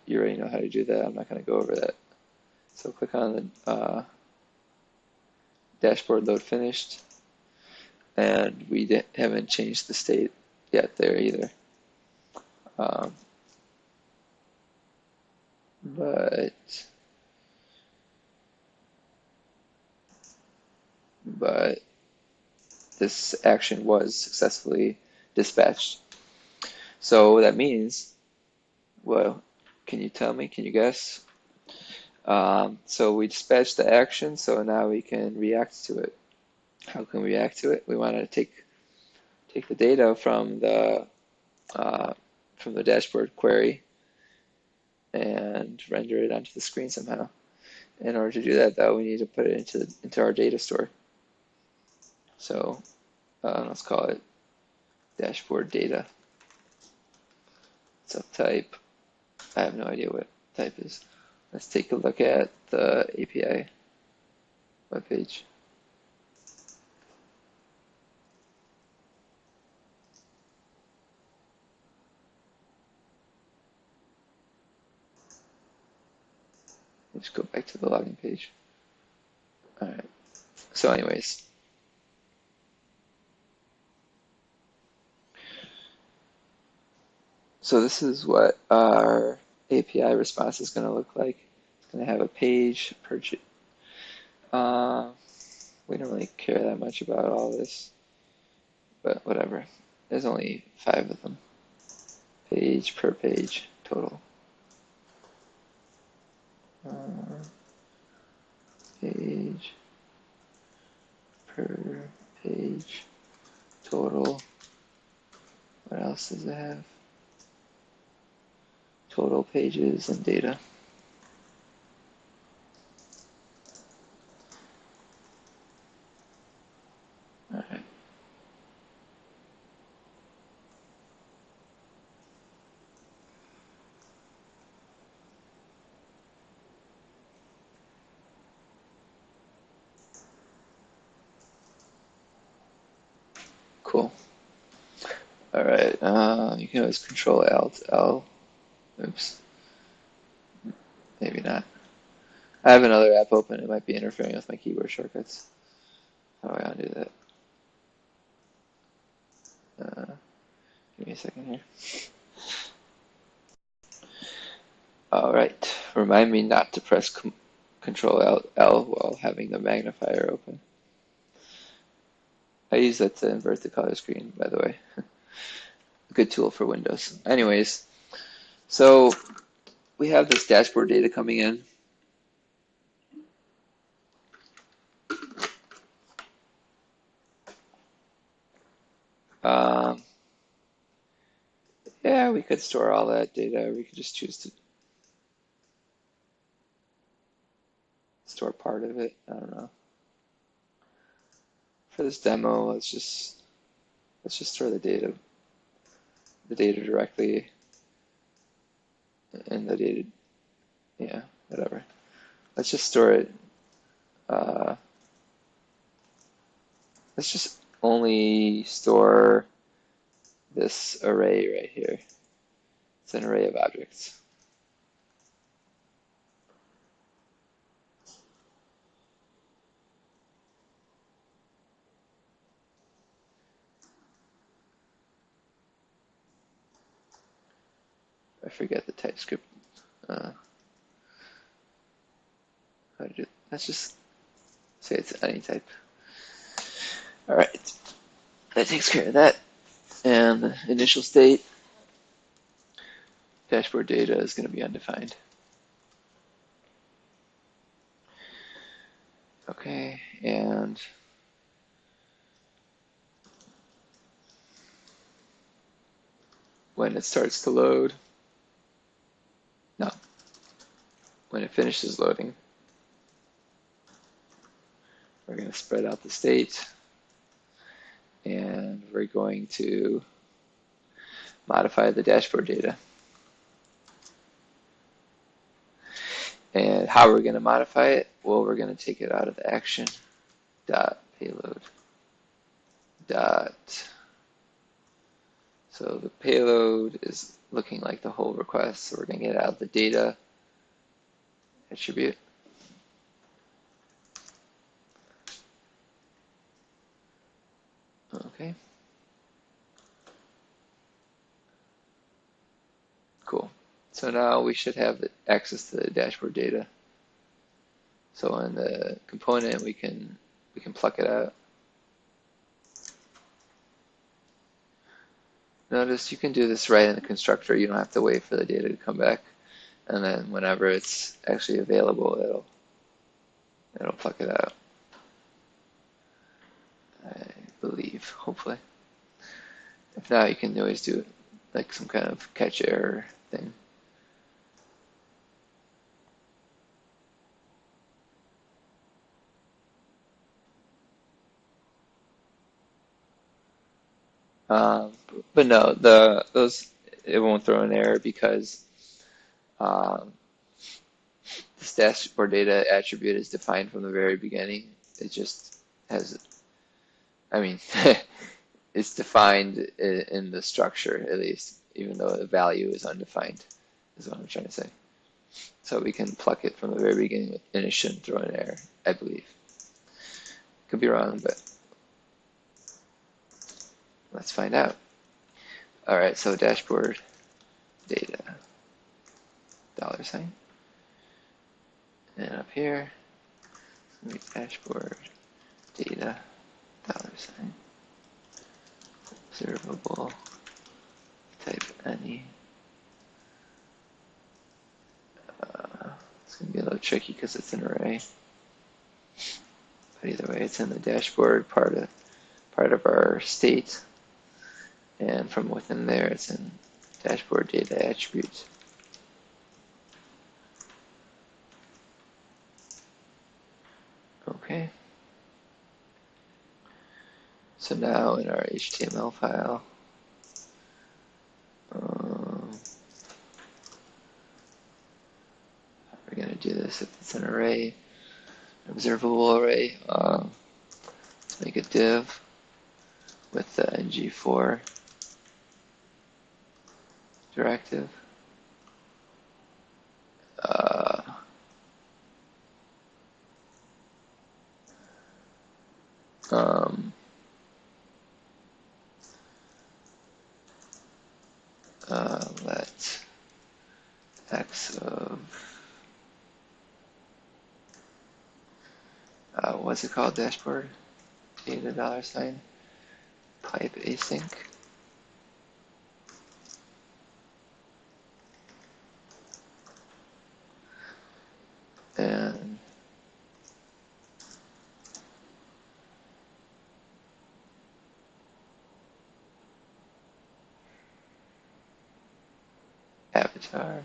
You already know how to do that. I'm not going to go over that. So click on the dashboard load finished, and we haven't changed the state yet there either. But this action was successfully dispatched. So what that means, well, can you tell me? Can you guess? So we dispatched the action, so now we can react to it. How can we react to it? We want to take the data from the dashboard query and render it onto the screen somehow. In order to do that, though, we need to put it into our data store. So let's call it dashboard data. Subtype. I have no idea what type is. Let's take a look at the API webpage. Let's go back to the login page. All right. So anyways, so this is what our API response is going to look like. It's going to have a page, purchase. We don't really care that much about all this, but whatever. There's only 5 of them. Page per page total. Page per page total. What else does it have? Total pages and data. All right. Cool. All right. You can always Control Alt L. Oops. Maybe not. I have another app open. It might be interfering with my keyboard shortcuts. How do I undo that? Give me a second here. All right. Remind me not to press Control Alt L while having the magnifier open. I use that to invert the color screen, by the way. Good tool for Windows. Anyways, so we have this dashboard data coming in. Yeah, we could store all that data. We could just choose to store part of it. I don't know. For this demo, let's just store the data directly in the data. Yeah, whatever. Let's just store it. Let's just only store this array right here. It's an array of objects. I forget the TypeScript. How to do it. Let's just say it's any type. All right. that takes care of that. And the initial state, dashboard data is going to be undefined. Okay, and when it starts to load, no, when it finishes loading, we're going to spread out the state, and we're going to modify the dashboard data. And how we're going to modify it? Well, we're going to take it out of action dot payload dot. So the payload is looking like the whole request, so we're going to get out the data attribute. Okay. Cool. So now we should have access to the dashboard data. So in the component, we can pluck it out. Notice you can do this right in the constructor. You don't have to wait for the data to come back, and then whenever it's actually available, it'll pluck it out. I believe, hopefully. If not, you can always do like some kind of catch error thing. But no, it won't throw an error because this dashboard data attribute is defined from the very beginning. It just has, I mean, it's defined in the structure at least, even though the value is undefined, is what I'm trying to say. So we can pluck it from the very beginning and it shouldn't throw an error, I believe. Could be wrong, but let's find out. All right, so dashboard data, $. And up here, dashboard data, $. Observable, type any. It's going to be a little tricky because it's an array. But either way, it's in the dashboard part of our state. And from within there, it's in dashboard data attributes. Okay. So now in our HTML file, we're going to do this if it's an array, an observable array. Let's make a div with the ng4 directive. Let x of what's it called? Dashboard data $, pipe async. And avatar,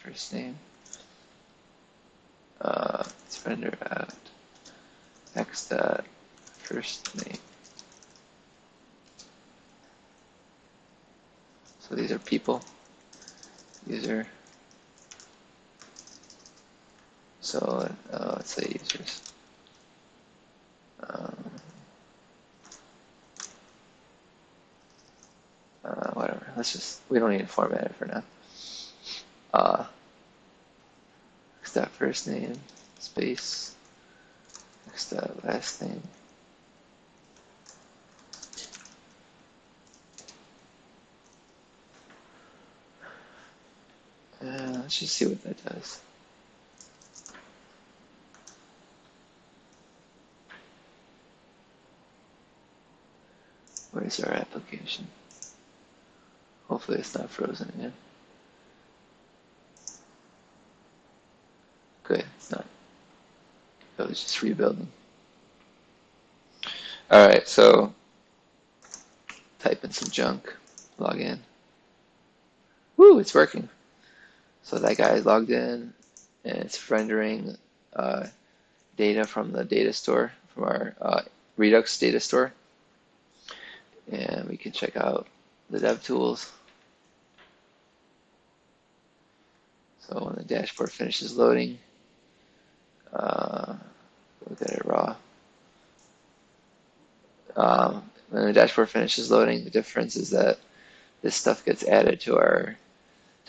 first name, let's render out x dot first name. So these are people, user. So let's say users. Whatever. We don't need to format it for now. X dot first name space X dot last name. Let's just see what that does. Where's our application? Hopefully it's not frozen again. Good, it's not. It was just rebuilding. Alright, so type in some junk, log in. Woo, it's working. So that guy is logged in and it's rendering data from the data store, from our Redux data store. And we can check out the dev tools. So when the dashboard finishes loading, look at it raw. When the dashboard finishes loading, the difference is that this stuff gets added to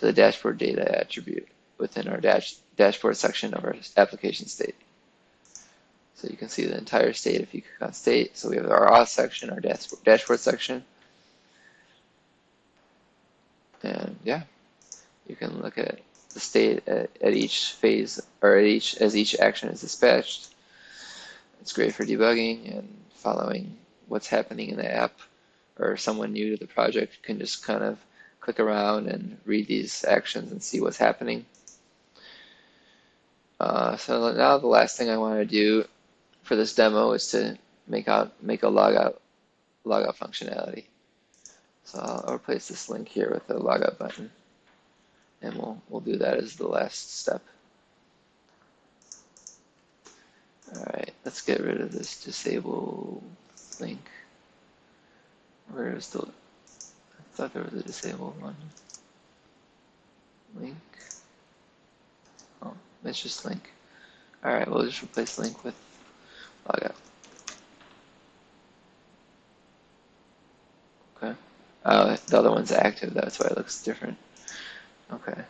the dashboard data attribute within our dashboard section of our application state. So you can see the entire state if you click on state. So we have our auth section, our dashboard section. And yeah, you can look at the state at each phase, or as each action is dispatched. It's great for debugging and following what's happening in the app, or someone new to the project can just kind of click around and read these actions and see what's happening. So now the last thing I want to do for this demo is to make a logout functionality. So I'll replace this link here with the logout button, and we'll do that as the last step. All right, let's get rid of this disable link. Where is the? I thought there was a disabled one. Link. Oh, it's just link. All right, we'll just replace link with logout. Okay. The other one's active. That's why it looks different. Okay.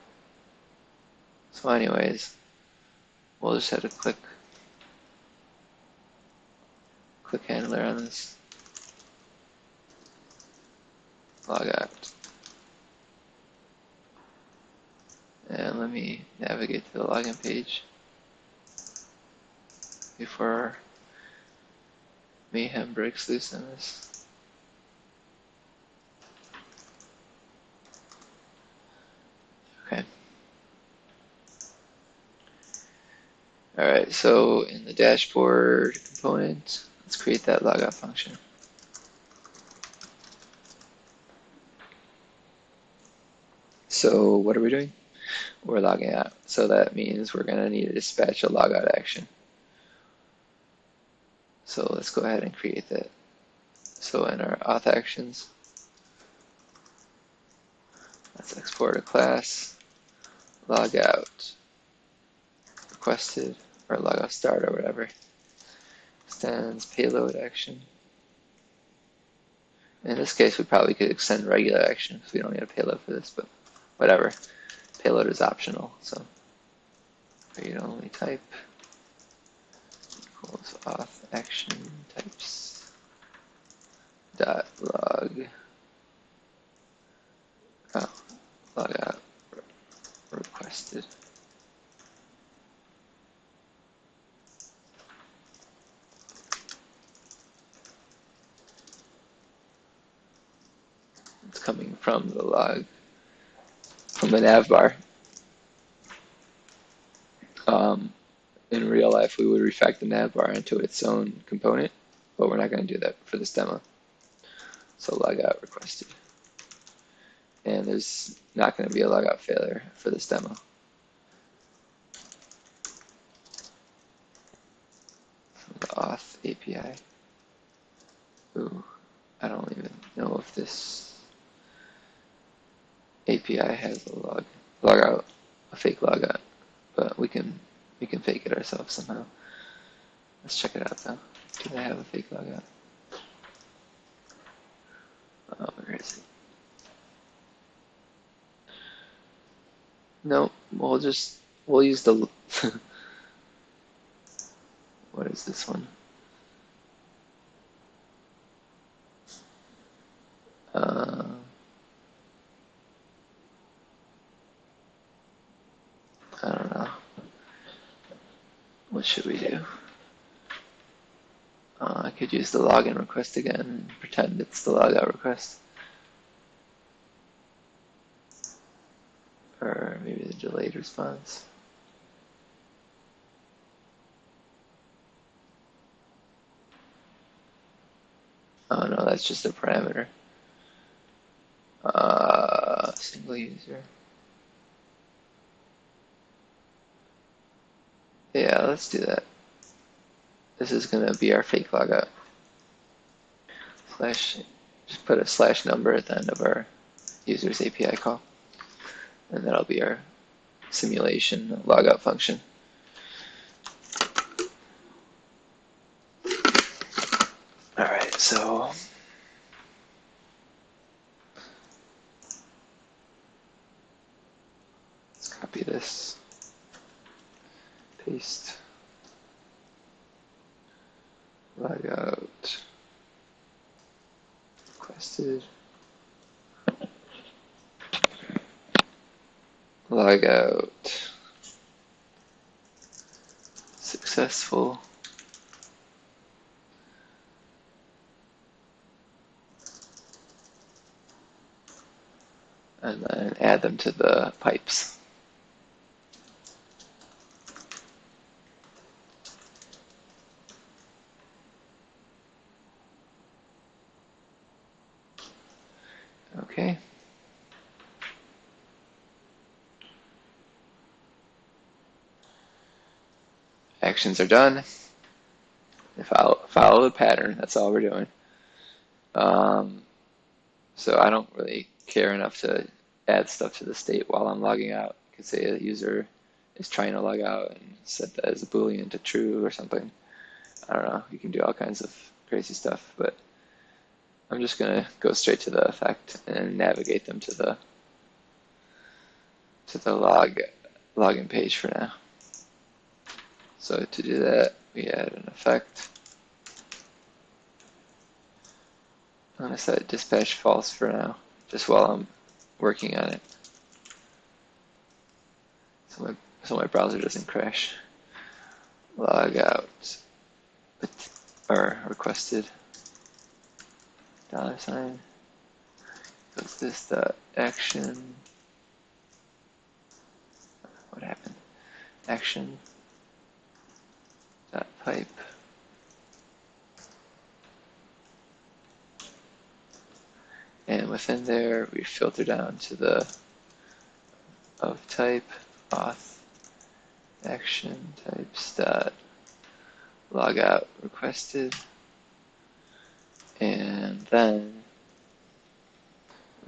So anyways, we'll just have to click handler on this. Logout. And let me navigate to the login page before mayhem breaks loose on this. Okay. Alright, so in the dashboard component, let's create that logout function. So what are we doing? We're logging out. So that means we're going to need to dispatch a logout action. So let's go ahead and create that. So in our auth actions, let's export a class, logout requested, or logout start or whatever. Extends payload action. In this case, we probably could extend regular action because we don't need a payload for this, but whatever. Payload is optional, so read only type equals auth action types dot log logout requested. It's coming from the log, from the nav bar. In real life, we would refactor the nav bar into its own component, but we're not going to do that for this demo. So logout requested. And there's not going to be a logout failure for this demo. The auth API. Ooh, I don't even know if this API has a logout, a fake logout, but we can fake it ourselves somehow. Let's check it out though. Do they have a fake logout? Oh, where is it? No, we'll use the what is this one? I don't know. What should we do? I could use the login request again and pretend it's the logout request. Or maybe the delayed response. Oh no, that's just a parameter. Single user. Yeah, let's do that. This is going to be our fake logout. Just put a slash number at the end of our user's API call. And that'll be our simulation logout function. All right, so let's copy this, paste, logout, requested, logout, successful, and then add them to the pipes. Okay. Actions are done. Follow the pattern. That's all we're doing. So I don't really care enough to add stuff to the state while I'm logging out. I could say a user is trying to log out and set that as a Boolean to true or something. I don't know. You can do all kinds of crazy stuff, but I'm just going to go straight to the effect and navigate them to the login page for now. So to do that, we add an effect. I'm going to set dispatch false for now, just while I'm working on it, so my browser doesn't crash. Log out, or requested $. Goes this dot action. What happened? Action dot pipe. And within there, we filter down to the of type auth action types dot logout requested, and then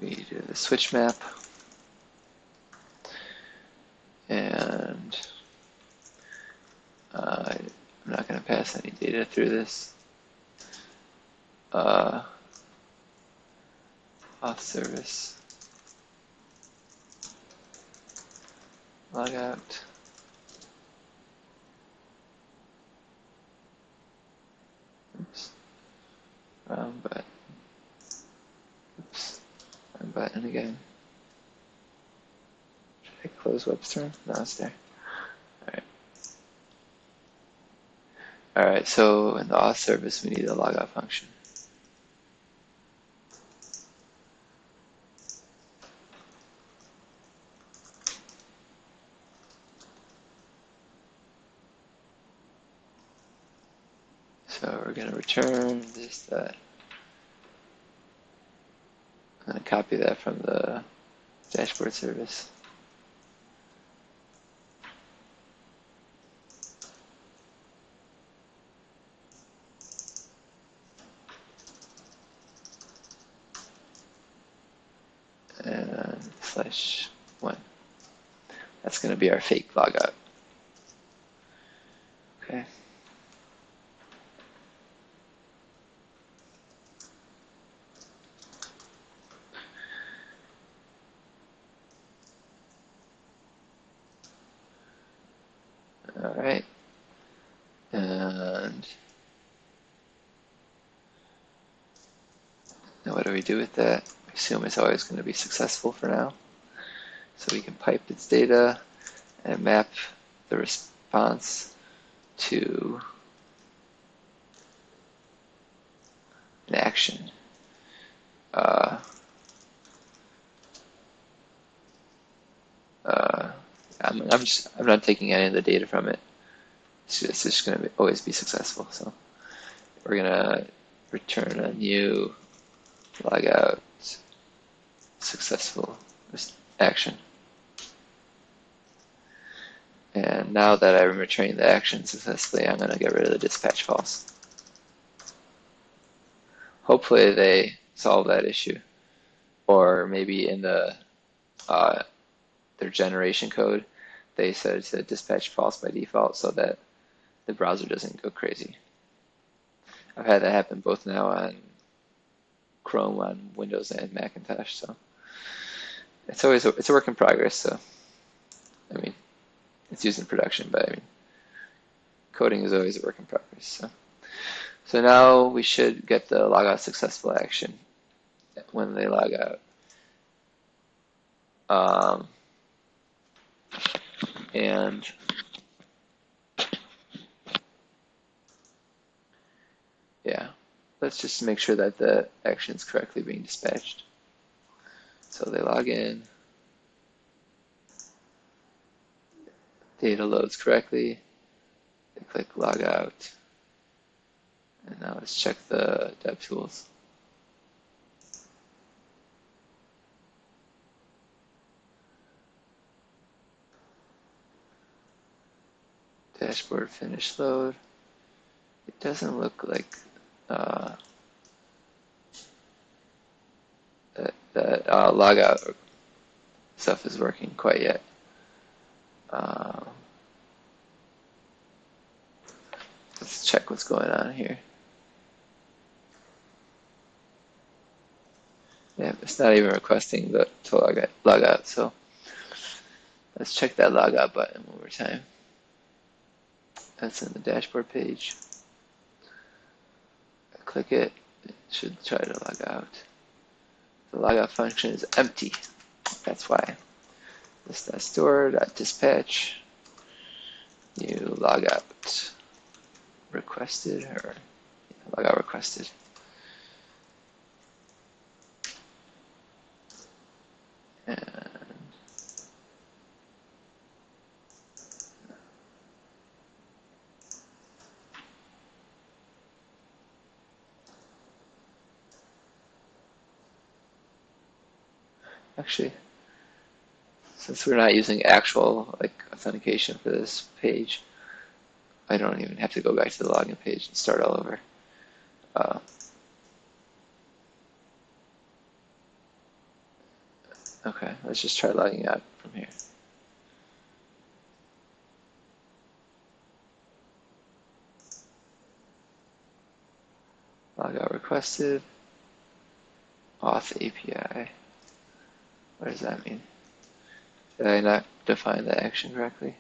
we do the switch map, and I'm not going to pass any data through this. Auth service logout. Oops. Wrong button. Oops. Wrong button again. Should I close WebStorm? No, it's there. Alright. Alright, so in the auth service, we need a logout function. So we're going to return this that. I'm going to copy that from the dashboard service. And /1. That's going to be our fake logout. Okay. All right. And now what do we do with that? We assume it's always going to be successful for now. So we can pipe its data and map the response to I'm not taking any of the data from it. It's just going to always be successful. So we're going to return a new logout successful action. And now that I'm returning the action successfully, I'm going to get rid of the dispatch false. Hopefully they solve that issue, or maybe in the their generation code, they said to dispatch false by default so that the browser doesn't go crazy. I've had that happen both now on Chrome, on Windows, and Macintosh. So it's always it's a work in progress. So I mean, it's used in production, but I mean, coding is always a work in progress. So now we should get the logout successful action when they log out. And yeah, let's just make sure that the action is correctly being dispatched. So they log in, data loads correctly, they click log out, and now let's check the DevTools. Dashboard finish load. It doesn't look like that logout stuff is working quite yet. Let's check what's going on here. Yeah, it's not even requesting to log out, so let's check that logout button one more time. That's in the dashboard page. I click it, it should try to log out. The logout function is empty. That's why. This.store.dispatch new logout requested, or logout requested. And actually, since we're not using actual authentication for this page, I don't even have to go back to the login page and start all over. Okay, let's just try logging out from here. Logout requested. Auth API. What does that mean? Did I not define the action correctly?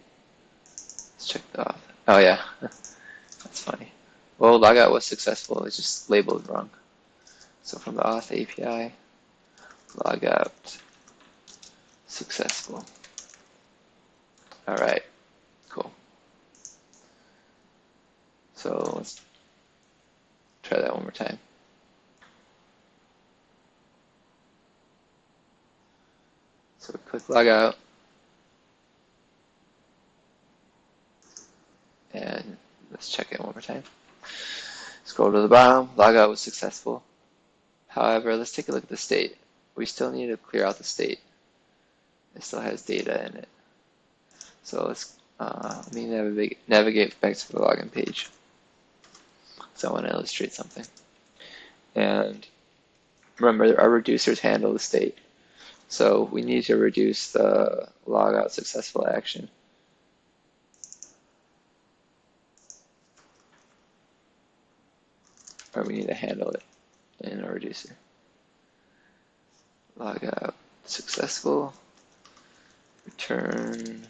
Let's check the auth. Oh yeah, that's funny. Well, logout was successful. It's just labeled wrong. So from the auth API, logout successful. All right, cool. So let's try that one more time. So click logout, and let's check it one more time. Scroll to the bottom, logout was successful. However, let's take a look at the state. We still need to clear out the state. It still has data in it. So let's let me navigate back to the login page. So I want to illustrate something. And remember, our reducers handle the state. So we need to reduce the logout successful action. Or we need to handle it in a reducer. Logout successful, return,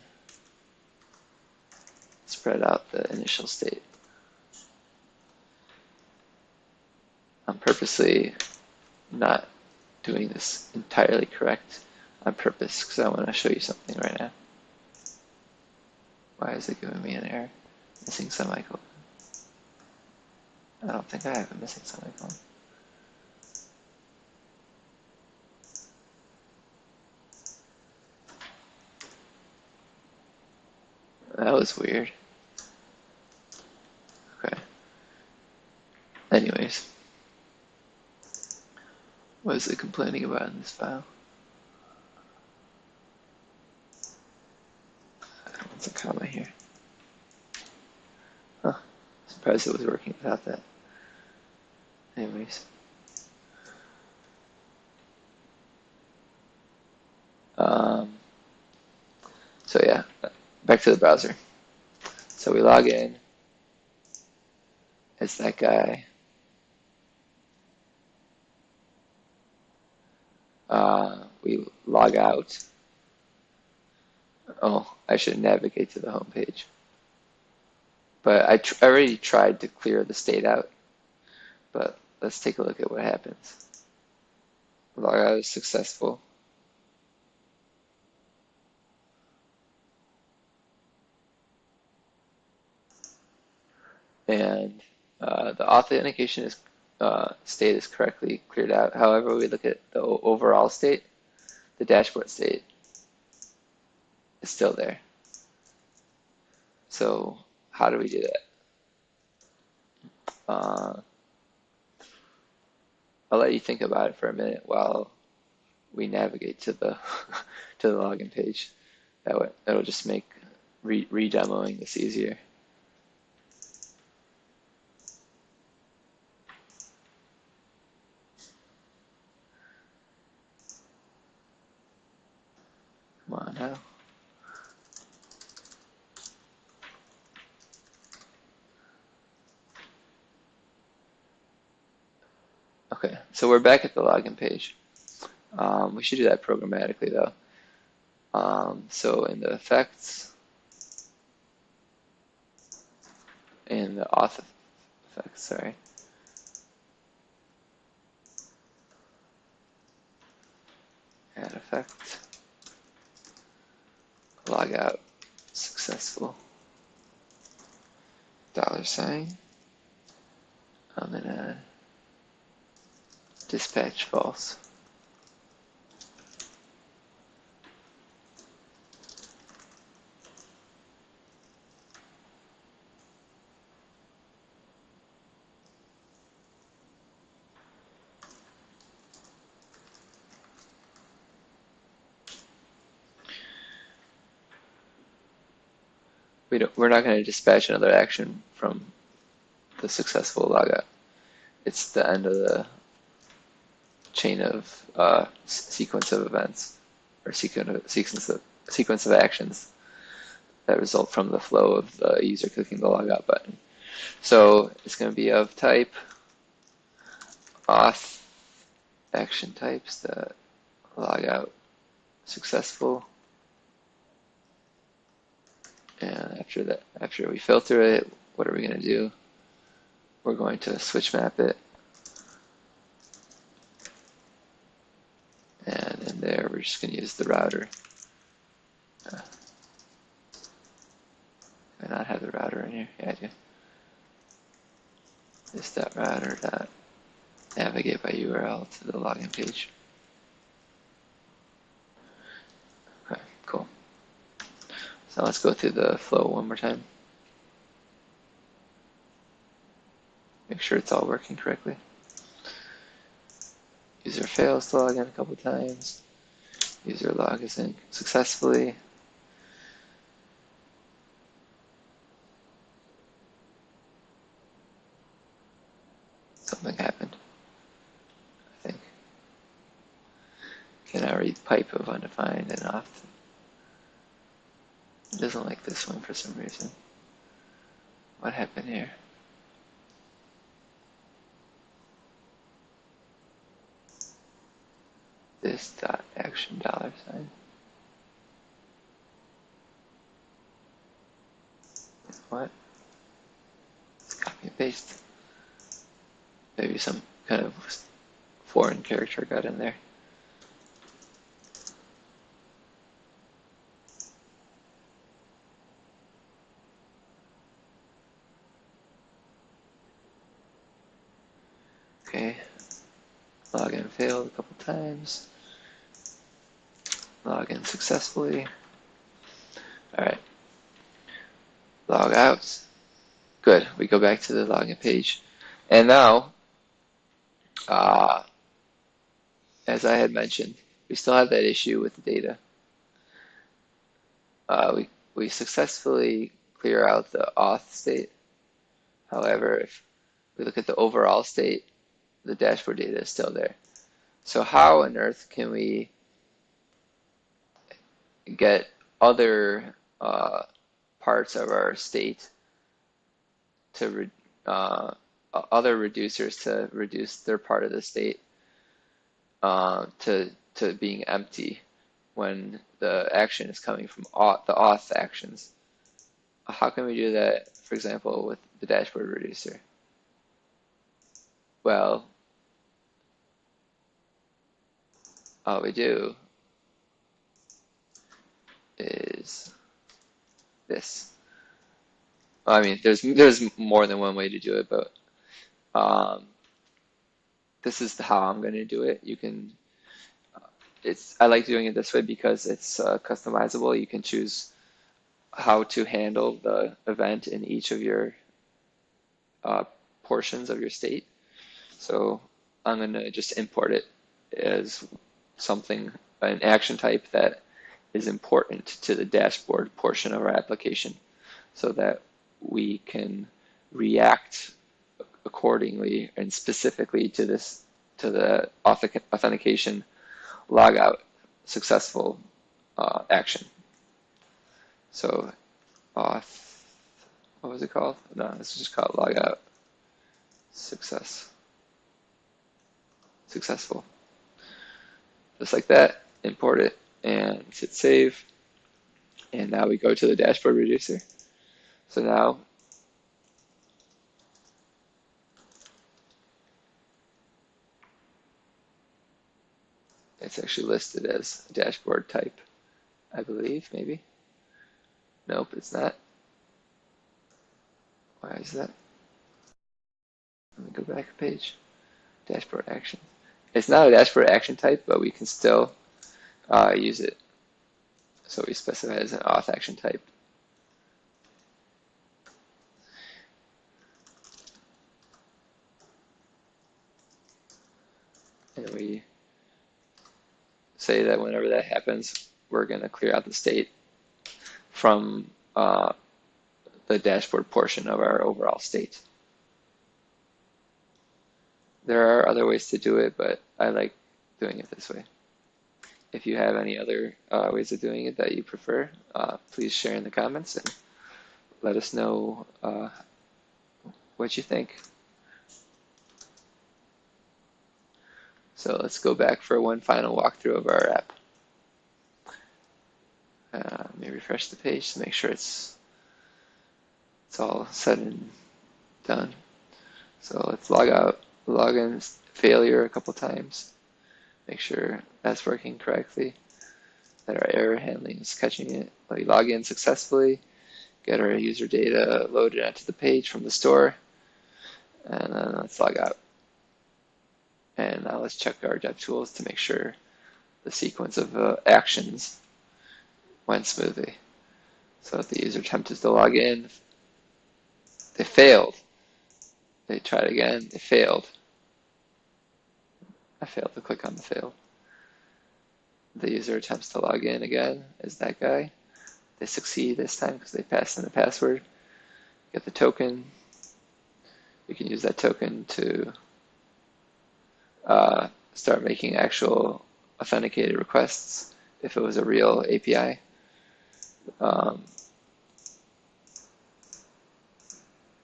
spread out the initial state. I'm purposely not doing this entirely correct on purpose because I want to show you something right now. Why is it giving me an error? Missing semicolon. I don't think I have a missing semicolon. That was weird. Okay. Anyways, what is it complaining about in this file? What's a comma here? Huh. Surprised it was working without that. Anyways. So yeah, back to the browser. So we log in as that guy. We log out. Oh, I should navigate to the home page. But I already tried to clear the state out. But let's take a look at what happens. Log out is successful. And the authentication is state is correctly cleared out. However, we look at the overall state, the dashboard state is still there. So how do we do that? I'll let you think about it for a minute while we navigate to the to the login page. That'll just make re-demoing this easier. Come on now. Okay, so we're back at the login page. We should do that programmatically though. So in the effects, in the auth effects, sorry. Add effect, log out, successful, $. I'm gonna dispatch false. We're not going to dispatch another action from the successful logout. It's the end of the chain of sequence of events or sequence of actions that result from the flow of the user clicking the logout button. So it's going to be of type auth action types that logout successful. And after we filter it, what are we going to do? We're going to switch map it. And in there, we're just going to use the router. Do I not have the router in here? Yeah, I do. This.router. Navigate by URL to the login page. Okay, cool. So let's go through the flow one more time. Make sure it's all working correctly. User fails to log in a couple times. User logs in successfully. Something happened, I think. Can I read pipe of undefined and off? It doesn't like this one for some reason. What happened here? This dot action $. What? Let's copy and paste. Maybe some kind of foreign character got in there. Okay. Login failed a couple times. Login successfully. All right. log out. Good, we go back to the login page. And now, as I had mentioned, we still have that issue with the data. We successfully clear out the auth state. However, if we look at the overall state, the dashboard data is still there. So how on earth can we get other parts of our state to other reducers to reduce their part of the state to being empty when the action is coming from the auth actions? How can we do that, for example, with the dashboard reducer? Well, all we do is this. I mean, there's more than one way to do it, but this is how I'm going to do it. You can, I like doing it this way because it's customizable. You can choose how to handle the event in each of your portions of your state. So I'm going to just import it as something, an action type that is important to the dashboard portion of our application so that we can react accordingly and specifically to this, to the authentication logout successful action. So auth, what was it called? No, this is just called logout successful. Just like that, import it and hit save. And now we go to the dashboard reducer. So now it's actually listed as a dashboard type, I believe, maybe. Nope, it's not. Why is that? Let me go back a page. Dashboard action. It's not a dashboard action type, but we can still use it. So we specify it as an auth action type. And we say that whenever that happens, we're going to clear out the state from the dashboard portion of our overall state. There are other ways to do it, but I like doing it this way. If you have any other ways of doing it that you prefer, please share in the comments and let us know what you think. So let's go back for one final walkthrough of our app. Let me refresh the page to make sure it's all said and done. So let's log out, log in, failure a couple times. Make sure that's working correctly, that our error handling is catching it. Let me log in successfully, get our user data loaded onto the page from the store, and then let's log out. And now let's check our DevTools to make sure the sequence of actions went smoothly. So if the user attempted to log in, they failed. They tried again, they failed. I failed to click on the fail. The user attempts to log in again as that guy. They succeed this time because they passed in the password. Get the token. You can use that token to start making actual authenticated requests if it was a real API.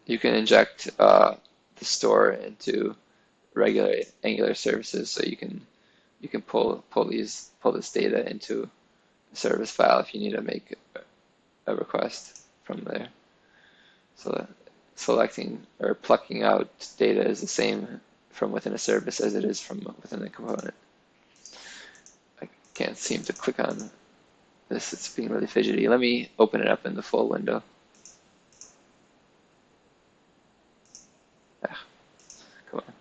You can inject the store into regular Angular services, so you can pull this data into a service file if you need to make a request from there. So selecting or plucking out data is the same from within a service as it is from within a component. I can't seem to click on this, it's being really fidgety. Let me open it up in the full window. Come on.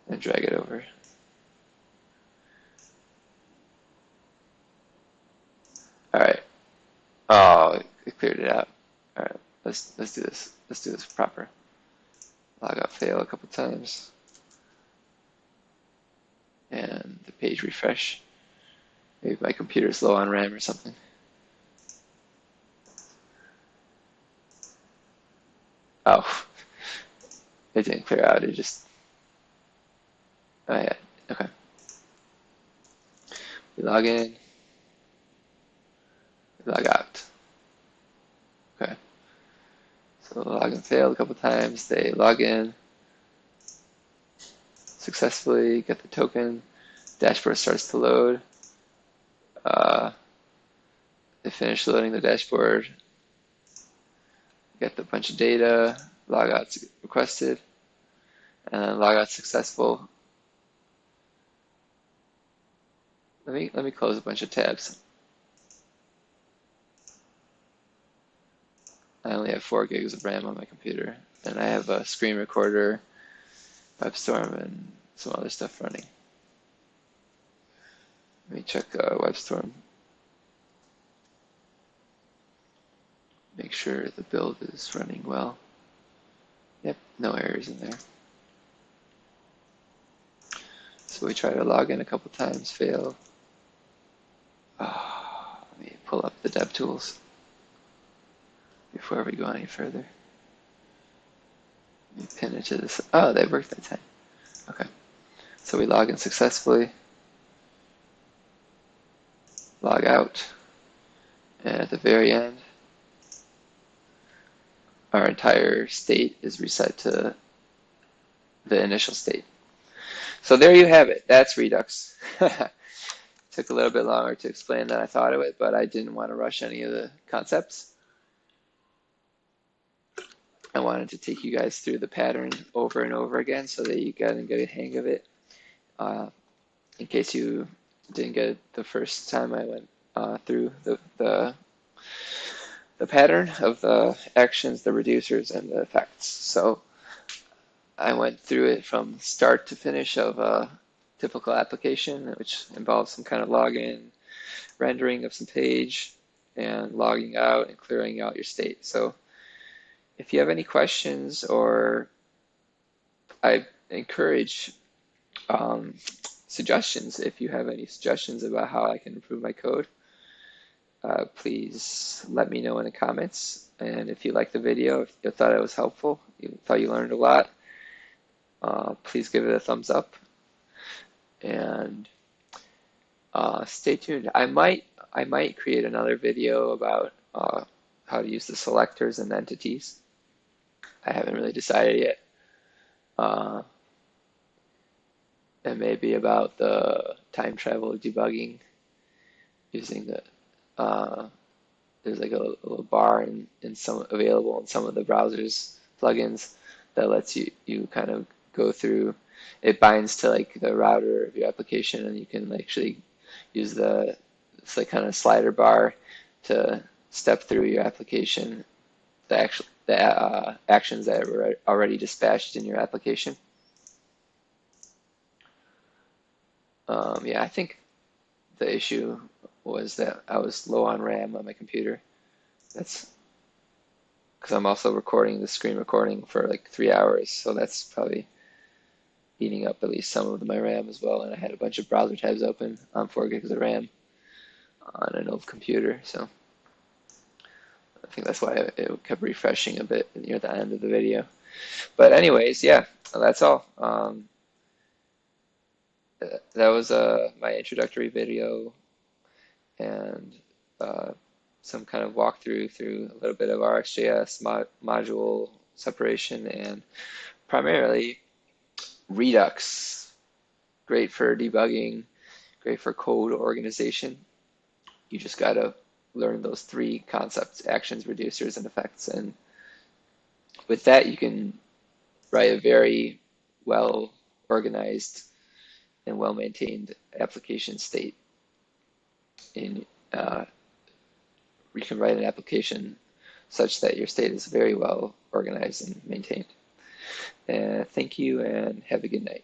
And drag it over. All right. cleared it out. All right, let's do this. Let's do this proper. Log out fail a couple times, and the page refresh. Maybe my computer's low on RAM or something. Oh, it didn't clear out. It just. Oh yeah. Okay. We log in. We log out. Okay. So the login failed a couple times. They log in successfully, get the token. Dashboard starts to load. They finish loading the dashboard. Get a bunch of data. Logout's requested, and logout successful. Let me close a bunch of tabs. I only have 4 gigs of RAM on my computer, and I have a screen recorder, WebStorm, and some other stuff running. Let me check WebStorm. Make sure the build is running well. Yep, no errors in there. So we try to log in a couple times, fail. Let me pull up the DevTools before we go any further. Let me pin it to this. Oh, they worked that time. Okay. So we log in successfully. Log out. And at the very end, our entire state is reset to the initial state. So there you have it. That's Redux. Took a little bit longer to explain than I thought it would, but I didn't want to rush any of the concepts. I wanted to take you guys through the pattern over and over again so that you get a hang of it. In case you didn't get it the first time I went through the pattern of the actions, the reducers, and the effects. So I went through it from start to finish of a typical application, which involves some kind of login, rendering of some page, and logging out and clearing out your state. So if you have any questions, or I encourage suggestions, if you have any suggestions about how I can improve my code, please let me know in the comments. And if you liked the video, if you thought it was helpful, you thought you learned a lot, please give it a thumbs up. And stay tuned. I might create another video about how to use the selectors and entities. I haven't really decided yet. And maybe about the time travel debugging using the there's like a little bar in some available in some of the browsers plugins that lets you kind of go through. It binds to like the router of your application, and you can actually use it's like kind of slider bar to step through your application, the actions that were already dispatched in your application. Yeah, I think the issue was that I was low on RAM on my computer. That's because I'm also recording the screen recording for like 3 hours, so that's probably eating up at least some of my RAM as well. And I had a bunch of browser tabs open on 4 gigs of RAM on an old computer, so I think that's why it kept refreshing a bit near the end of the video. But anyways, yeah, that's all. That was my introductory video, and some kind of walkthrough through a little bit of RxJS module separation, and primarily Redux. Great for debugging, great for code organization. You just got to learn those 3 concepts: actions, reducers, and effects. And with that, you can write a very well organized and well-maintained application state. You can write an application such that your state is very well organized and maintained. Thank you, and have a good night.